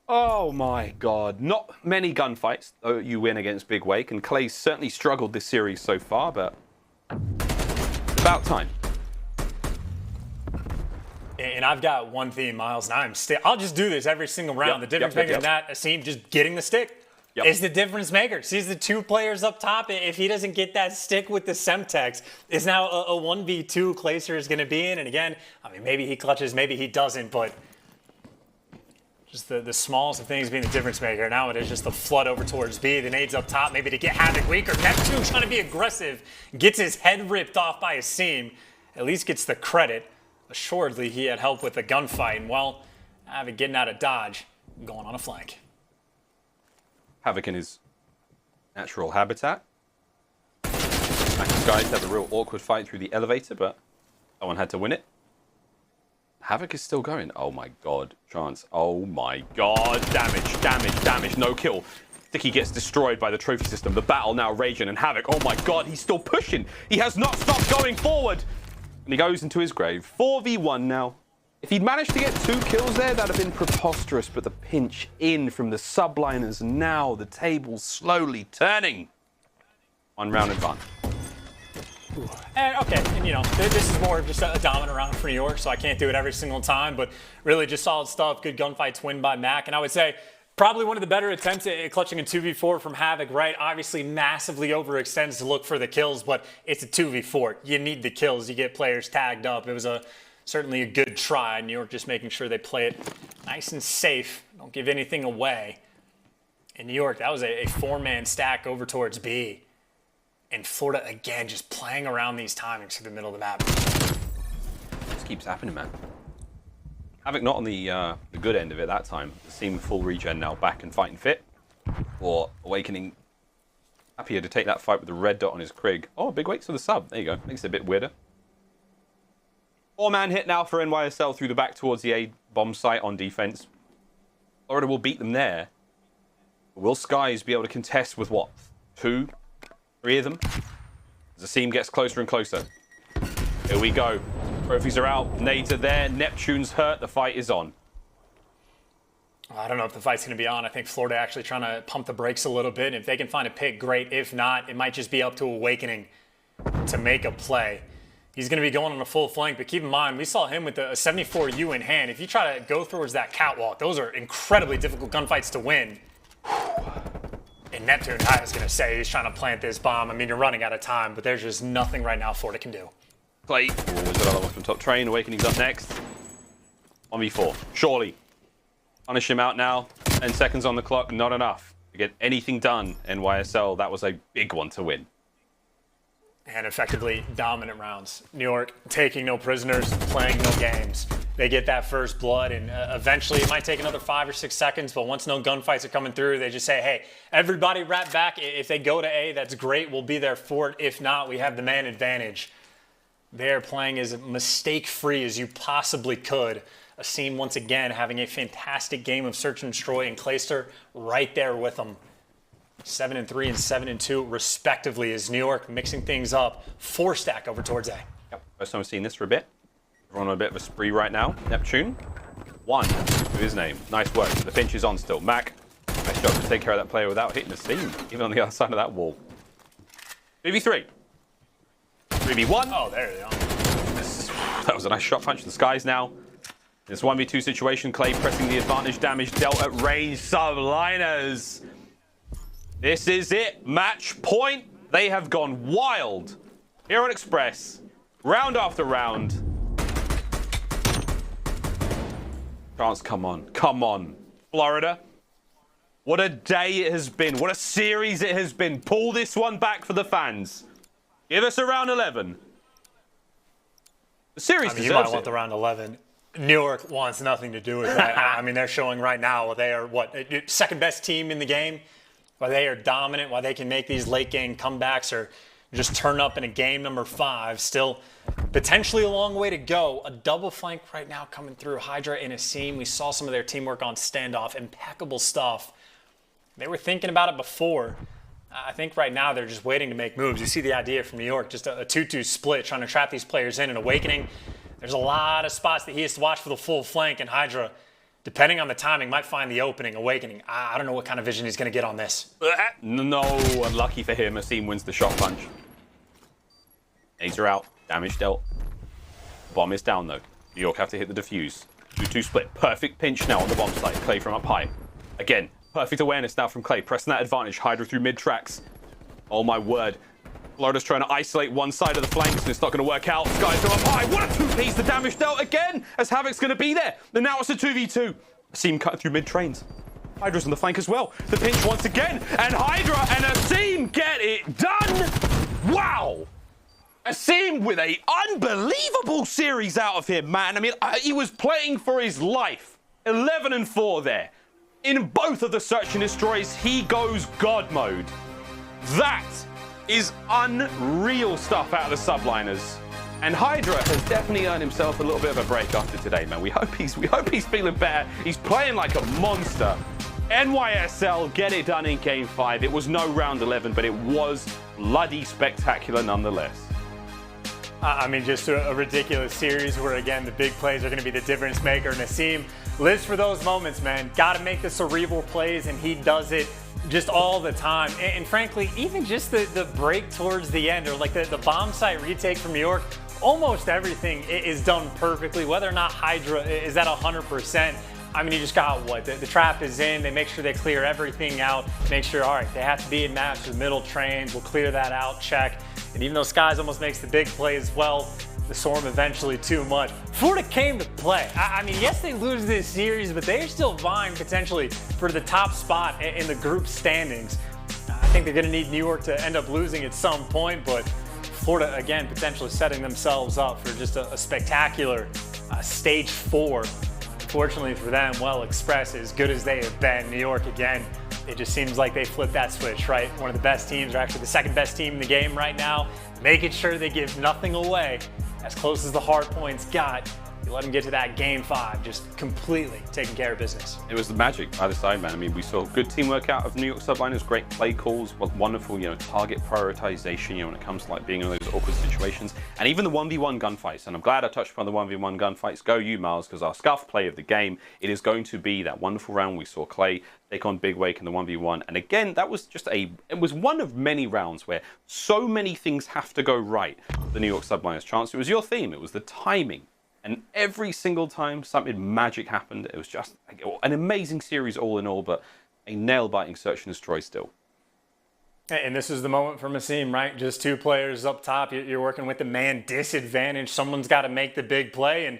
Oh my god. Not many gunfights though you win against Big Wake, and Clay's certainly struggled this series so far, but about time. And I've got one theme, Miles, and I'll just do this every single round. The difference maker in that, Asim just getting the stick is the difference maker. Sees the 2 players up top. If he doesn't get that stick with the Semtex, it's now a 1v2 Clayster is going to be in. And again, I mean, maybe he clutches, maybe he doesn't, but just the smallest of things being the difference maker. Now it is just the flood over towards B. The nades up top, maybe to get Havoc weaker. Neptune trying to be aggressive. Gets his head ripped off by Asim. At least gets the credit. Assuredly, he had help with the gunfight. And, well, Havoc getting out of dodge, going on a flank. Havoc in his natural habitat. These guys had a real awkward fight through the elevator, but someone had to win it. Havoc is still going. Oh my god. Chance. Oh my god. Damage, damage, damage. No kill. Sticky gets destroyed by the trophy system. The battle now raging, and Havoc, oh my god, he's still pushing. He has not stopped going forward. And he goes into his grave. 4v1 now. If he'd managed to get 2 kills there, that'd have been preposterous. But the pinch in from the Subliners, and now the table's slowly turning. 1 round advance. And okay, and you know, this is more of just a dominant round for New York, so I can't do it every single time, but really just solid stuff. Good gunfights win by Mack, and I would say probably one of the better attempts at clutching a 2v4 from Havoc, right? Obviously massively overextends to look for the kills, but it's a 2v4. You need the kills. You get players tagged up. It was certainly a good try. New York just making sure they play it nice and safe. Don't give anything away. In New York, that was a 4-man stack over towards B. And Florida, again, just playing around these timings through the middle of the map. This keeps happening, man. Havoc not on the good end of it that time. Asim full regen now, back and fighting fit. Or Awakening happier to take that fight with the red dot on his Krig. Oh, big wakes for the sub. There you go. Makes it a bit weirder. 4-man hit now for NYSL through the back towards the A bomb site on defense. Florida will beat them there. Will Skies be able to contest with what? 2? 3 of them. As Asim gets closer and closer. Here we go. Trophies are out. Nades are there. Neptune's hurt. The fight is on. I don't know if the fight's going to be on. I think Florida actually trying to pump the brakes a little bit. If they can find a pick, great. If not, it might just be up to Awakening to make a play. He's going to be going on a full flank, but keep in mind, we saw him with a 74U in hand. If you try to go towards that catwalk, those are incredibly difficult gunfights to win. And Neptune, I was going to say, he's trying to plant this bomb. I mean, you're running out of time, but there's just nothing right now Florida can do. Clay. We've got another one from top train. Awakening's up next. 1v4. Surely. Punish him out now. 10 seconds on the clock. Not enough to get anything done. NYSL, that was a big one to win. And effectively dominant rounds. New York taking no prisoners, playing no games. They get that first blood, and eventually it might take another 5 or 6 seconds, but once no gunfights are coming through, they just say, hey, everybody wrap back. If they go to A, that's great. We'll be there for it. If not, we have the man advantage. They're playing as mistake-free as you possibly could. Asim, once again, having a fantastic game of Search and Destroy, and Clayster right there with them. 7-3 and 7-2, respectively, as New York mixing things up. 4-stack over towards A. Yep. First time I've seen this for a bit. We're on a bit of a spree right now. Neptune. 1 to his name. Nice work. The pinch is on still. Mack. Nice job to take care of that player without hitting the seam, even on the other side of that wall. 3v3. 3v1. Oh, there you go. That was a nice shot punch to the skies now. This 1v2 situation, Clay pressing the advantage, damage dealt at range. Subliners. This is it. Match point. They have gone wild here on Express. Round after round. Chance, come on. Come on. Florida. What a day it has been. What a series it has been. Pull this one back for the fans. Give us a round 11. The series deserves you might it. want the round 11. New York wants nothing to do with that. I mean, they're showing right now they are, what, second best team in the game? Why they are dominant, why they can make these late game comebacks or just turn up in a game number 5. Still potentially a long way to go. A double flank right now coming through. HyDra and Asim. We saw some of their teamwork on standoff. Impeccable stuff. They were thinking about it before. I think right now they're just waiting to make moves. You see the idea from New York, just a 2-2 split, trying to trap these players in. And Awakening, there's a lot of spots that he has to watch for the full flank, and HyDra, depending on the timing, might find the opening. Awakening, I don't know what kind of vision he's going to get on this. No, unlucky for him. Asim wins the shot punch. Nades are out. Damage dealt. Bomb is down, though. New York have to hit the defuse. 2-2 split. Perfect pinch now on the bomb site. Clay from up high. Again, perfect awareness now from Clay. Pressing that advantage. HyDra through mid-tracks. Oh, my word. Florida's trying to isolate one side of the flanks, and it's not going to work out. Skies go up high. What a 2-piece. The damage dealt again, as Havoc's going to be there. And now it's a 2v2. Asim cutting through mid-trains. HyDra's on the flank as well. The pinch once again. And HyDra and Asim get it done. Wow. Asim with an unbelievable series out of him, man. I mean, he was playing for his life. 11-4 there. In both of the Search and Destroys, he goes God mode. That is unreal stuff out of the Subliners. And HyDra has definitely earned himself a little bit of a break after today, man. We hope he's feeling better. He's playing like a monster. NYSL get it done in Game 5. It was no round 11, but it was bloody spectacular nonetheless. I mean, just a ridiculous series where, again, the big plays are going to be the difference maker. And Asim lives for those moments, man. Got to make the cerebral plays, and he does it just all the time. And frankly, even just the break towards the end, or like the bomb site retake from York, almost everything is done perfectly. Whether or not HyDra is at 100%, I mean, you just got what? The trap is in. They make sure they clear everything out. Make sure, all right, they have to be in match with middle trains. We'll clear that out, check. And even though Skies almost makes the big play as well, the Storm eventually too much. Florida came to play. I mean, yes, they lose this series, but they're still vying potentially for the top spot in the group standings. I think they're going to need New York to end up losing at some point, but Florida, again, potentially setting themselves up for just a spectacular stage 4. Fortunately for them, well, Express, as good as they have been, New York, again, it just seems like they flipped that switch, right? One of the best teams, or actually the second best team in the game right now, making sure they give nothing away. As close as the hard points got, you let them get to that Game 5, just completely taking care of business. It was the magic either side, man. I mean, we saw good teamwork out of New York Subliners, great play calls, wonderful, target prioritization, when it comes to like being in those awkward situations, and even the 1v1 gunfights. And I'm glad I touched upon the 1v1 gunfights. Go you, Miles, because our scuff play of the game, it is going to be that wonderful round we saw Clay take on Big Wake in the 1v1. And again, that was just it was one of many rounds where so many things have to go right for the New York Subliners chance. It was your theme, it was the timing. And every single time something magic happened, it was just an amazing series all in all, but a nail-biting search and destroy still. And this is the moment for Asim, right? Just 2 players up top. You're working with the man disadvantage. Someone's got to make the big play, and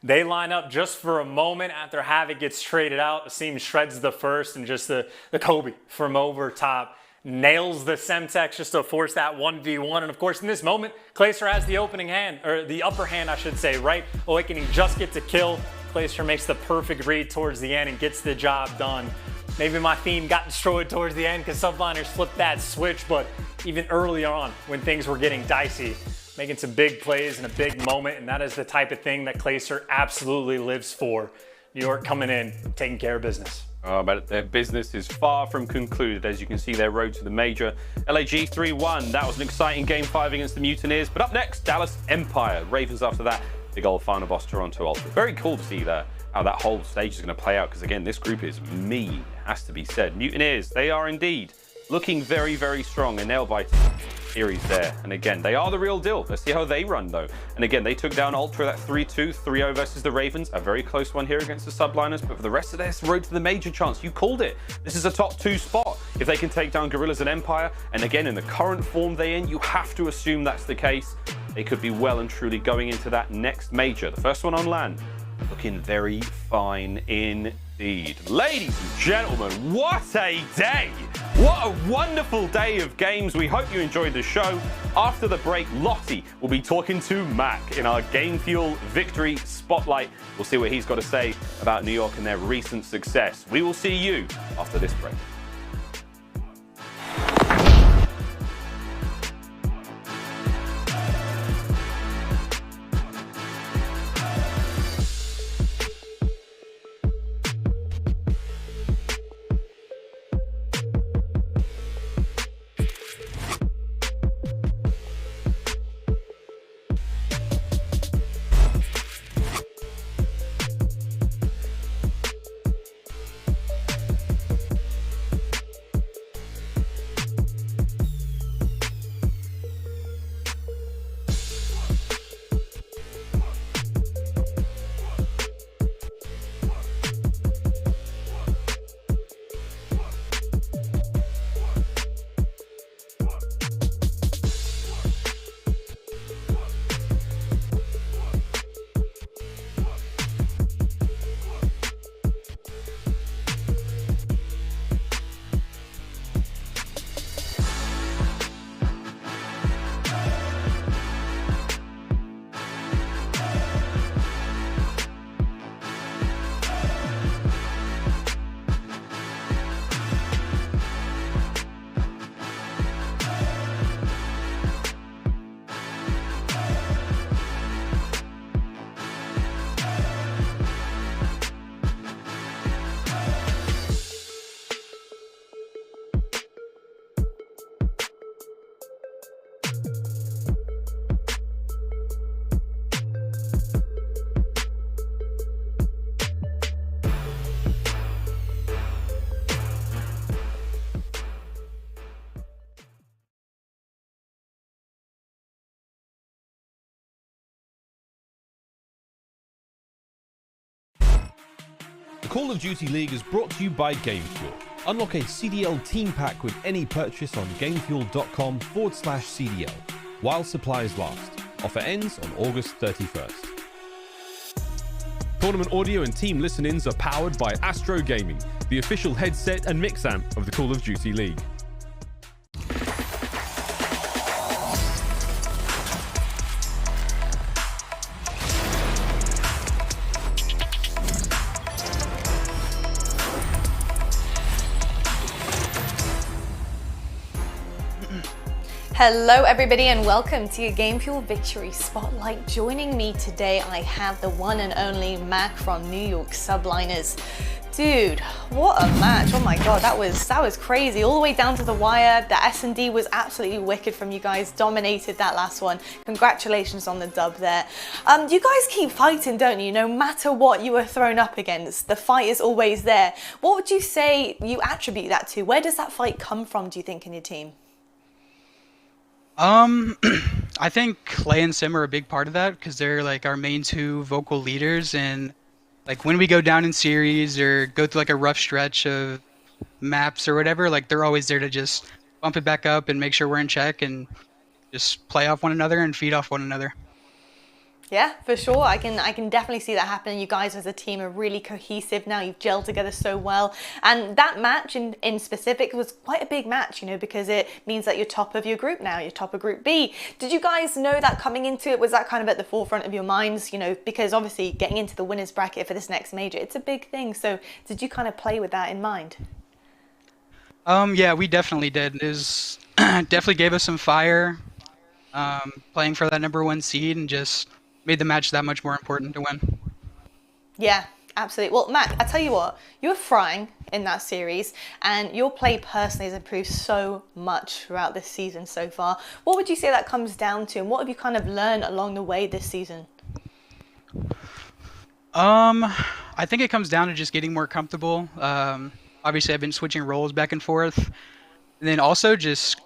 they line up just for a moment after Havoc gets traded out. Asim shreds the first, and just the Kobe from over top nails the Semtex just to force that 1v1. And of course, in this moment, Clayster has the opening hand, or the upper hand, I should say, right? Awakening just gets a kill. Clayster makes the perfect read towards the end and gets the job done. Maybe my theme got destroyed towards the end because Subliners flipped that switch, but even early on when things were getting dicey, making some big plays in a big moment, and that is the type of thing that Clayster absolutely lives for. New York coming in, taking care of business. But their business is far from concluded. As you can see, their road to the major. LAG 3-1. That was an exciting Game 5 against the Mutineers. But up next, Dallas Empire. Ravens after that. Big old final boss, Toronto Ultra. Very cool to see that, how that whole stage is going to play out. Because again, this group is mean, has to be said. Mutineers, they are indeed looking very, very strong. A nail-biting series there. And again, they are the real deal. Let's see how they run, though. And again, they took down Ultra, that 3-2, 3-0 versus the Ravens. A very close one here against the Subliners. But for the rest of this, road to the major chance. You called it. This is a top 2 spot. If they can take down Guerrillas and Empire, and again, in the current form they're in, you have to assume that's the case. They could be well and truly going into that next major. The first one on land. Looking very fine indeed. Ladies and gentlemen, what a day! What a wonderful day of games. We hope you enjoyed the show. After the break, Lottie will be talking to Mack in our Game Fuel Victory Spotlight. We'll see what he's got to say about New York and their recent success. We will see you after this break. The Call of Duty League is brought to you by GameFuel. Unlock a CDL team pack with any purchase on gamefuel.com/CDL while supplies last. Offer ends on August 31st. Tournament audio and team listen-ins are powered by Astro Gaming, the official headset and mix amp of the Call of Duty League. Hello everybody and welcome to your GameFuel Victory Spotlight. Joining me today I have the one and only Mack from New York Subliners. Dude, what a match. Oh my god, that was crazy. All the way down to the wire. The S&D was absolutely wicked from you guys. Dominated that last one. Congratulations on the dub there. You guys keep fighting, don't you? No matter what you were thrown up against, the fight is always there. What would you say you attribute that to? Where does that fight come from, do you think, in your team? I think Clay and Sim are a big part of that because they're like our main two vocal leaders, and like when we go down in series or go through like a rough stretch of maps or whatever, like they're always there to just bump it back up and make sure we're in check and just play off one another and feed off one another. Yeah, for sure. I can definitely see that happening. You guys as a team are really cohesive now. You've gelled together so well. And that match in specific was quite a big match, you know, because it means that you're top of your group now. You're top of Group B. Did you guys know that coming into it? Was that kind of at the forefront of your minds, you know, because obviously getting into the winners bracket for this next major, it's a big thing. So did you kind of play with that in mind? Yeah, we definitely did. It was definitely gave us some fire playing for that #1 seed and just made the match that much more important to win. Yeah, absolutely. Well, Mack, I tell you what, you were frying in that series and your play personally has improved so much throughout this season so far. What would you say that comes down to, and what have you kind of learned along the way this season? I think it comes down to just getting more comfortable. Obviously, I've been switching roles back and forth. And then also just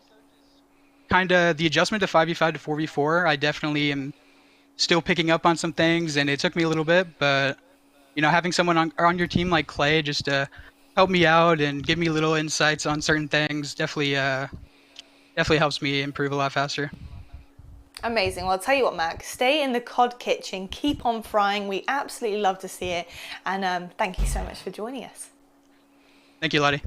kind of the adjustment to 5v5 to 4v4. I definitely am still picking up on some things, and it took me a little bit, but you know, having someone on your team like Clay just to help me out and give me little insights on certain things definitely helps me improve a lot faster. Amazing. Well, I'll tell you what, Mack, stay in the COD kitchen, keep on frying. We absolutely love to see it, and thank you so much for joining us. Thank you, Lottie.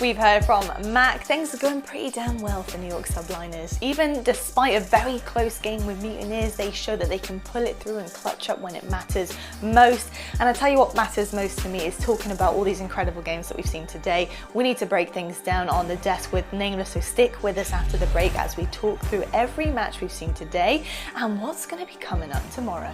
We've heard from Mack. Things are going pretty damn well for New York Subliners. Even despite a very close game with Mutineers, they show that they can pull it through and clutch up when it matters most. And I tell you what matters most to me is talking about all these incredible games that we've seen today. We need to break things down on the desk with Nameless, so stick with us after the break as we talk through every match we've seen today and what's going to be coming up tomorrow.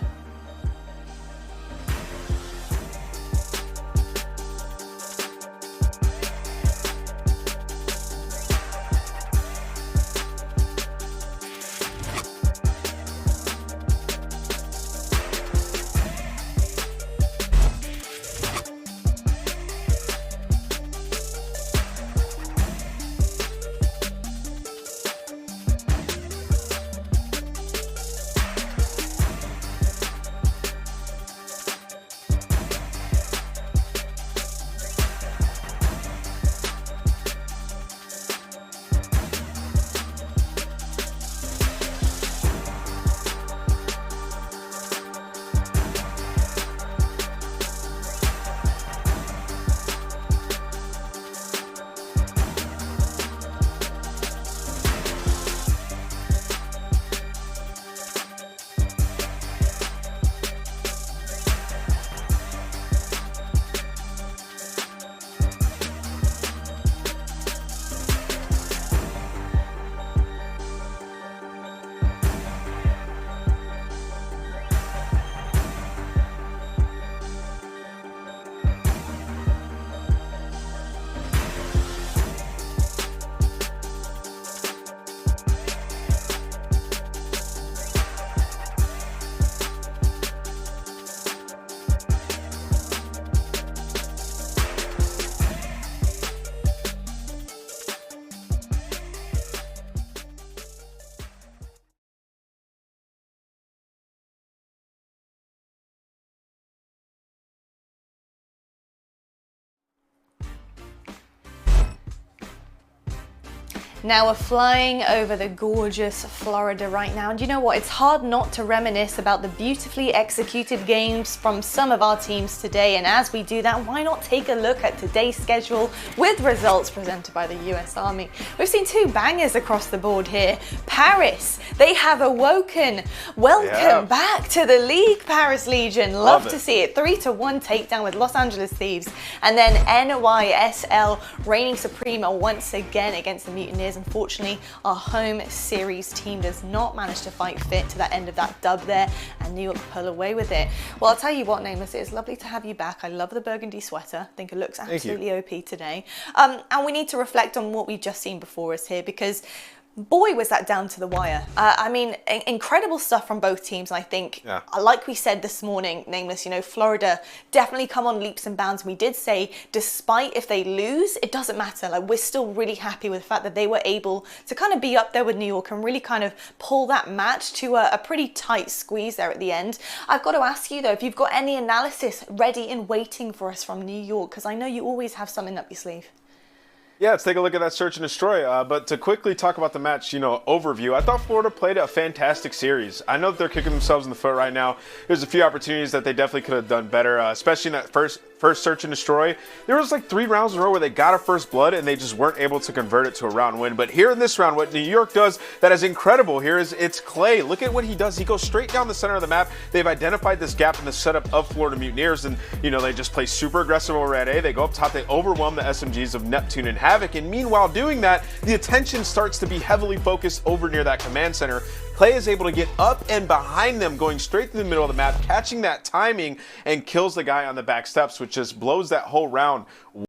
Now we're flying over the gorgeous Florida right now, and you know what? It's hard not to reminisce about the beautifully executed games from some of our teams today, and as we do that, why not take a look at today's schedule with results presented by the US Army. We've seen two bangers across the board here. Paris, they have awoken. Welcome back to the league, Paris Legion. Love to see it. 3-1 takedown with Los Angeles Thieves, and then NYSL reigning supreme once again against the Mutineers. Unfortunately, our home series team does not manage to fight fit to that end of that dub there, and New York pull away with it. Well, I'll tell you what, Nameless, it's lovely to have you back. I love the burgundy sweater. I think it looks absolutely OP today. And we need to reflect on what we've just seen before us here, because boy, was that down to the wire. I mean, incredible stuff from both teams. And I think, like we said this morning, Nameless, you know, Florida definitely come on leaps and bounds. We did say, despite if they lose, it doesn't matter. Like, we're still really happy with the fact that they were able to kind of be up there with New York and really kind of pull that match to a pretty tight squeeze there at the end. I've got to ask you, though, if you've got any analysis ready and waiting for us from New York, because I know you always have something up your sleeve. Yeah, let's take a look at that search and destroy. But to quickly talk about the match, you know, overview, I thought Florida played a fantastic series. I know that they're kicking themselves in the foot right now. There's a few opportunities that they definitely could have done better, especially in that first search and destroy. There was like 3 rounds in a row where they got a first blood and they just weren't able to convert it to a round win. But here in this round, what New York does that is incredible here is it's Clay. Look at what he does. He goes straight down the center of the map. They've identified this gap in the setup of Florida Mutineers, and you know, they just play super aggressive over at A. They go up top, they overwhelm the SMGs of Neptune and Havoc, and meanwhile doing that, the attention starts to be heavily focused over near that command center. Clay is able to get up and behind them, going straight through the middle of the map, catching that timing, and kills the guy on the back steps, which just blows that whole round